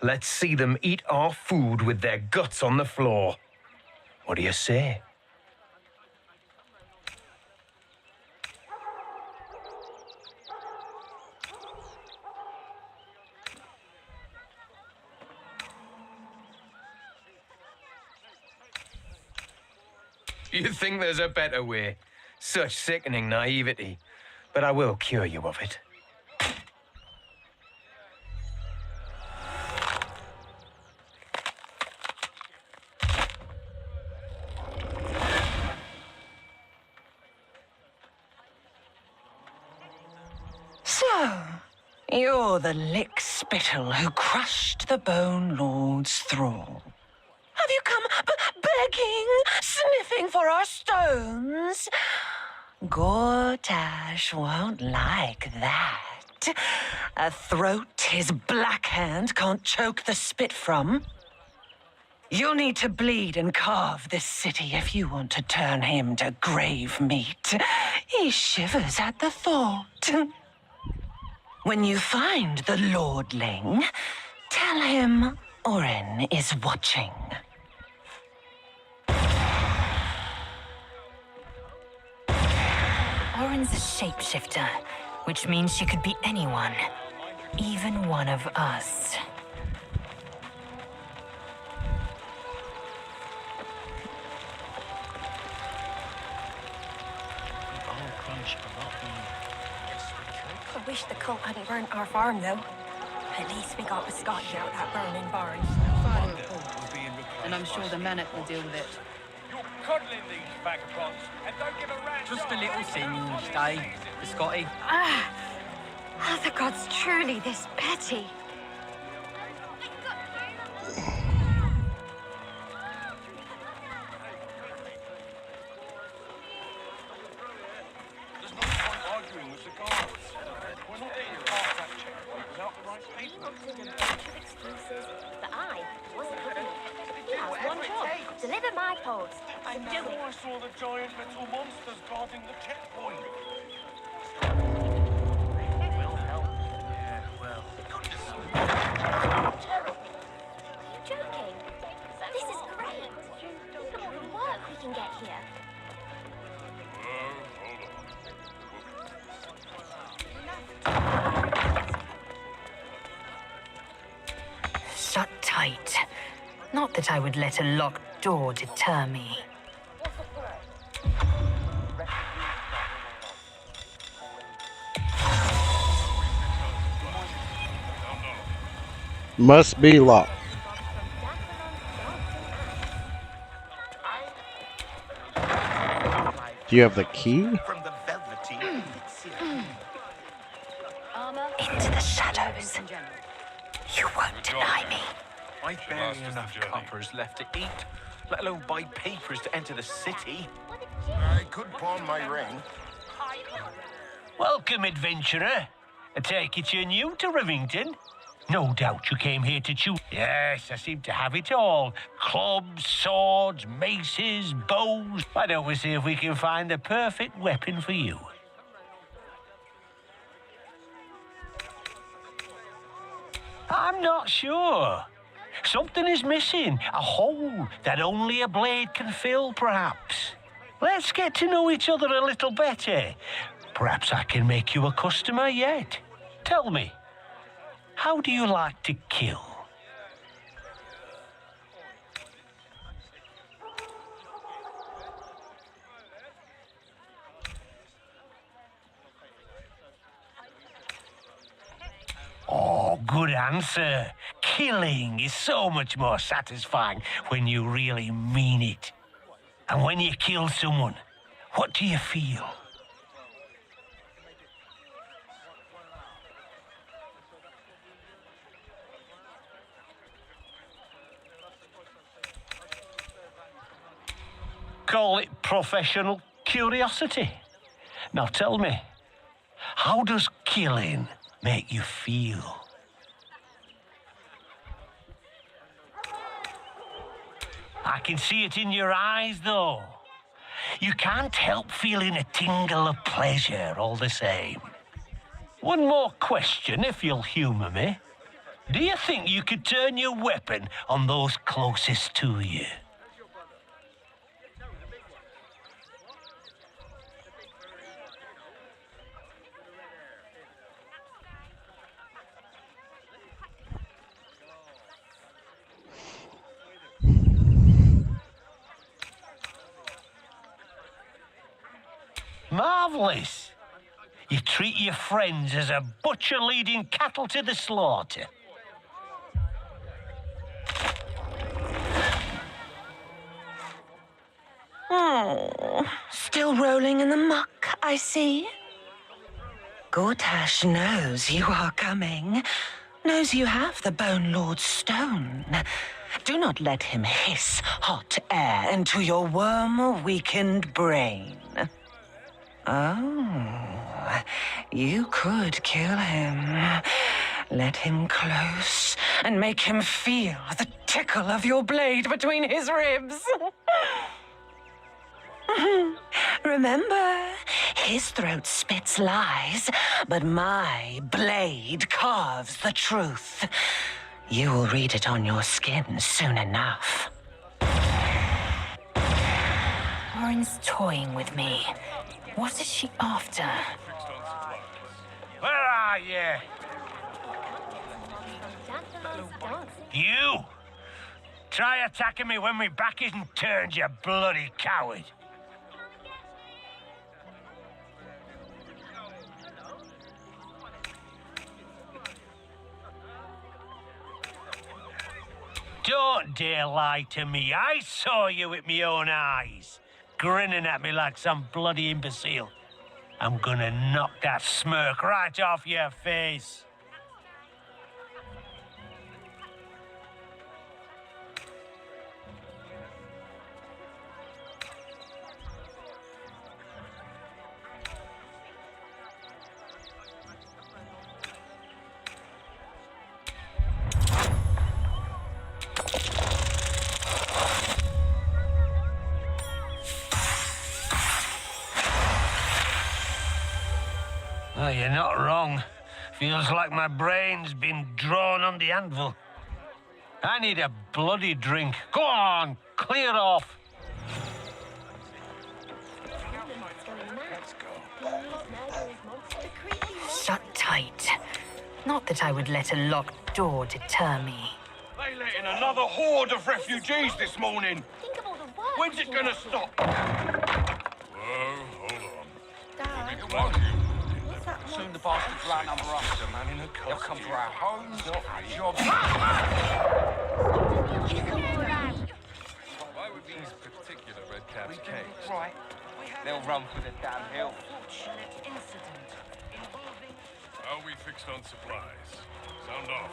Let's see them eat our food with their guts on the floor. What do you say? You think there's a better way? Such sickening naivety. But I will cure you of it. So, you're the lick-spittle who crushed the Bone Lord's thrall. Have you come begging, sniffing for our stones? Gortash won't like that. A throat his black hand can't choke the spit from. You'll need to bleed and carve this city if you want to turn him to grave meat. He shivers at the thought. When you find the Lordling, tell him Orin is watching. Orin's a shapeshifter, which means she could be anyone, even one of us. I wish the cult hadn't burnt our farm, though. At least we got the Scotch out that burning barn. And I'm sure the Manic will deal with it. You're coddling these vagabonds and don't give a rat's Just a ass little how thing, many Stay. The Scotty. Are the gods truly this petty? There's no point arguing with the guards. We're not getting past that checkpoint without the right people. Excuses, but I wasn't looking. He has one job: deliver my post. I Do know it. I saw the giant metal monsters guarding the checkpoint. Are you joking? This is great. Look at all the work we can get here. Shut tight. Not that I would let a locked door deter me. Must be locked. Do you have the key? From the velveteen. Into the shadows. You won't deny me. I've barely enough coppers left to eat, let alone buy papers to enter the city. I could pawn my ring. Welcome, adventurer. I take it you're new to Rivington. No doubt you came here to chew. Yes, I seem to have it all. Clubs, swords, maces, bows. Why don't we see if we can find the perfect weapon for you? I'm not sure. Something is missing. A hole that only a blade can fill, perhaps. Let's get to know each other a little better. Perhaps I can make you a customer yet. Tell me, how do you like to kill? Oh, good answer. Killing is so much more satisfying when you really mean it. And when you kill someone, what do you feel? Call it professional curiosity. Now tell me, how does killing make you feel? I can see it in your eyes, though. You can't help feeling a tingle of pleasure all the same. One more question, if you'll humour me. Do you think you could turn your weapon on those closest to you? Marvellous. You treat your friends as a butcher leading cattle to the slaughter. Oh, still rolling in the muck, I see. Gortash knows you are coming. Knows you have the Bone Lord's stone. Do not let him hiss hot air into your worm-weakened brain. Oh, you could kill him. Let him close and make him feel the tickle of your blade between his ribs. Remember, his throat spits lies, but my blade carves the truth. You will read it on your skin soon enough. Orin's toying with me. What is she after? Where are you? You? Try attacking me when my back isn't turned, you bloody coward. Don't dare lie to me. I saw you with my own eyes, grinning at me like some bloody imbecile. I'm gonna knock that smirk right off your face. Oh, you're not wrong. Feels like my brain's been drawn on the anvil. I need a bloody drink. Go on, clear off. Shut tight. Not that I would let a locked door deter me. They let in another horde of refugees this morning. When's it gonna stop? Whoa, hold on. Soon the bastards land number up. They'll come for our homes, our jobs. Why would these particular red caps cave? Right. They'll run for the damn hill. Are we fixed on supplies? Sound off.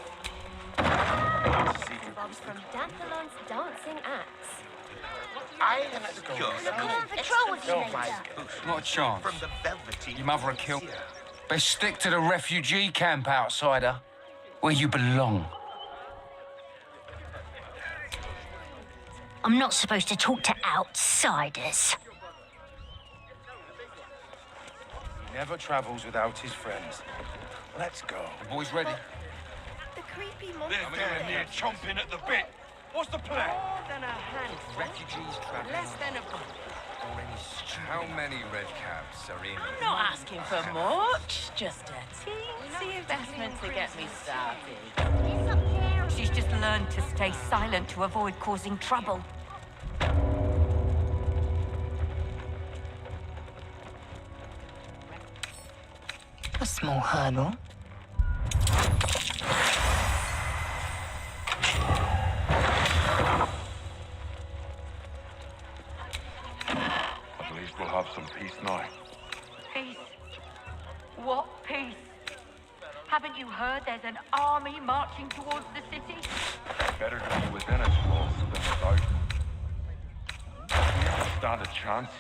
Bob's from Danthalon's dancing axe. I am at the cure. Look on patrol with you later. Not a chance. Your mother a kill. Best stick to the refugee camp, outsider. Where you belong. I'm not supposed to talk to outsiders. He never travels without his friends. Let's go. The boys ready? The creepy They're down here chomping at the bit. What's the plan? More than a handful. Refugees traveling. Less than a bunch. How many red caps are in? I'm not asking for much, just a teensy investment to get me started. She's just learned to stay silent to avoid causing trouble. A small hurdle. At least we'll have some peace now. Peace? What peace? Haven't you heard there's an army marching towards the city? Better to be within its walls than without. We don't stand a chance.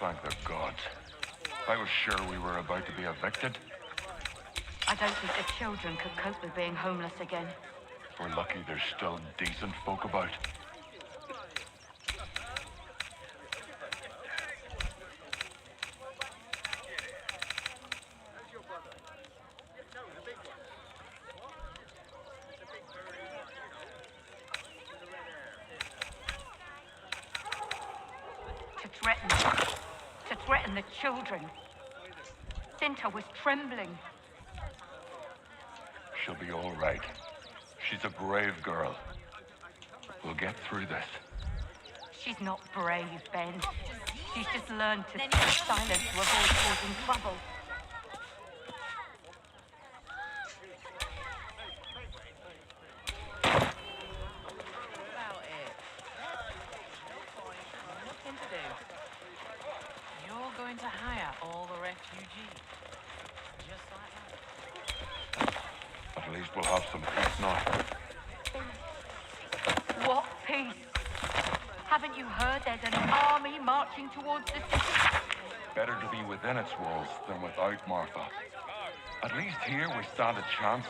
Thank the gods. I was sure we were about to be evicted. I don't think the children could cope with being homeless again. We're lucky there's still decent folk about. To threaten the children. Cinta was trembling. She'll be all right. She's a brave girl. We'll get through this. She's not brave, Ben. She's just learned to stay silent to avoid causing trouble. About it. No point, nothing to do. You're going to hire all the refugees. Just like that. At least we'll have some peace now. What peace? Haven't you heard there's an army marching towards the city? Better to be within its walls than without, Martha. At least here we stand a chance.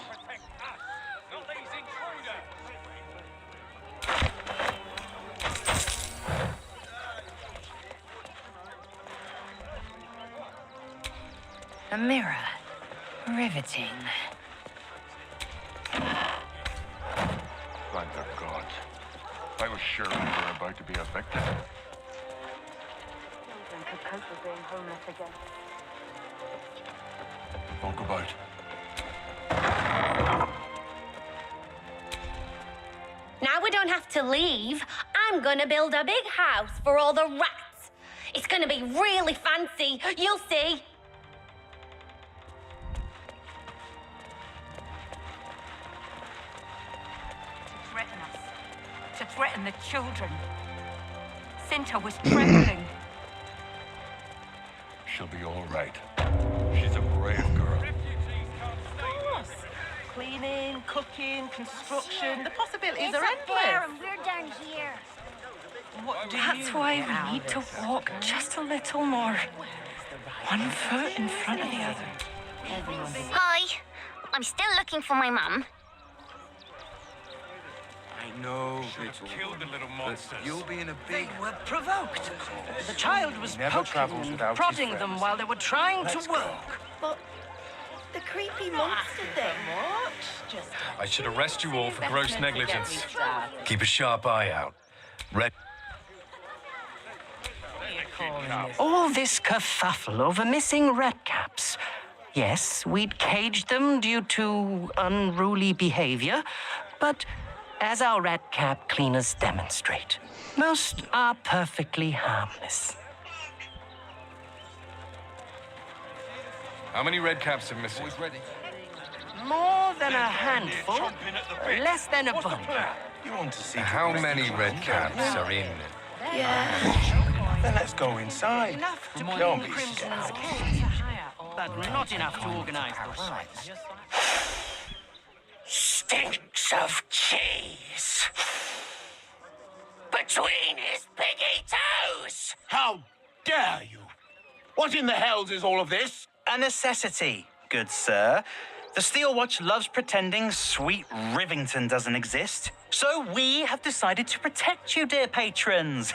A mirror. Riveting. Thank the gods. I was sure we were about to be evicted. Children could cope with being homeless again. Folk about. Now we don't have to leave. I'm gonna build a big house for all the rats. It's gonna be really fancy. You'll see. To threaten us. To threaten the children. Cinta was trembling. She'll be all right. She's a brave girl. Of course. Cleaning, cooking, construction. The possibilities are It's up there endless. and we're down here. What do That's you why get we out need of to this, walk Jessica? just a little more. One foot in front of the other. Hi. I'm still looking for my mum. I know, little Killed the little but monsters. you'll be in a big... Were provoked. The child was Never poking travels and without his prodding them friends. while they were trying Let's to go. work. But the creepy monster thing. I should arrest you all for gross negligence. Keep a sharp eye out. Red. All this kerfuffle over missing red caps. Yes, we'd caged them due to unruly behavior, but as our red cap cleaners demonstrate, most are perfectly harmless. How many red caps are missing? More than a handful, less than a bundle. You want to see... How many red caps are in? Then let's go inside. Enough to Don't clean be Crimson's scared. case, but not enough to organize the fight. Stinks of cheese between his piggy toes. How dare you? What in the hells is all of this? A necessity, good sir. The Steel Watch loves pretending sweet Rivington doesn't exist. So we have decided to protect you, dear patrons.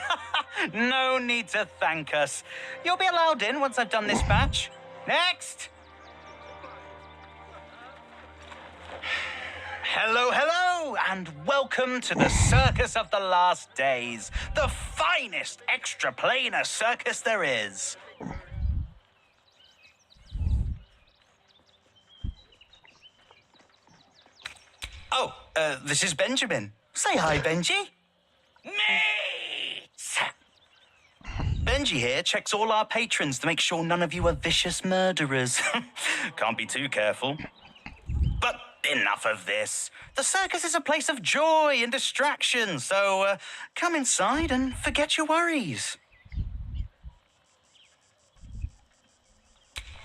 No need to thank us. You'll be allowed in once I've done this batch. Next! Hello, hello, and welcome to the Circus of the Last Days, the finest extra-planar circus there is. Oh, this is Benjamin. Say hi, Benji. Meat! Benji here checks all our patrons to make sure none of you are vicious murderers. Can't be too careful. But enough of this. The circus is a place of joy and distraction, so come inside and forget your worries.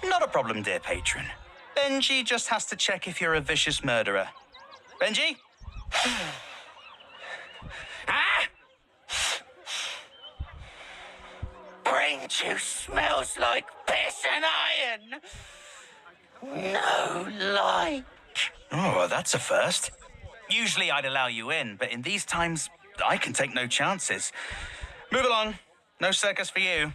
Not a problem, dear patron. Benji just has to check if you're a vicious murderer. Benji? Ah! brain juice smells like piss and iron. No light. Oh, well, that's a first. Usually I'd allow you in, but in these times, I can take no chances. Move along. No circus for you.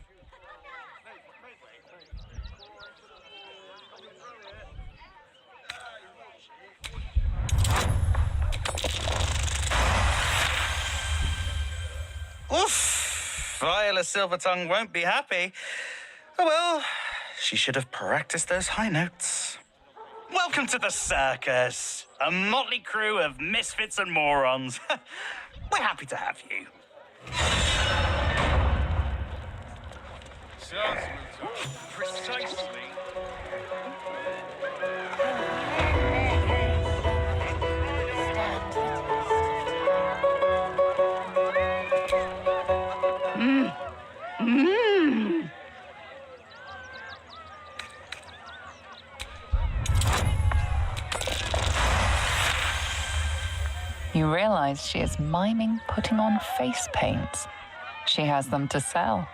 Oof! Viola Silvertongue won't be happy. Oh well, she should have practiced those high notes. Welcome to the circus, a motley crew of misfits and morons. We're happy to have you. Precisely. You realize she is miming putting on face paints. She has them to sell.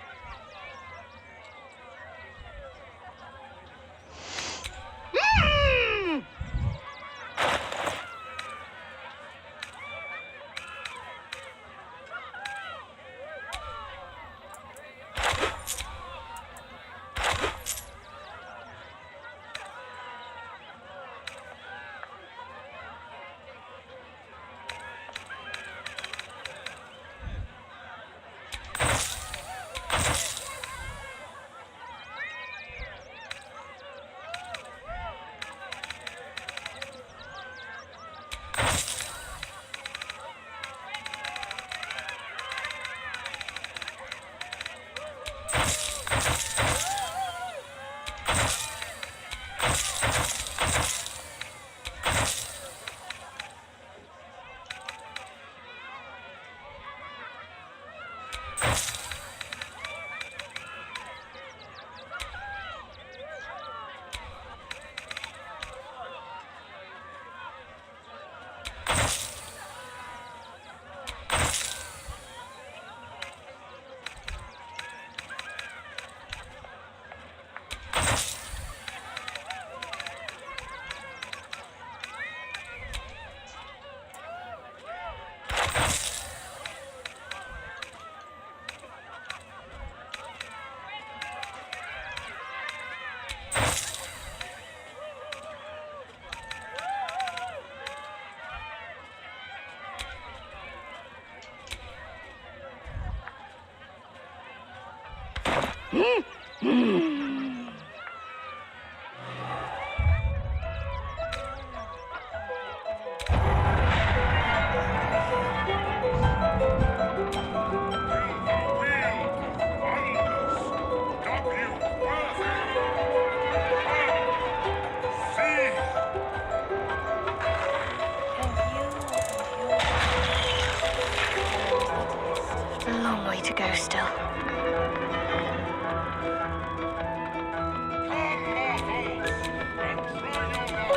A long way to go still.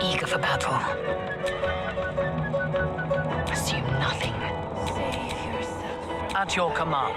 Eager for battle. Assume nothing. At your command.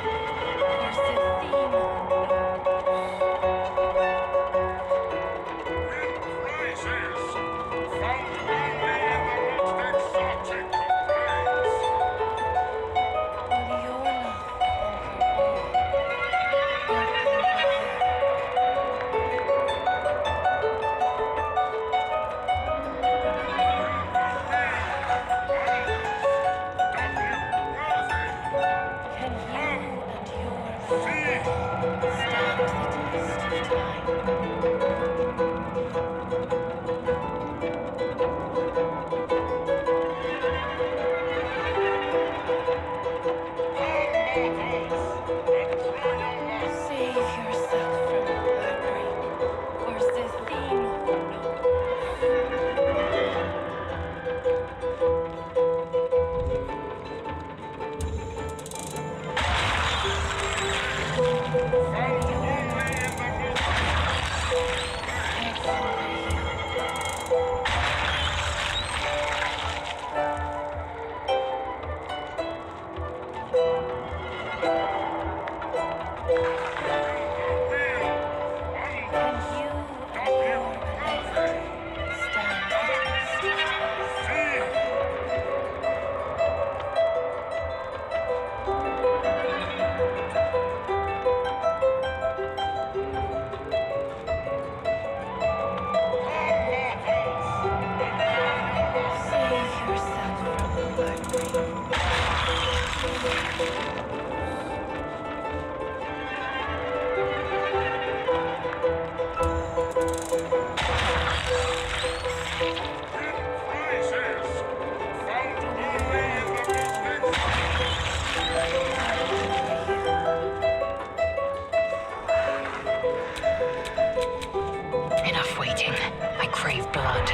crave blood.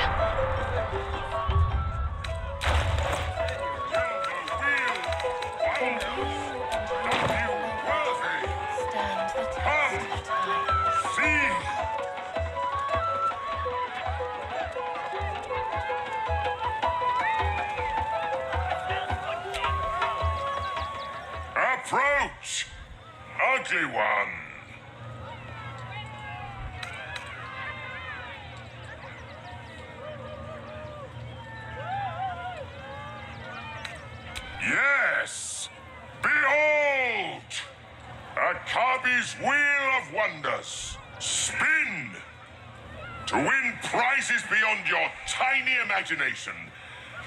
Stand the test of time. Approach, ugly one. Yes, behold, Akabi's wheel of wonders. Spin to win prizes beyond your tiny imagination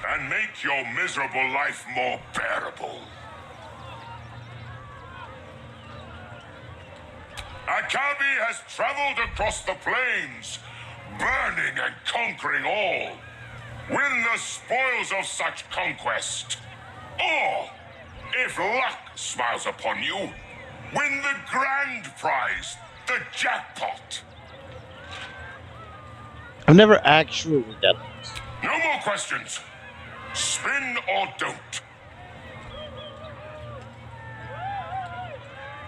and make your miserable life more bearable. Akabi has traveled across the plains, burning and conquering all. Win the spoils of such conquest. Or, if luck smiles upon you, win the grand prize, the jackpot. I've never actually done this. No more questions. Spin or don't.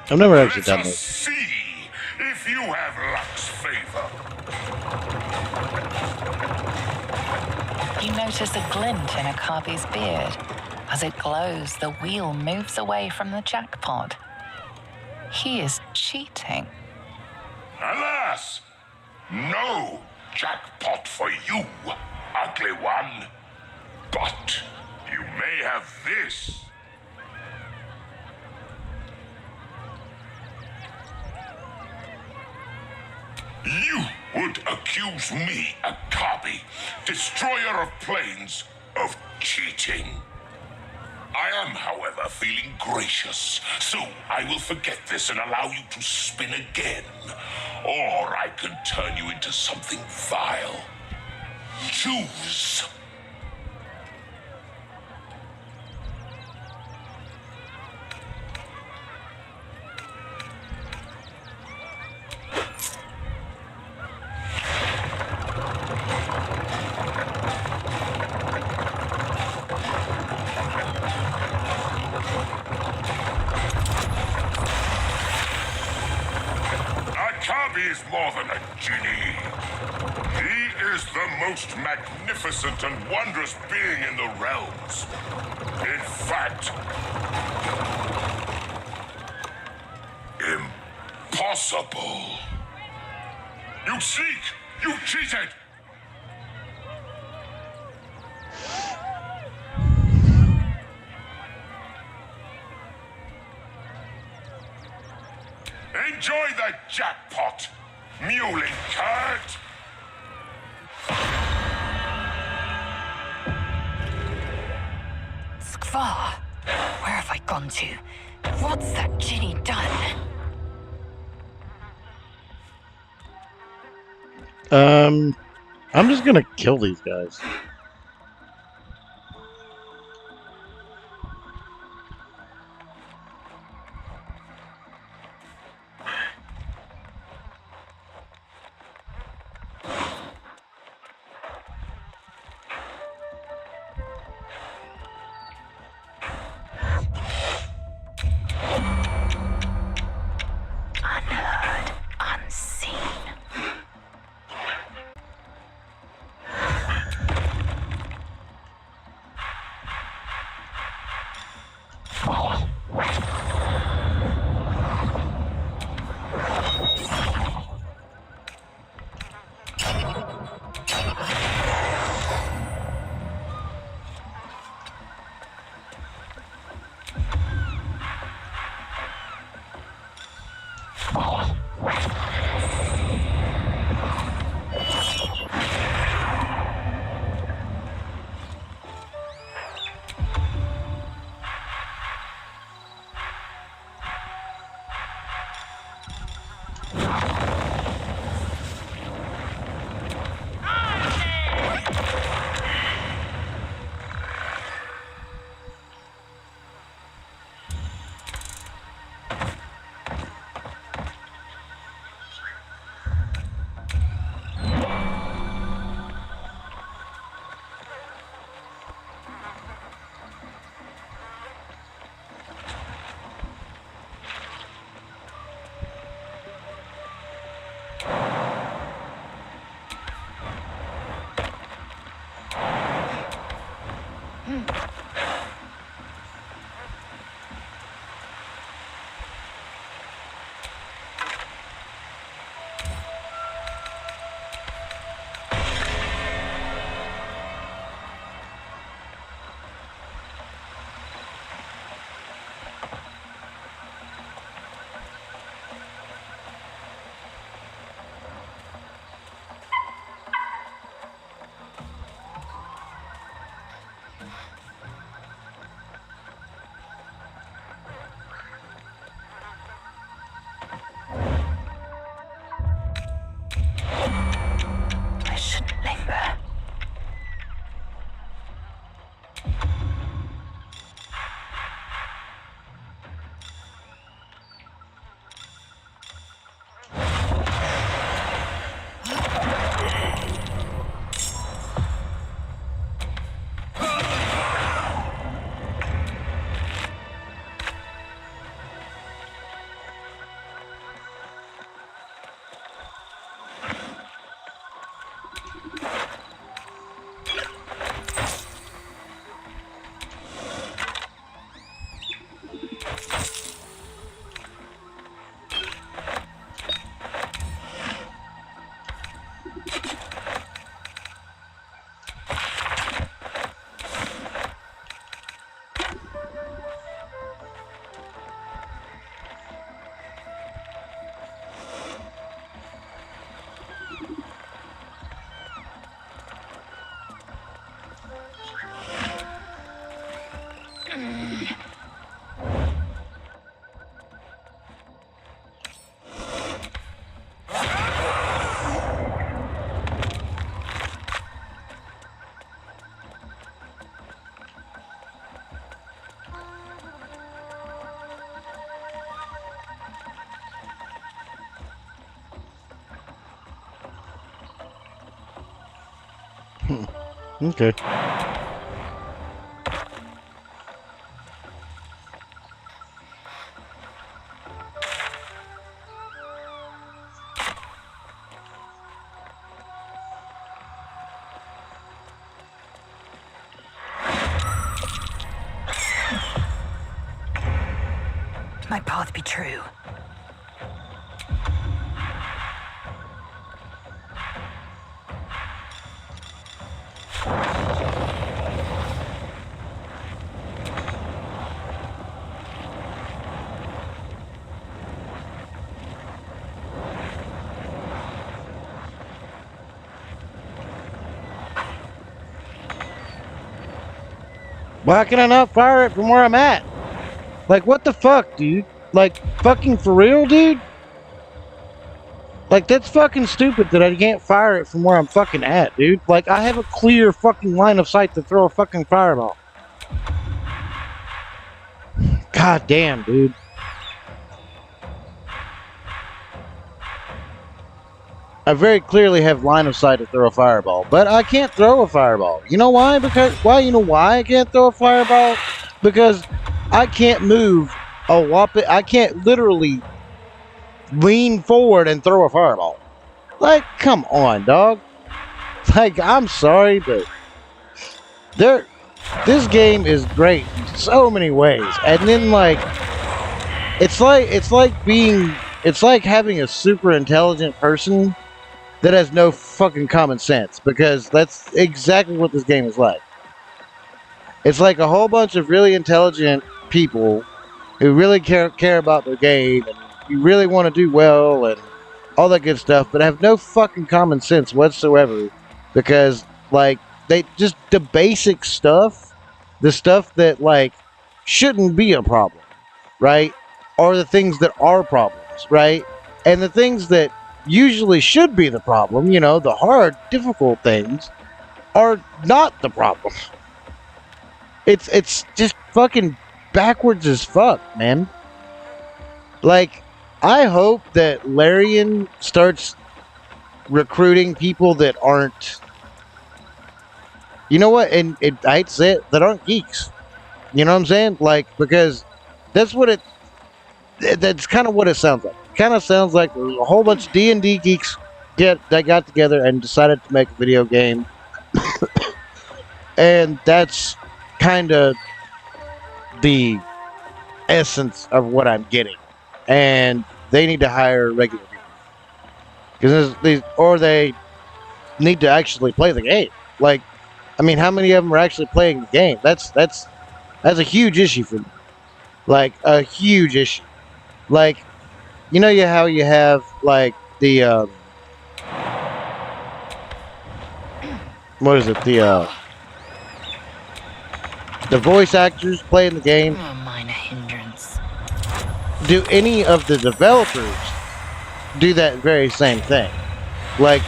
I've never actually done Let us this. see if you have luck's favor. You notice a glint in Akabi's beard. As it glows, the wheel moves away from the jackpot. He is cheating. Alas, no jackpot for you, ugly one. But you may have this. You would accuse me, Akabi, destroyer of planes, of cheating. I am, however, feeling gracious, so I will forget this and allow you to spin again. Or I can turn you into something vile. Choose. Akabi is more than a genie. He is the most magnificent and wondrous being in the realms. In fact, impossible. You cheat! You cheated! Enjoy the jackpot, mewling curt! Skvar, where have I gone to? What's that genie done? I'm just gonna kill these guys. Unheard, unseen. I shouldn't linger. Okay. Might path be true. Why can I not fire it from where I'm at? Like, what the fuck, dude? Like, fucking for real, dude? Like, that's fucking stupid that I can't fire it from where I'm fucking at, dude. Like, I have a clear fucking line of sight to throw a fucking fireball. God damn, dude. I very clearly have line of sight to throw a fireball, but I can't throw a fireball. You know why? You know why I can't throw a fireball? Because I can't move a whopping, I can't literally lean forward and throw a fireball. Like, come on, dog. Like, I'm sorry, but this game is great in so many ways. And then, like, it's like having a super intelligent person that has no fucking common sense, because that's exactly what this game is like. It's like a whole bunch of really intelligent people who really care about their game and you really want to do well and all that good stuff, but have no fucking common sense whatsoever, because like they just the basic stuff, the stuff that like shouldn't be a problem, right? Are the things that are problems, right? And the things that usually should be the problem, you know, the hard, difficult things, are not the problem. It's just fucking backwards as fuck, man. Like, I hope that Larian starts recruiting people that aren't, you know what, and I hate to say it, that aren't geeks. You know what I'm saying? Like, because that's kind of what it sounds like. It kind of sounds like there's a whole bunch of D&D geeks that got together and decided to make a video game. And that's kind of the essence of what I'm getting, and they need to hire regular people because they need to actually play the game. Like, I mean, how many of them are actually playing the game? That's a huge issue for me. Like a huge issue. Like, you know, how you have like the what is it? The voice actors playing the game. A minor hindrance. Do any of the developers do that very same thing? Like,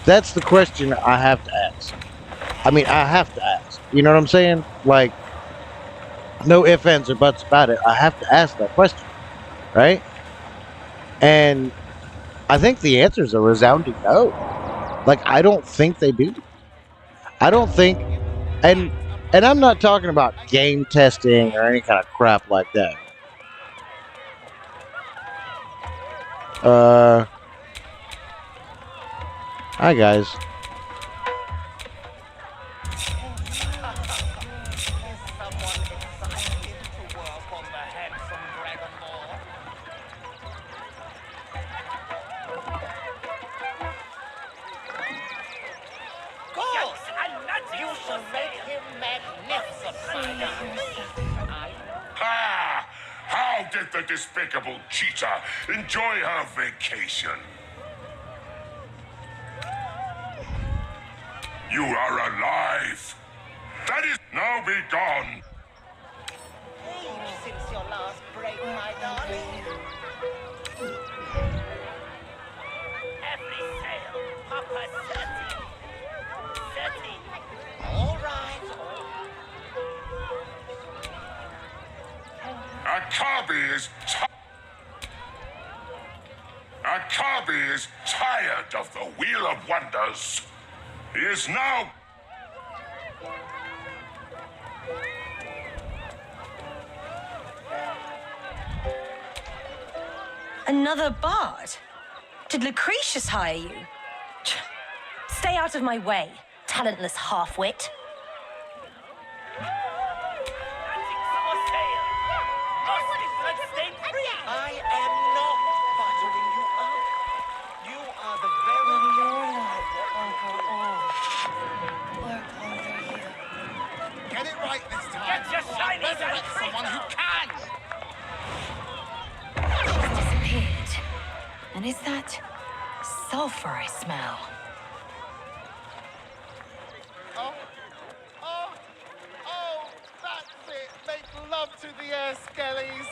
that's the question I have to ask. I mean, I have to ask. You know what I'm saying? Like, no ifs, ands, or buts about it. I have to ask that question, right? And I think the answer is a resounding no. Like, I don't think they do. I don't think, and I'm not talking about game testing or any kind of crap like that. Hi guys. Ha! How did the despicable cheetah enjoy her vacation? You are alive. That is now be gone. Since your last break, my darling. Every sail, Papa 30. 30. All right. Akabi is tired of the Wheel of Wonders. He is now... Another bard? Did Lucretius hire you? Stay out of my way, talentless half-wit. I am not buttering you up. You are the very Get it right this time. Get your shiny resurrect someone who can. She's disappeared. And is that sulfur I smell? Oh, that's it. Make love to the air, skellies.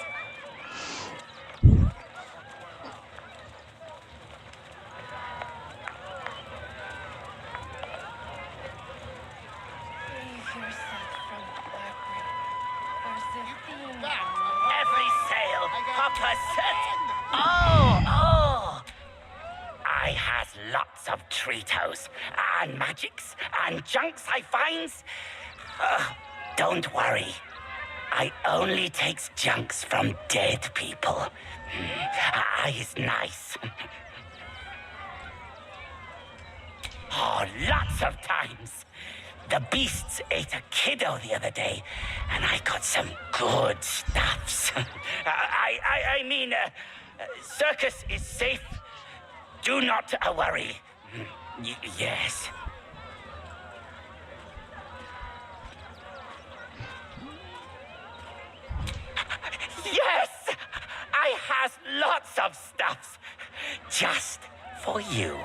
Every sail, Papa set. Oh. I has lots of treatos and magics and junks I finds. Don't worry. I only takes junks from dead people. I is nice. Oh, lots of times. The beasts ate a kiddo the other day, and I got some good stuffs. I mean, circus is safe. Do not worry. Yes. Yes! I has lots of stuffs. Just for you.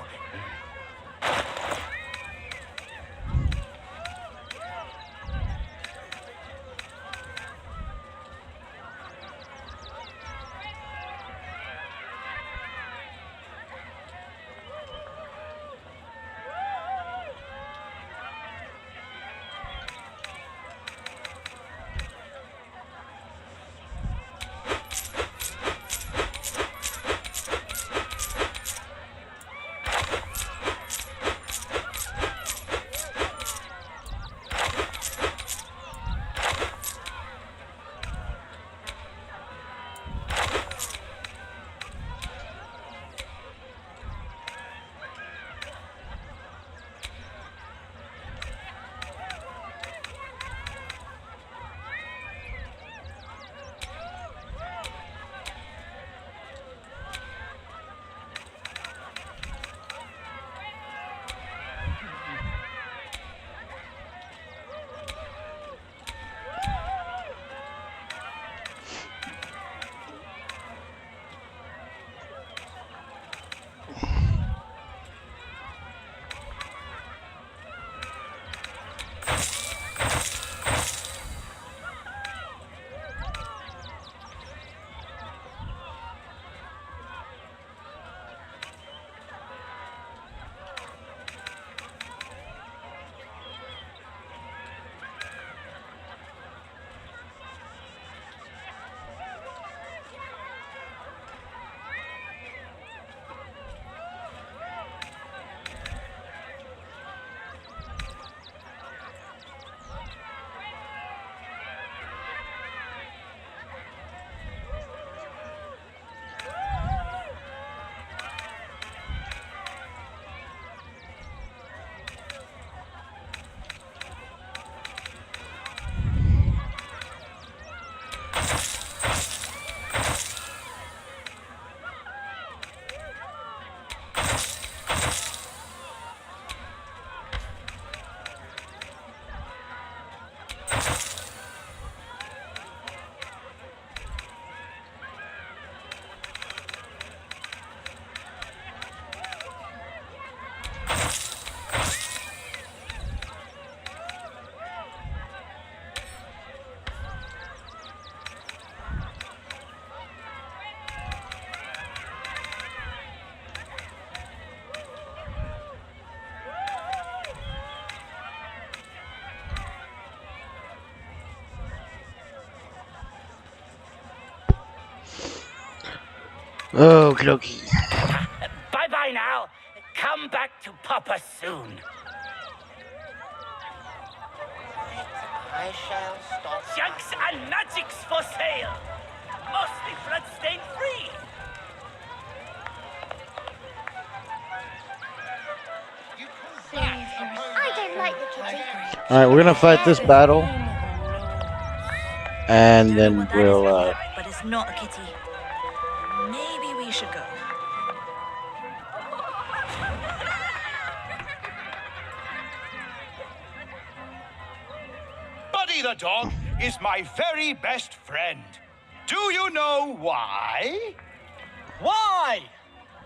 Okie dokie. Bye-bye now. Come back to Papa soon. I shall stop. Junks and magics for sale. Mostly bloodstain free. I don't like the kitty. Alright, we're gonna fight this battle. And then we'll, But it's not a kitty. Maybe we should go. Buddy the dog is my very best friend. Do you know why? Why?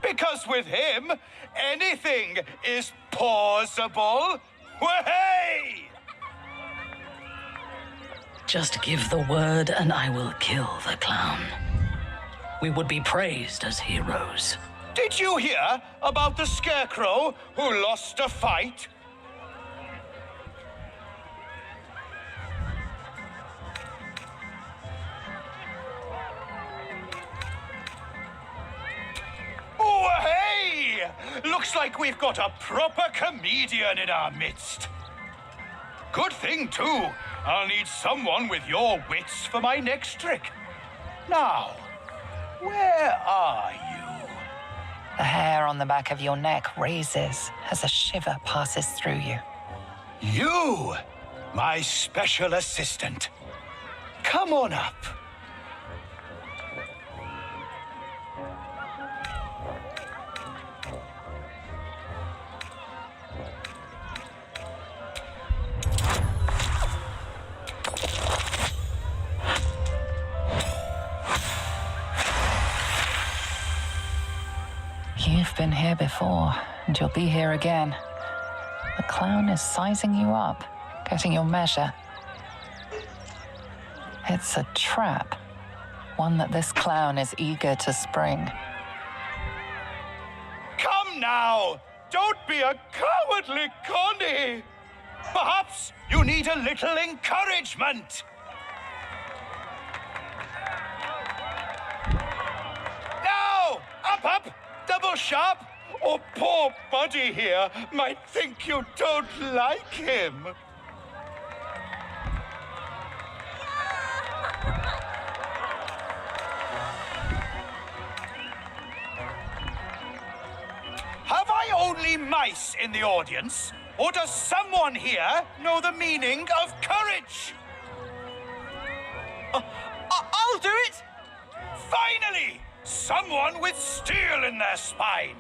Because with him, anything is possible. Way! Just give the word and I will kill the clown. We would be praised as heroes. Did you hear about the scarecrow who lost a fight? Oh, hey! Looks like we've got a proper comedian in our midst. Good thing, too. I'll need someone with your wits for my next trick. Now, where are you? The hair on the back of your neck raises as a shiver passes through you. You, my special assistant. Come on up. You've been here before, and you'll be here again. The clown is sizing you up, getting your measure. It's a trap, one that this clown is eager to spring. Come now! Don't be a cowardly Connie! Perhaps you need a little encouragement. Now! Up! Double sharp! Or poor Buddy here might think you don't like him. Have I only mice in the audience? Or does someone here know the meaning of courage? I'll do it! Finally! Someone with steel in their spine.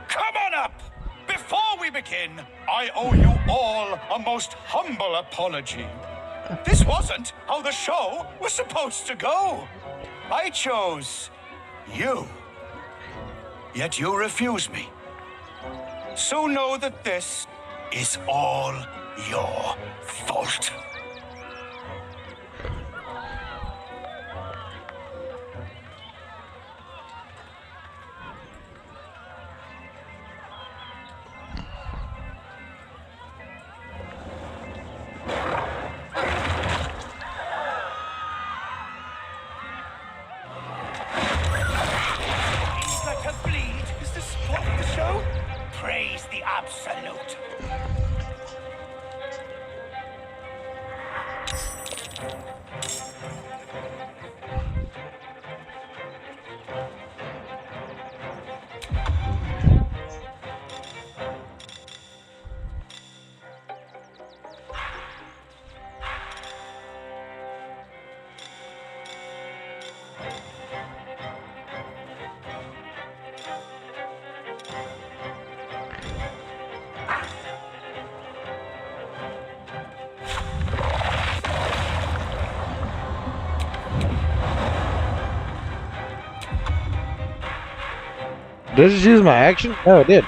Come on up! Before we begin, I owe you all a most humble apology. This wasn't how the show was supposed to go. I chose you. Yet you refuse me. So know that this is all your fault. Did I just use my action? No, it did.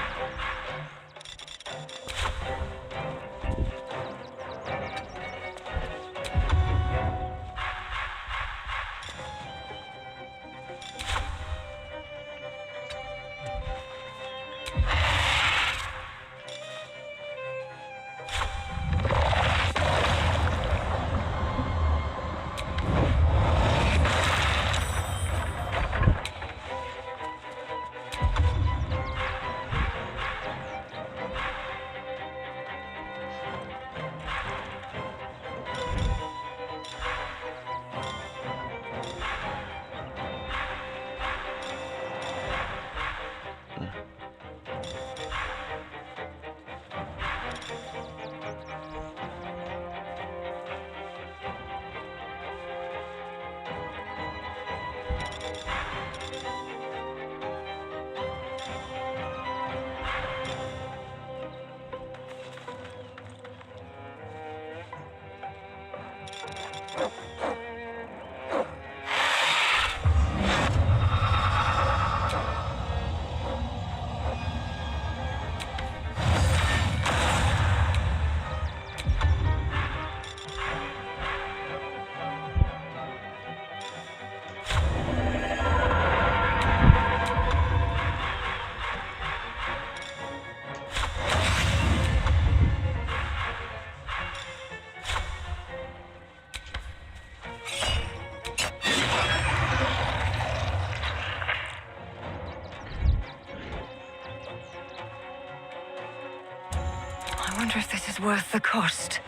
I wonder if this is worth the cost.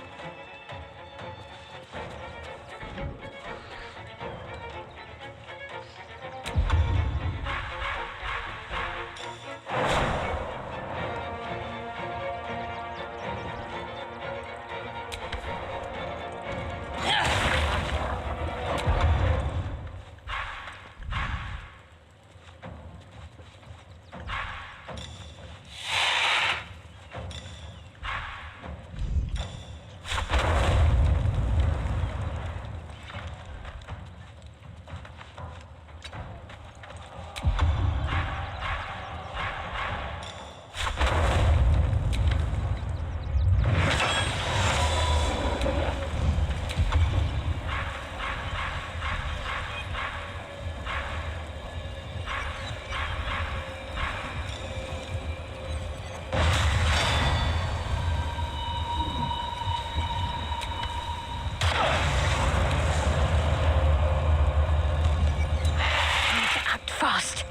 Fast.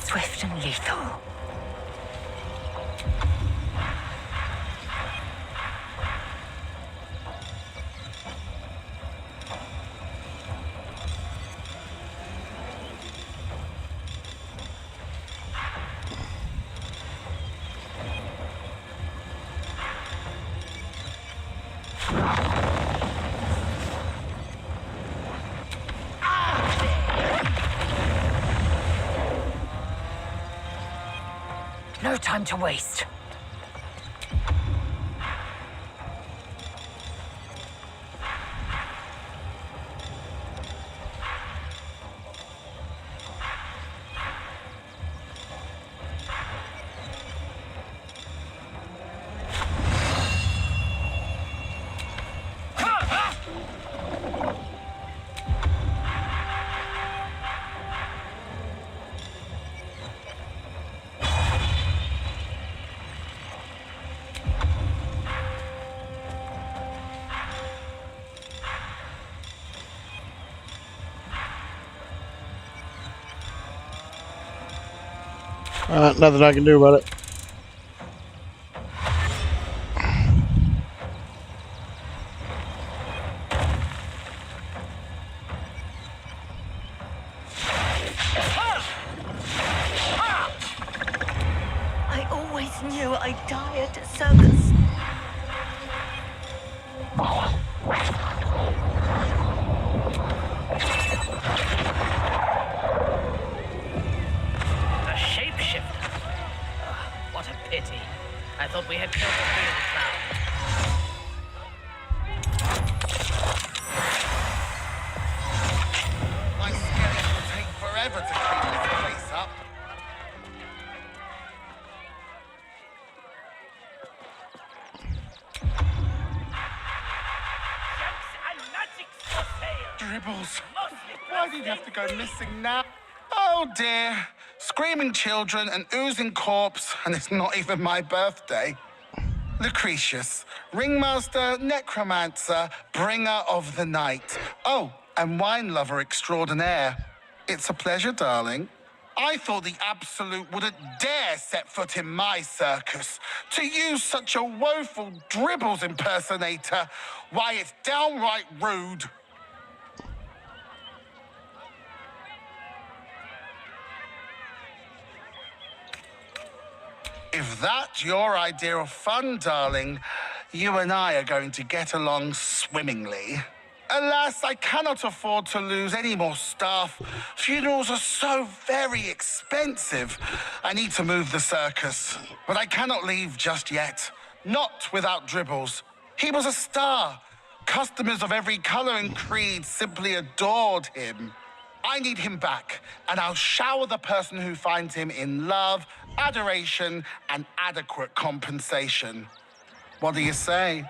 Swift and lethal. No time to waste. Nothing I can do about it. I always knew I'd die at a circus. A shapeshifter. What a pity. I thought we had killed the real clown. My skellies will take forever to clean this place up. Dribbles. Why did you have to go missing now? Oh dear. Screaming children, an oozing corpse, and it's not even my birthday. Lucretius, ringmaster, necromancer, bringer of the night. Oh, and wine lover extraordinaire. It's a pleasure, darling. I thought the Absolute wouldn't dare set foot in my circus. To use such a woeful Dribbles impersonator, why, it's downright rude. If that's your idea of fun, darling, you and I are going to get along swimmingly. Alas, I cannot afford to lose any more staff. Funerals are so very expensive. I need to move the circus, but I cannot leave just yet. Not without Dribbles. He was a star. Customers of every color and creed simply adored him. I need him back, and I'll shower the person who finds him in love, adoration, and adequate compensation. What do you say?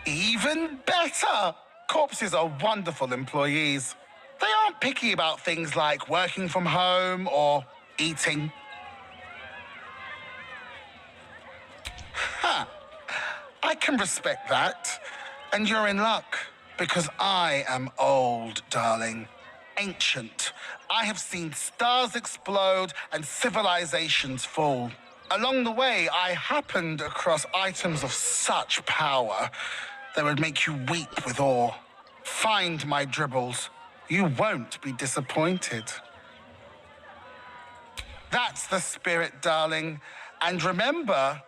Even better! Corpses are wonderful employees. They aren't picky about things like working from home or eating. Ha! I can respect that. And you're in luck, because I am old, darling. Ancient. I have seen stars explode and civilizations fall. Along the way, I happened across items of such power that would make you weep with awe. Find my Dribbles. You won't be disappointed. That's the spirit, darling. And remember,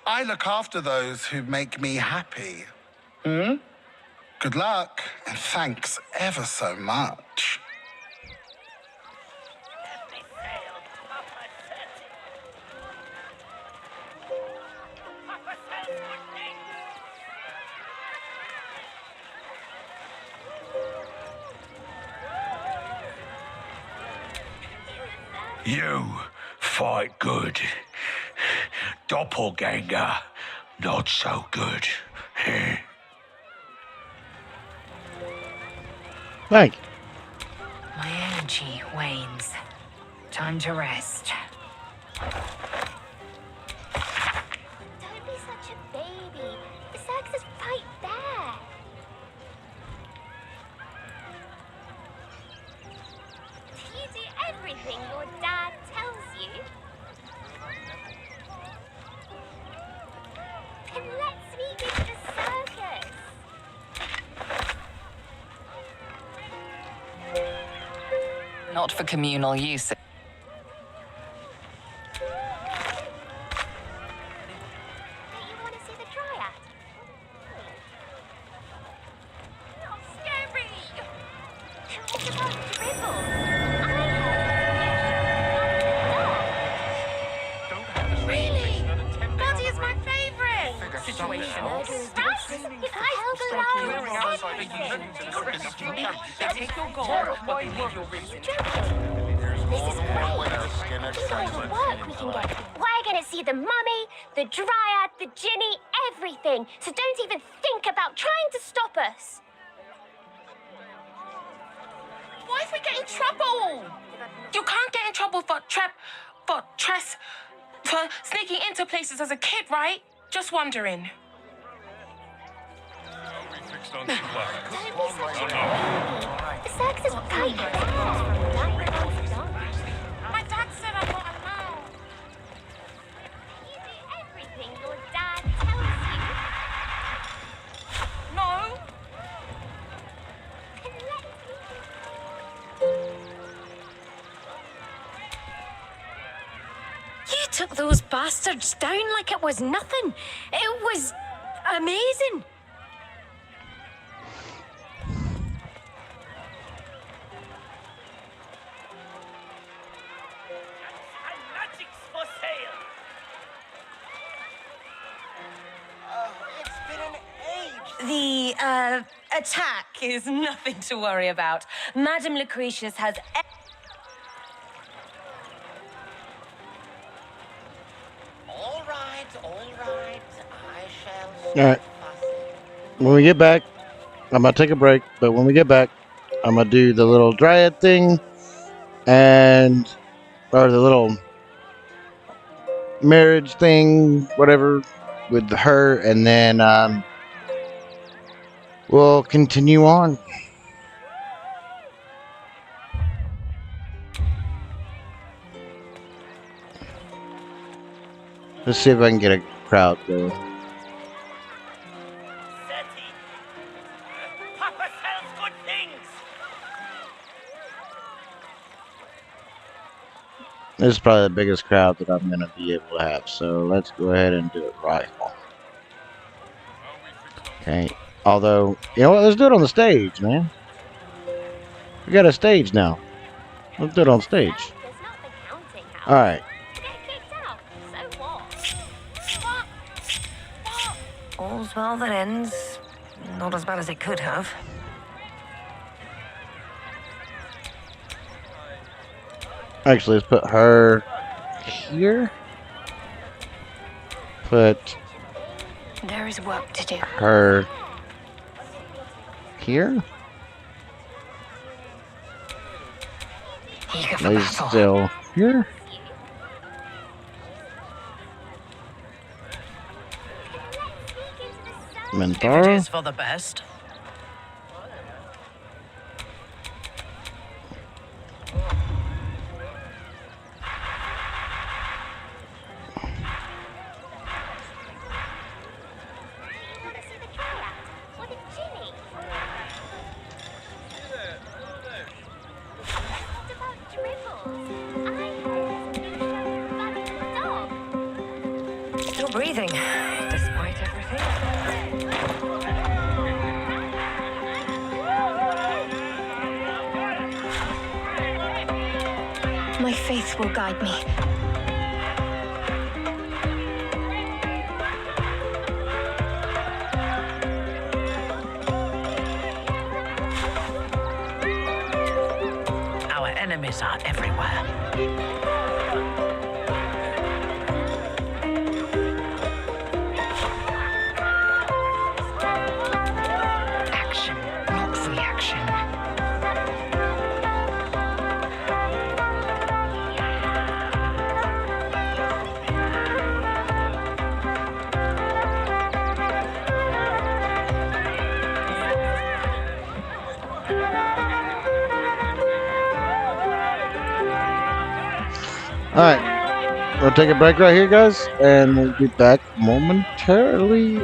I look after those who make me happy. Good luck, and thanks ever so much. You fight good. Doppelganger, not so good. Thank you. My energy wanes. Time to rest. Don't be such a baby. The circus is right there. Do you do everything your dad tells you? Then let's sneak into the circus. Not for communal use. Take your gold, but leave your reason. This is great. Look at all the work we can get. We're gonna see the mummy, the dryad, the Ginny, everything. So don't even think about trying to stop us. Why if we get in trouble? You can't get in trouble for sneaking into places as a kid, right? Just wondering. Don't be such a baby. The circus is right there. My dad said I'm not allowed. You do everything your dad tells you. No. took those bastards down like it was nothing. It was amazing. The attack is nothing to worry about. Madame Lucretius has. All right. I shall. All right. When we get back, I'm gonna take a break. But when we get back, I'm gonna do the little dryad thing, or the little marriage thing, whatever, with her, and then we'll continue on. Let's see if I can get a crowd going. Papa sells good things. This is probably the biggest crowd that I'm going to be able to have, so let's go ahead and do it right. Okay, although, you know what, let's do it on the stage, man. We got a stage now. Let's do it on stage. Alright. All's well that ends. Not as bad as it could have. Actually, let's put her here. Put There is work to do. her here. Lazeal here. If it Mentara. is for the best. Still breathing, despite everything. My faith will guide me. Our enemies are everywhere. Action, not reaction. Alright. We'll take a break right here, guys, and we'll be back momentarily.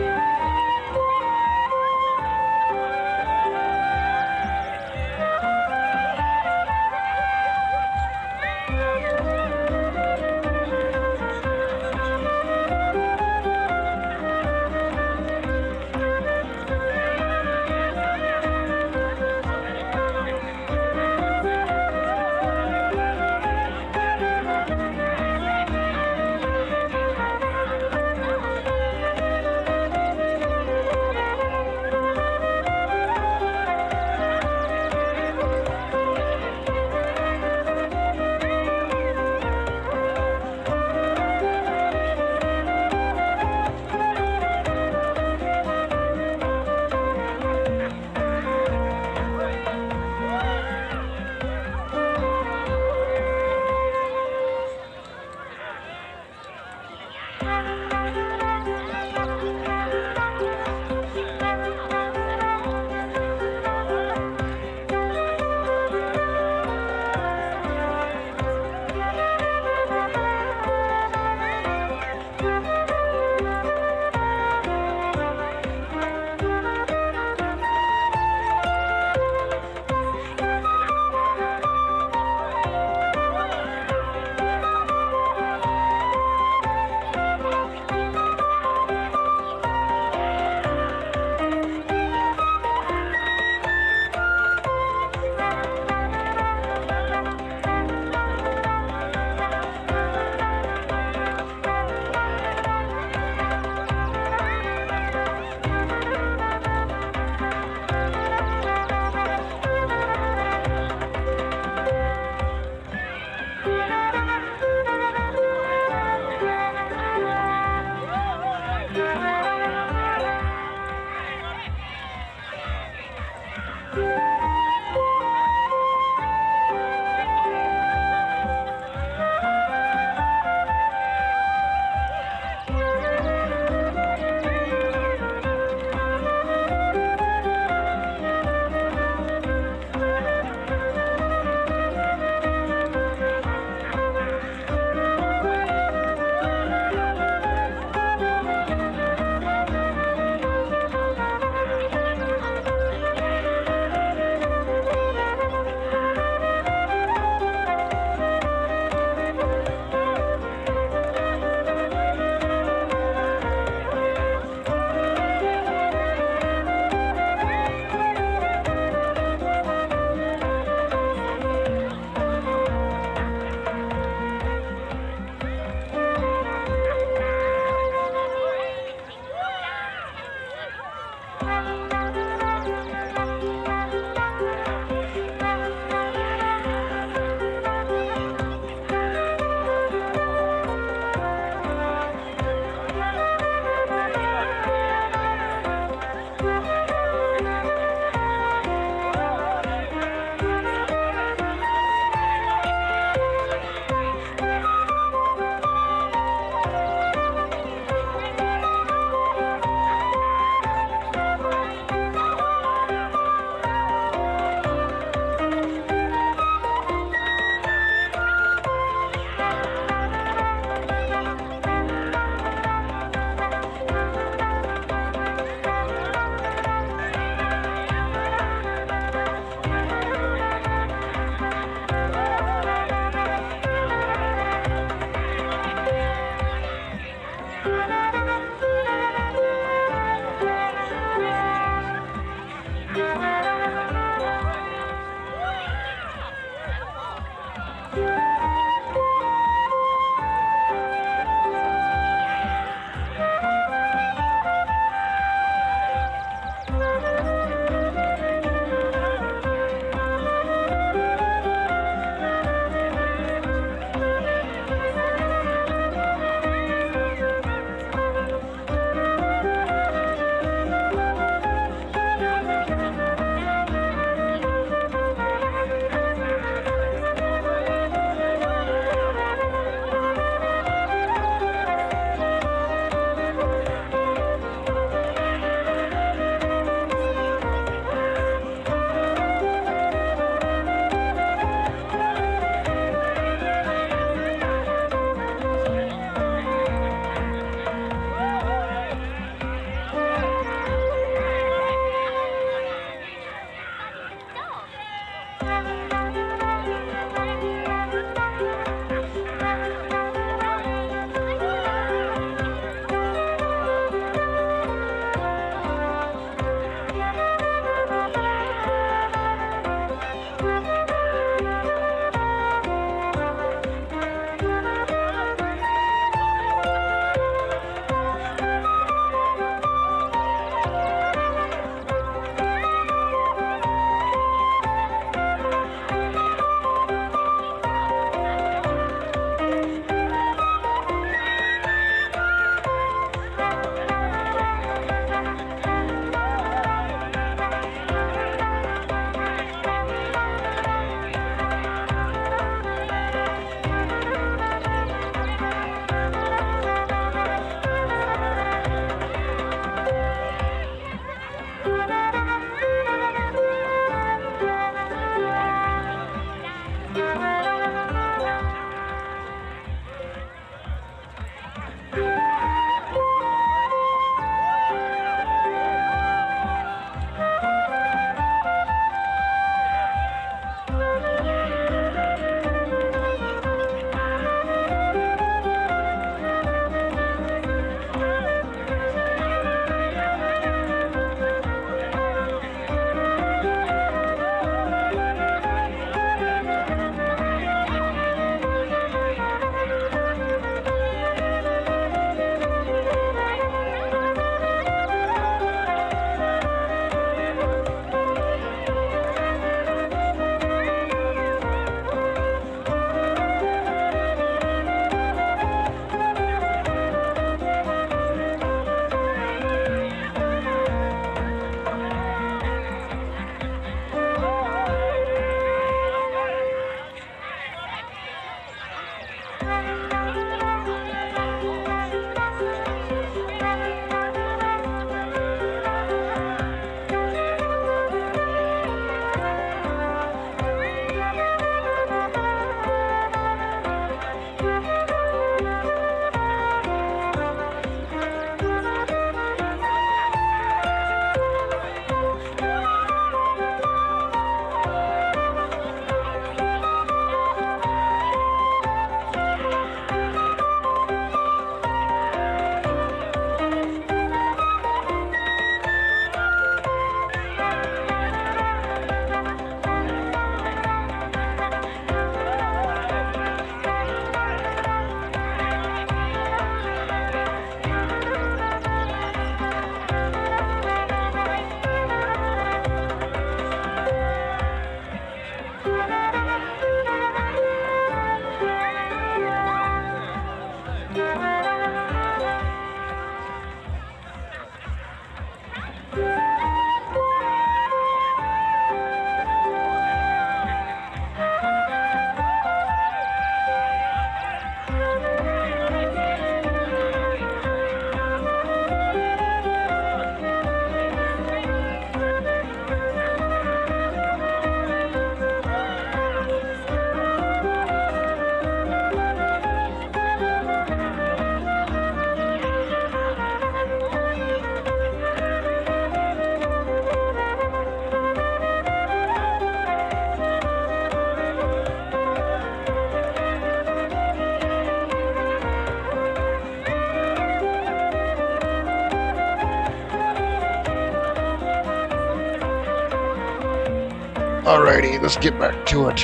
Alrighty, let's get back to it.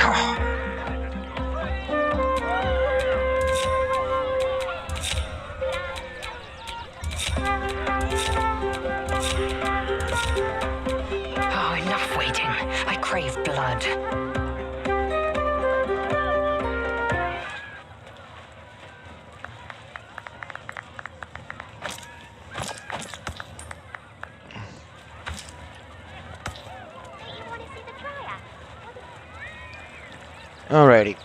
Oh, enough waiting. I crave blood. Alrighty.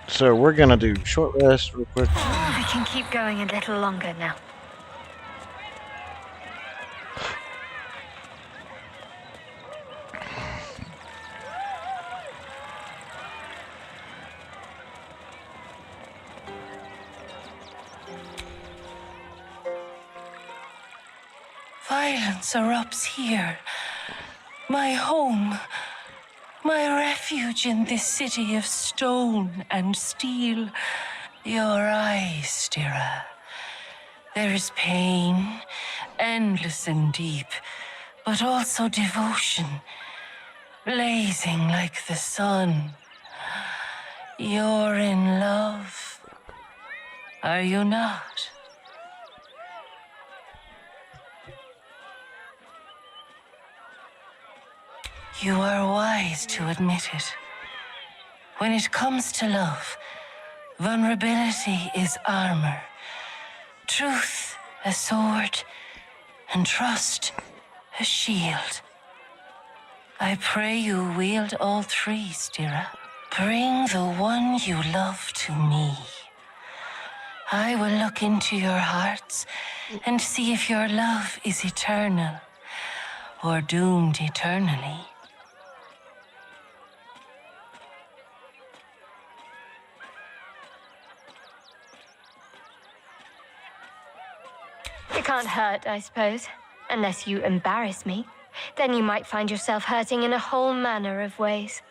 So we're gonna do short rest real quick. Oh, we can keep going a little longer now. Violence erupts here. My home. My refuge in this city of stone and steel. Your eyes, Stira. There is pain, endless and deep, but also devotion, blazing like the sun. You're in love. Are you not? You are wise to admit it. When it comes to love, vulnerability is armor, truth a sword, and trust a shield. I pray you wield all three, Stira. Bring the one you love to me. I will look into your hearts and see if your love is eternal or doomed eternally. It can't hurt, I suppose, unless you embarrass me. Then you might find yourself hurting in a whole manner of ways.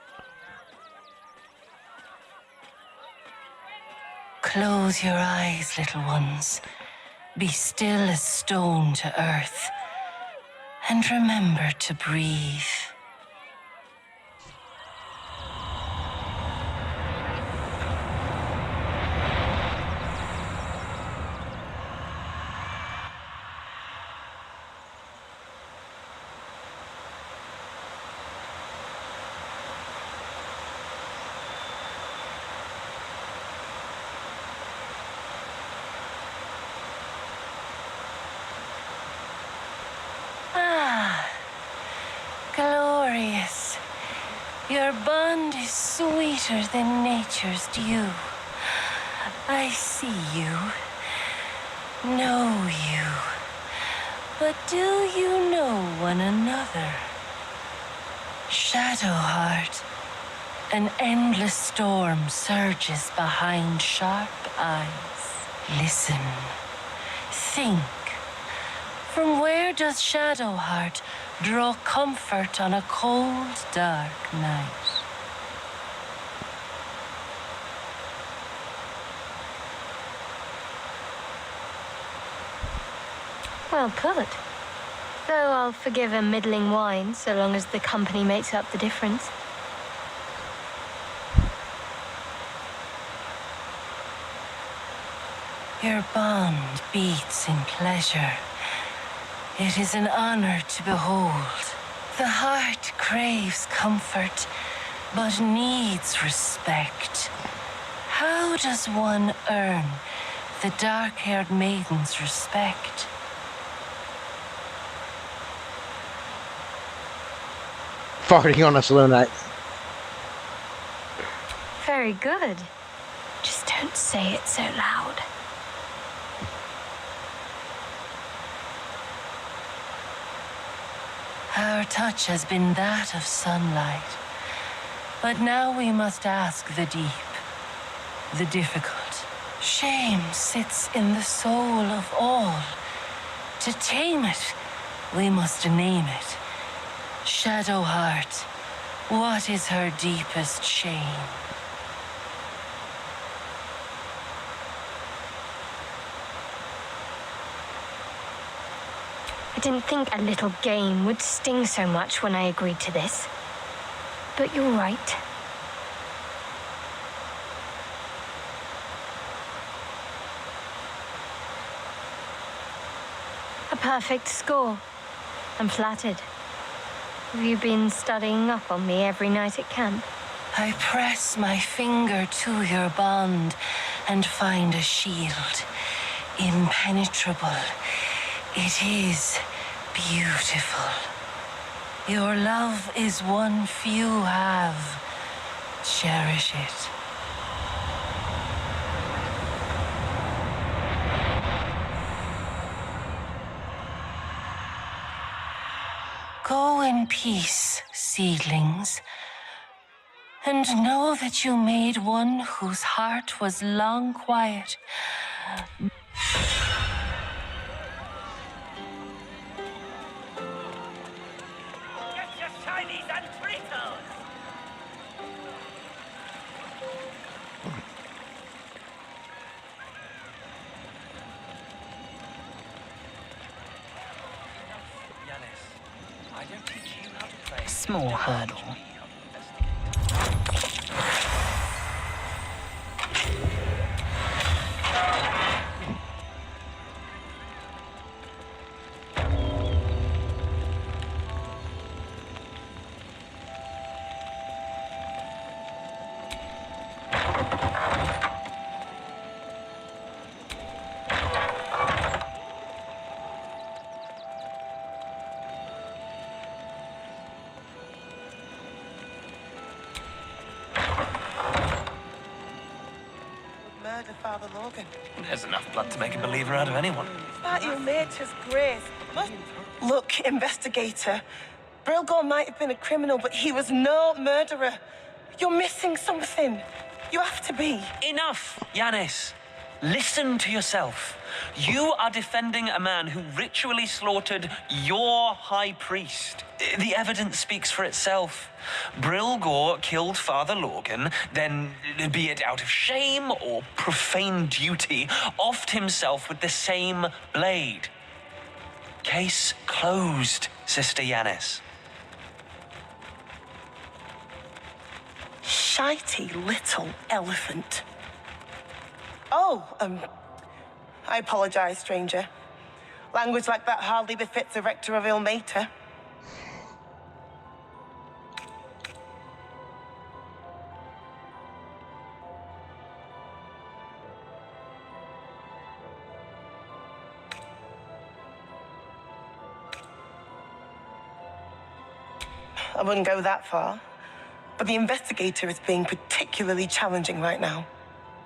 Close your eyes, little ones. Be still as stone to earth. And remember to breathe. Glorious. Your bond is sweeter than nature's dew. I see you, know you. But do you know one another? Shadowheart, an endless storm surges behind sharp eyes. Listen, think. From where does Shadowheart draw comfort on a cold, dark night? Well put. Though I'll forgive a middling wine so long as the company makes up the difference. Your bond beats in pleasure. It is an honor to behold. The heart craves comfort, but needs respect. How does one earn the dark-haired maiden's respect? Farting on a slow night. Very good. Just don't say it so loud. Our touch has been that of sunlight. But now we must ask the deep, the difficult. Shame sits in the soul of all. To tame it, we must name it. Shadowheart, what is her deepest shame? I didn't think a little game would sting so much when I agreed to this. but you're right. A perfect score. I'm flattered. Have you been studying up on me every night at camp? I press my finger to your bond and find a shield. Impenetrable. It is beautiful. Your love is one few have. Cherish it. Go in peace, seedlings, and know that you made one whose heart was long quiet. Get your Chinese and Fritos! Small hurdle. Murder Father Logan. There's enough blood to make a believer out of anyone. By your nature's grace. Look, investigator. Brilgor might have been a criminal, but he was no murderer. You're missing something. You have to be. Enough, Yanis. Listen to yourself. You are defending a man who ritually slaughtered your high priest. The evidence speaks for itself. Brilgor killed Father Lorgan, then, be it out of shame or profane duty, offed himself with the same blade. Case closed, Sister Yanis. Shitey little elephant. Oh, I apologize, stranger. Language like that hardly befits a rector of Ilmater. I wouldn't go that far, but the investigator is being particularly challenging right now.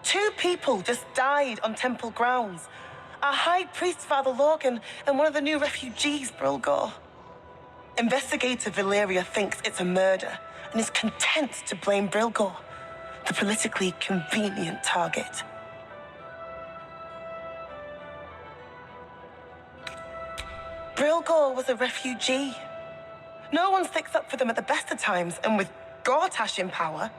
2 people just died on temple grounds. Our high priest, Father Lorgan, and one of the new refugees, Brilgor. Investigator Valeria thinks it's a murder and is content to blame Brilgor, the politically convenient target. Brilgor was a refugee. No one sticks up for them at the best of times, and with Gortash in power,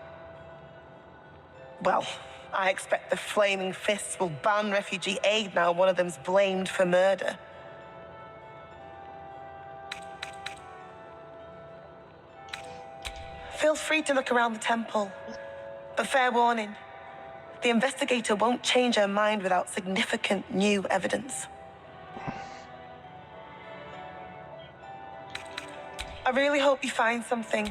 well, I expect the Flaming Fists will ban refugee aid now one of them's blamed for murder. Feel free to look around the temple, but fair warning, the investigator won't change her mind without significant new evidence. I really hope you find something.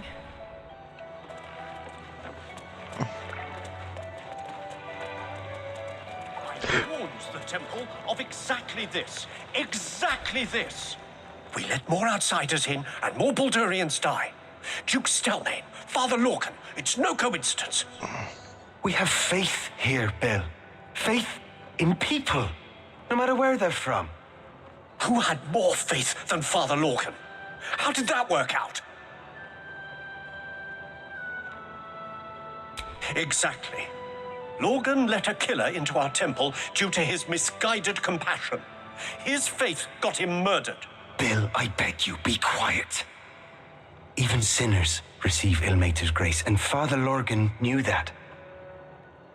Warns the temple of exactly this. Exactly this. We let more outsiders in and more Baldurians die. Duke Stelmane, Father Lorcan, it's no coincidence. We have faith here, Bill. Faith in people, no matter where they're from. Who had more faith than Father Lorcan? How did that work out? Exactly. Lorgan let a killer into our temple due to his misguided compassion. His faith got him murdered. Bill, I beg you, be quiet. Even sinners receive Ilmater's grace, and Father Lorgan knew that.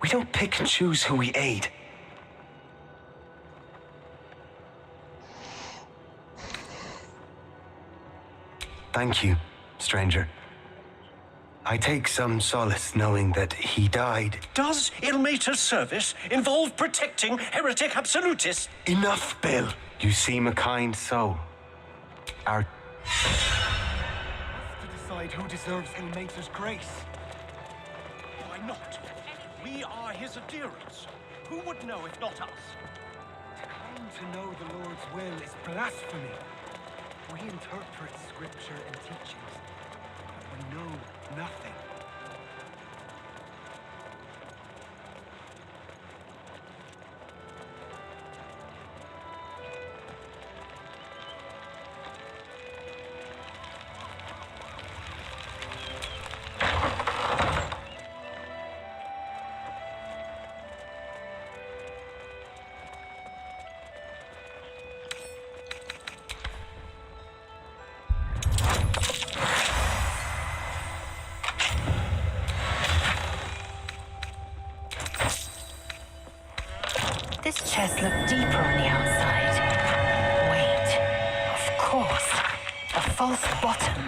We don't pick and choose who we aid. Thank you, stranger. I take some solace knowing that he died. Does Ilmater's service involve protecting heretic absolutists? Enough, Bill. You seem a kind soul. Our... To decide who deserves Ilmater's grace. Why not? We are his adherents. Who would know if not us? To claim to know the Lord's will is blasphemy. We interpret scripture and teachings, but we know nothing. This chest looked deeper on the outside. Wait, of course, the false bottom.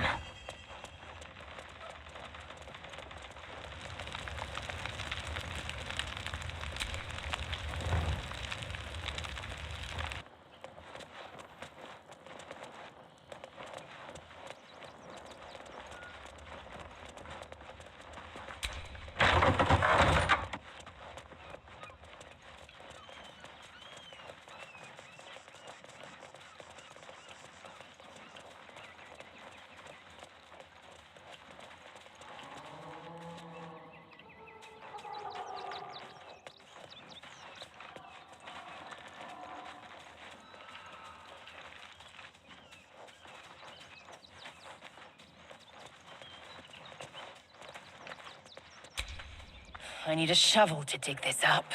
I need a shovel to dig this up.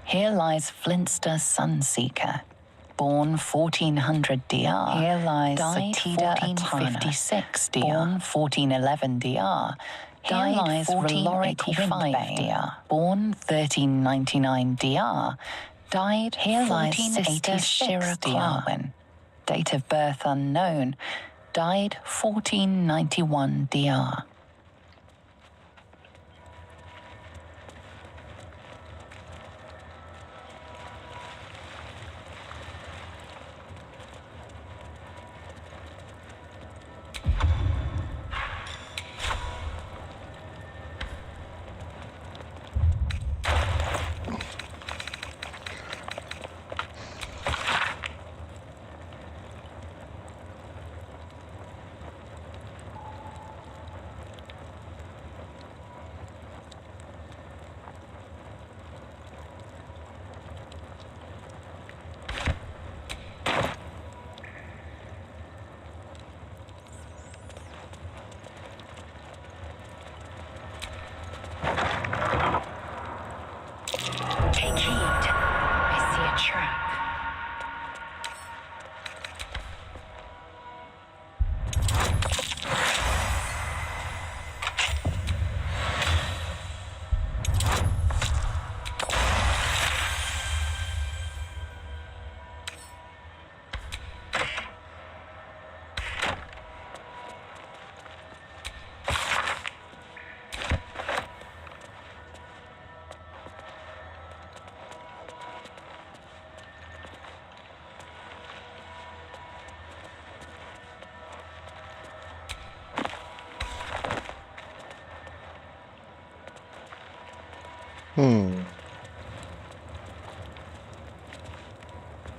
Here lies Flintster Sunseeker, born 1400 DR. Here lies Satida 1456 DR, born 1411 DR. Here lies Valoric Windbane DR, born 1399 DR. Died here lies Sister Shira Clarwin, date of birth unknown. Died 1491 DR.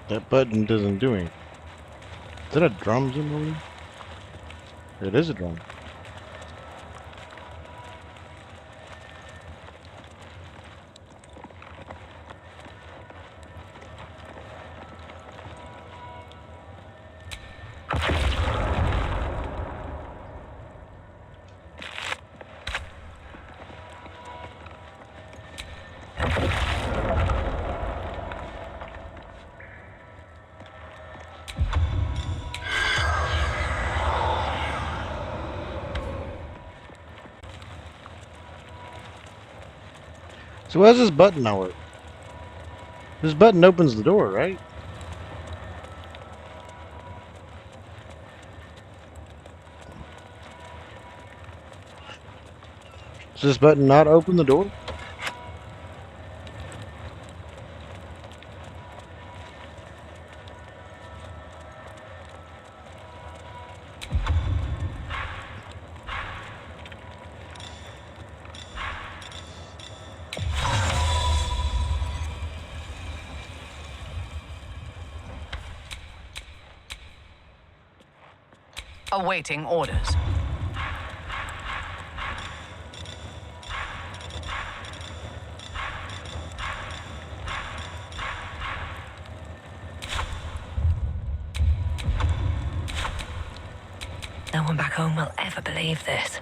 That button doesn't do anything. Is that a drum symbol? It is a drum. So why does this button not work? This button opens the door, right? Does this button not open the door? Awaiting orders. No one back home will ever believe this.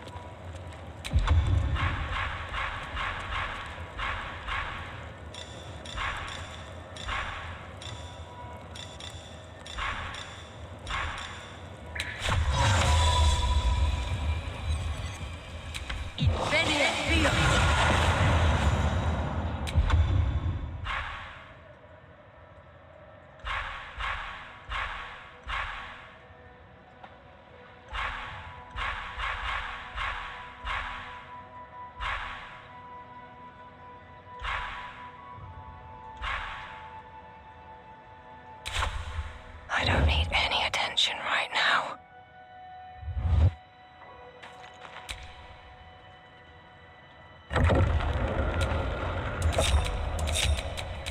I don't need any attention right now.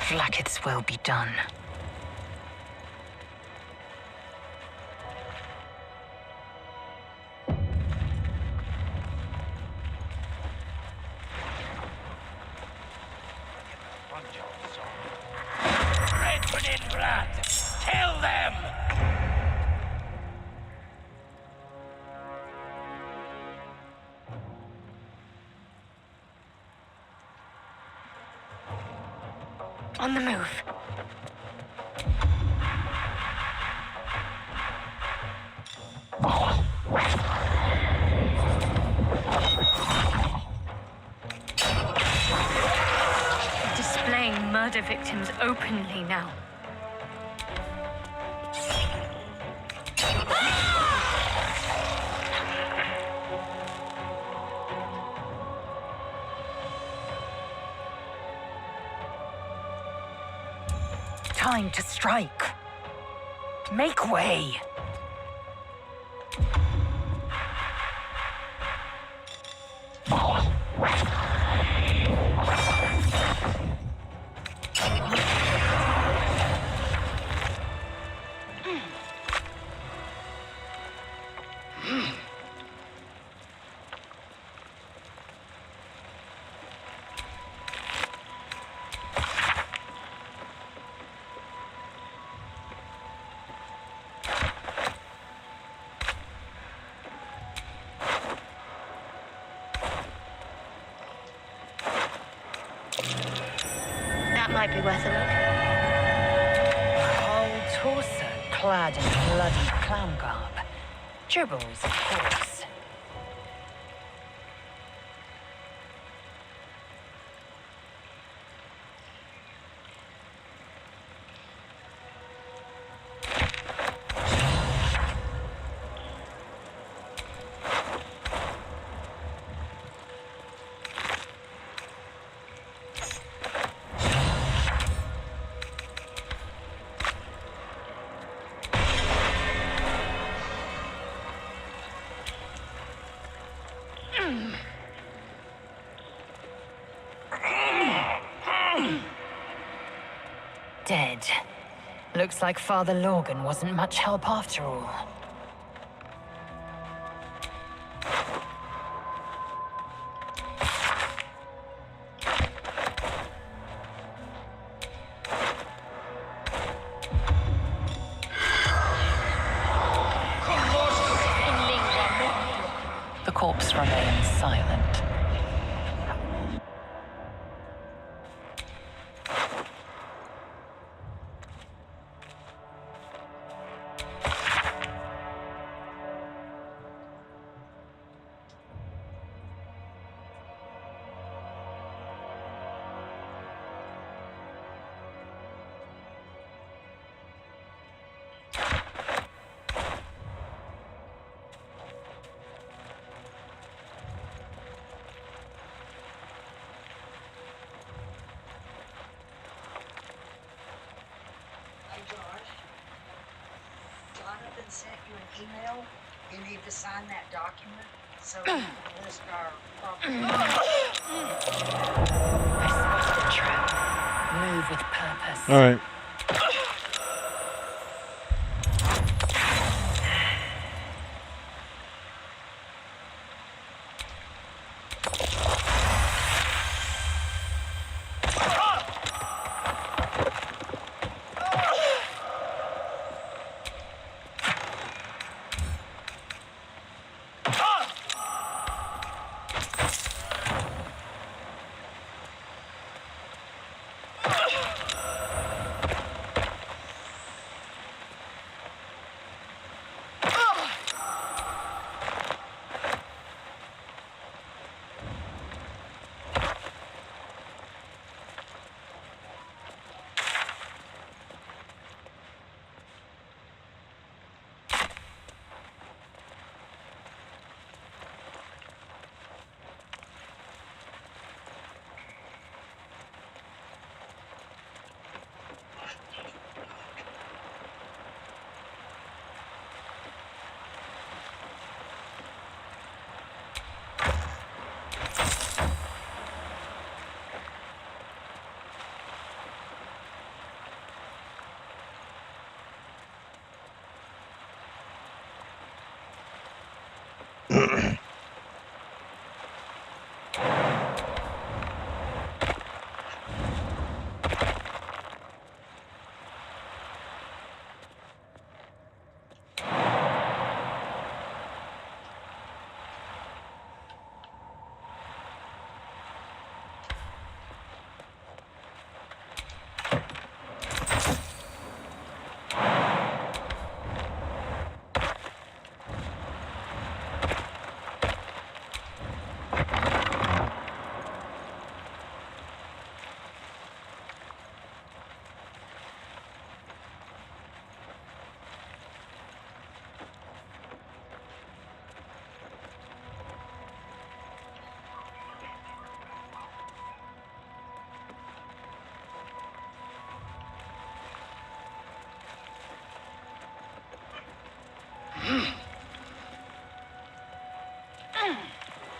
Vlaakith's will be done. Redwood in blood! Kill them! On the move. Displaying murder victims openly now. Time to strike. Make way. That might be worth a look. Whole torso clad in bloody clown garb. Gerbils, of course. dead. Looks like Father Lorgan wasn't much help after all. The corpse remains silent. Jonathan sent you an email. You need to sign that document so we can list our property. I spotted a trap. Move with purpose. All right.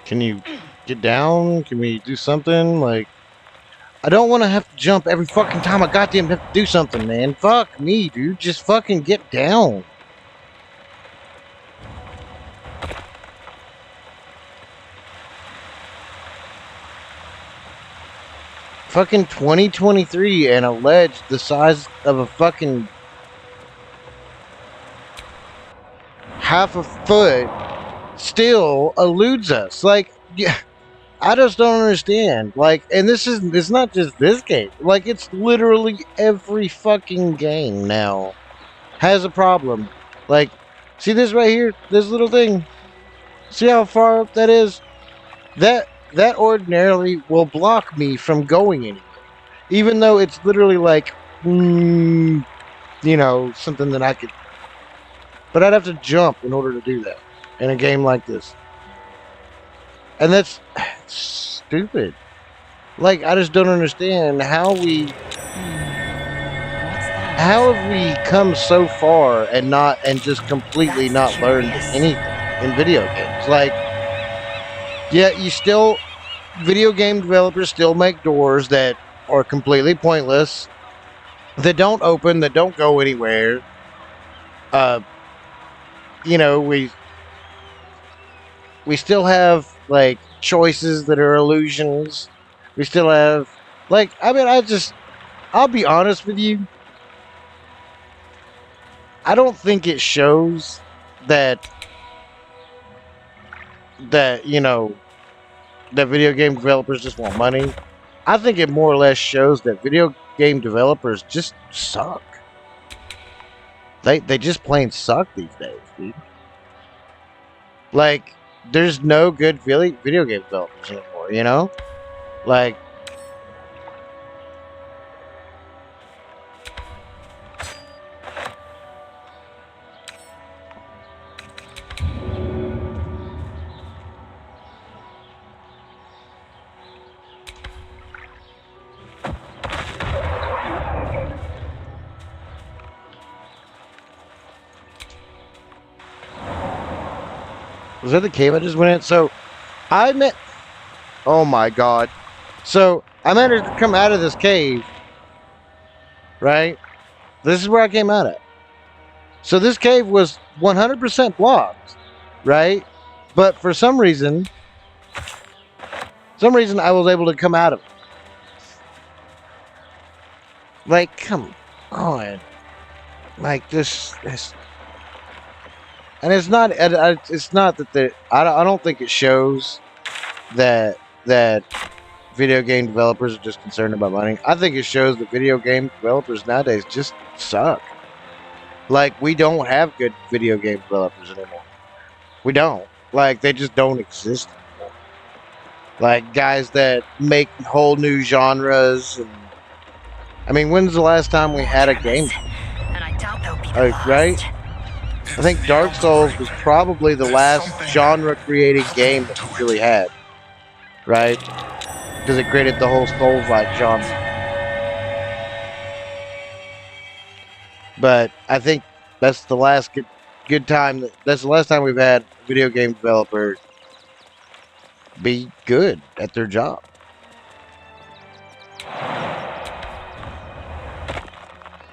Can you get down? Can we do something? Like, I don't want to have to jump every fucking time I goddamn have to do something, man. Fuck me, dude. Just fucking get down. Fucking 2023 and a ledge the size of a fucking half a foot still eludes us. Like, yeah, I just don't understand. Like, and it's not just this game. Like, it's literally every fucking game now has a problem. Like, see this right here? This little thing? See how far up that is? That ordinarily will block me from going anywhere. Even though it's literally like, you know, something that I could... But I'd have to jump in order to do that in a game like this. And that's stupid. Like, I just don't understand how have we come so far and just completely not learned anything in video games? Like, yeah, video game developers still make doors that are completely pointless. that don't open, that don't go anywhere. You know, we still have like choices that are illusions. We still have like, I mean, I'll be honest with you. I don't think it shows that you know, that video game developers just want money. I think it more or less shows that video game developers just suck. They just plain suck these days, dude. Like, there's no good video game developers anymore, you know? Like, was that the cave I just went in? So, I met. Oh my god. So, I managed to come out of this cave, right? This is where I came out of. So, this cave was 100% blocked, right? But for some reason I was able to come out of it. Like, come on. Like, this. And it's not that I don't think it shows that video game developers are just concerned about money. I think it shows that video game developers nowadays just suck. Like, we don't have good video game developers anymore. We don't. Like, they just don't exist anymore. Like, guys that make whole new genres. And I mean, when's the last time we had a game? And I doubt they'll be Right? I think Dark Souls was probably the last genre-creating game that we really had. Right? Because it created the whole Souls-like genre. But I think that's the last good time. That's the last time we've had a video game developer be good at their job.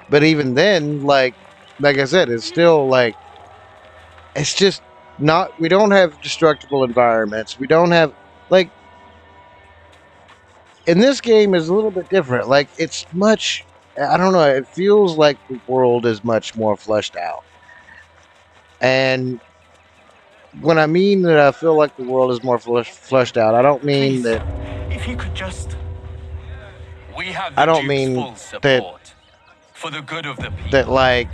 But even then, like I said, it's still like, it's just not, we don't have destructible environments. We don't have, like, in this game is a little bit different. Like, it's much, I don't know, it feels like the world is much more fleshed out. And when I mean that I feel like the world is more fleshed out, I don't mean that, If you could just... We have the I don't Duke's mean full support for the good of the people. that, like,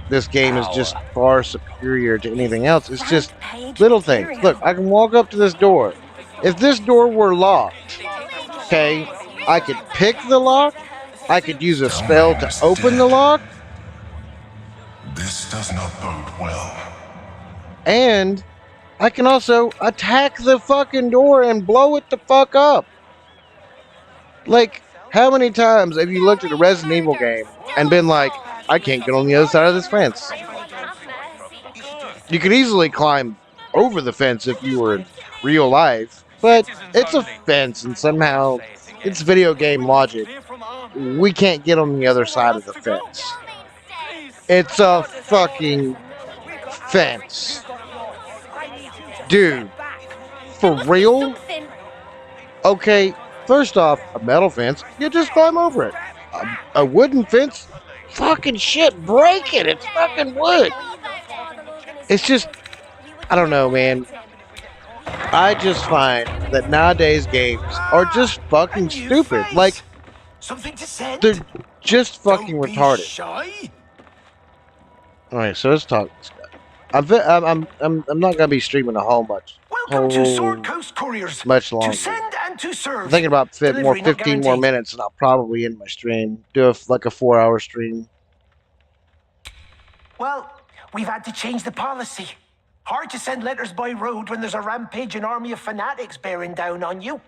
this game is just far superior to anything else. It's just little things. Look, I can walk up to this door. If this door were locked, okay, I could pick the lock. I could use a spell to open the lock. This does not bode well. And I can also attack the fucking door and blow it the fuck up. Like, how many times have you looked at a Resident Evil game and been like, I can't get on the other side of this fence? You could easily climb over the fence if you were in real life, but it's a fence and somehow it's video game logic. We can't get on the other side of the fence. It's a fucking fence. Dude, for real? Okay, first off, a metal fence, you just climb over it. A wooden fence? Fucking shit, break it. It's fucking wood. It's just, I don't know, man. I just find that nowadays games are just fucking stupid. Like, Something to send? they're just fucking retarded. Shy? Alright, so let's talk to this guy. I'm not gonna be streaming a whole much. Welcome to Sword Coast Couriers. Much longer. To send and to serve. I'm thinking about Delivery not 15 more guaranteed. minutes, and I'll probably end my stream. Do a 4-hour stream. Well, we've had to change the policy. Hard to send letters by road when there's a rampaging army of fanatics bearing down on you.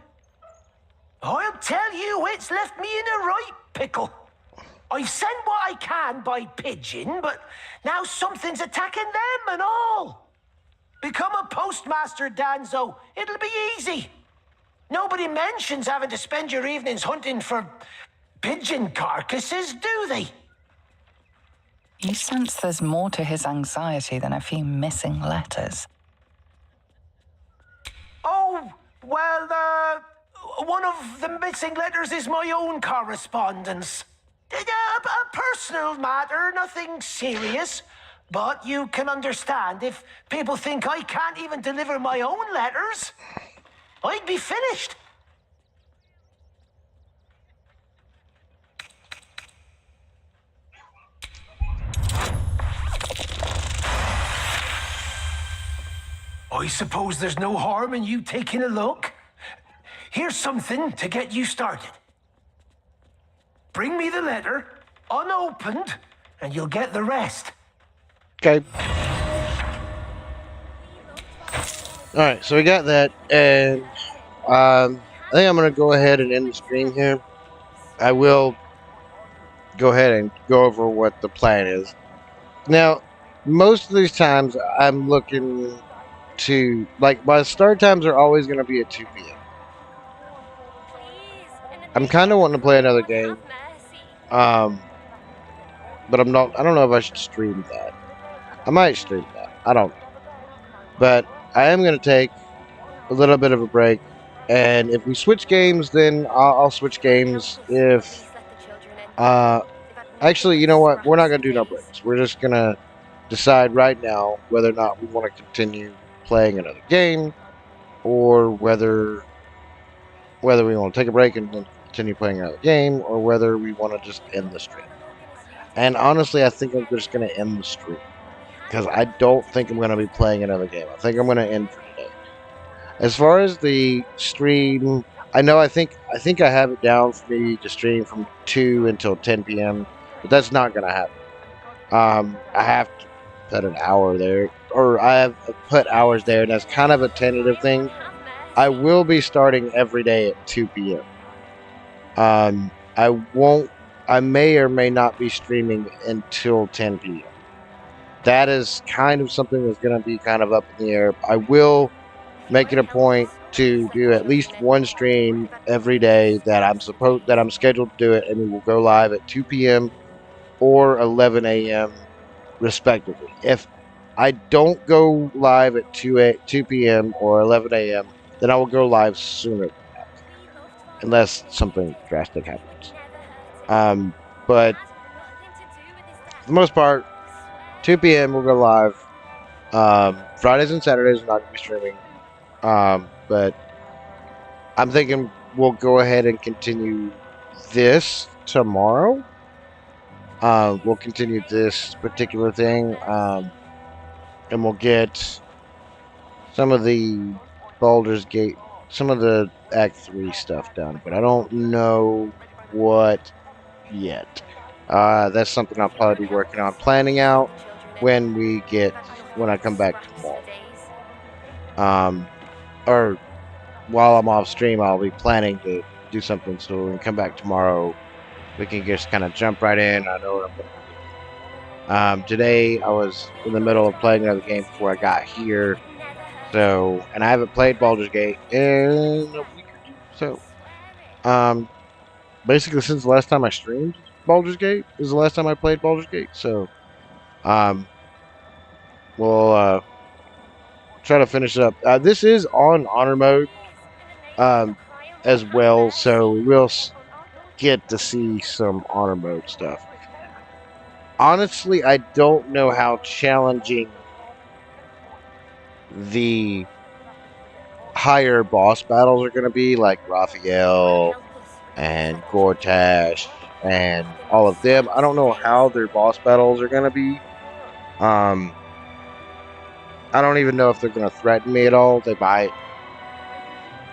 I'll tell you, it's left me in a right pickle. I've sent what I can by pigeon, but now something's attacking them and all. Become a postmaster, Danzo. It'll be easy. Nobody mentions having to spend your evenings hunting for pigeon carcasses, do they? You sense there's more to his anxiety than a few missing letters. Oh, well, one of the missing letters is my own correspondence. A personal matter, nothing serious. But you can understand if people think I can't even deliver my own letters, I'd be finished. I suppose there's no harm in you taking a look. Here's something to get you started. Bring me the letter, unopened, and you'll get the rest. Okay. Alright, so we got that, and I think I'm going to go ahead and end the stream here. I will go ahead and go over what the plan is. Now, most of these times I'm looking to, like, my start times are always going to be at 2 p.m. I'm kind of wanting to play another game, but I don't know if I should stream that. I might stream that. I don't know. But I am going to take a little bit of a break, and if we switch games, then I'll switch games. If actually, you know what? We're not going to do no breaks. We're just going to decide right now whether or not we want to continue playing another game, or whether we want to take a break and then continue playing another game, or whether we want to just end the stream. And honestly, I think I'm just going to end the stream, because I don't think I'm going to be playing another game. I think I'm going to end for today. As far as the stream, I think I have it down for me to stream from 2 until 10 p.m., but that's not going to happen. I have to put an hour there, or I have put hours there, and that's kind of a tentative thing. I will be starting every day at 2 p.m. I may or may not be streaming until 10 p.m. That is kind of something that's going to be kind of up in the air. I will make it a point to do at least one stream every day that I'm scheduled to do it, and we will go live at 2 p.m. or 11 a.m. respectively. If I don't go live at 2 p.m. or 11 a.m., then I will go live sooner than that, unless something drastic happens. But for the most part, 2 p.m. we'll go live. Fridays and Saturdays are not going to be streaming. But I'm thinking we'll go ahead and continue this tomorrow. We'll continue this particular thing, and we'll get some of the Baldur's Gate, some of the Act 3 stuff done, but I don't know what yet. That's something I'll probably be working on planning out when I come back tomorrow. Or while I'm off stream, I'll be planning to do something, so when we come back tomorrow, we can just kind of jump right in. I know what I'm going to do. Today, I was in the middle of playing another game before I got here, and I haven't played Baldur's Gate in a week or two, so, basically since the last time I streamed Baldur's Gate is the last time I played Baldur's Gate, so, we'll, try to finish it up. This is on honor mode, as well, so we will get to see some honor mode stuff. Honestly, I don't know how challenging the higher boss battles are going to be, like Lazeal and Gortash and all of them. I don't know how their boss battles are going to be. I don't even know if they're going to threaten me at all. They might.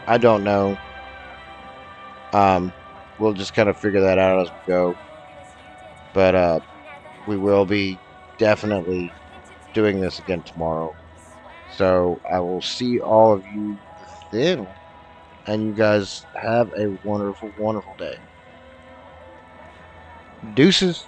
I don't know. We'll just kind of figure that out as we go. But we will be definitely doing this again tomorrow. So I will see all of you then. And you guys have a wonderful, wonderful day. Deuces.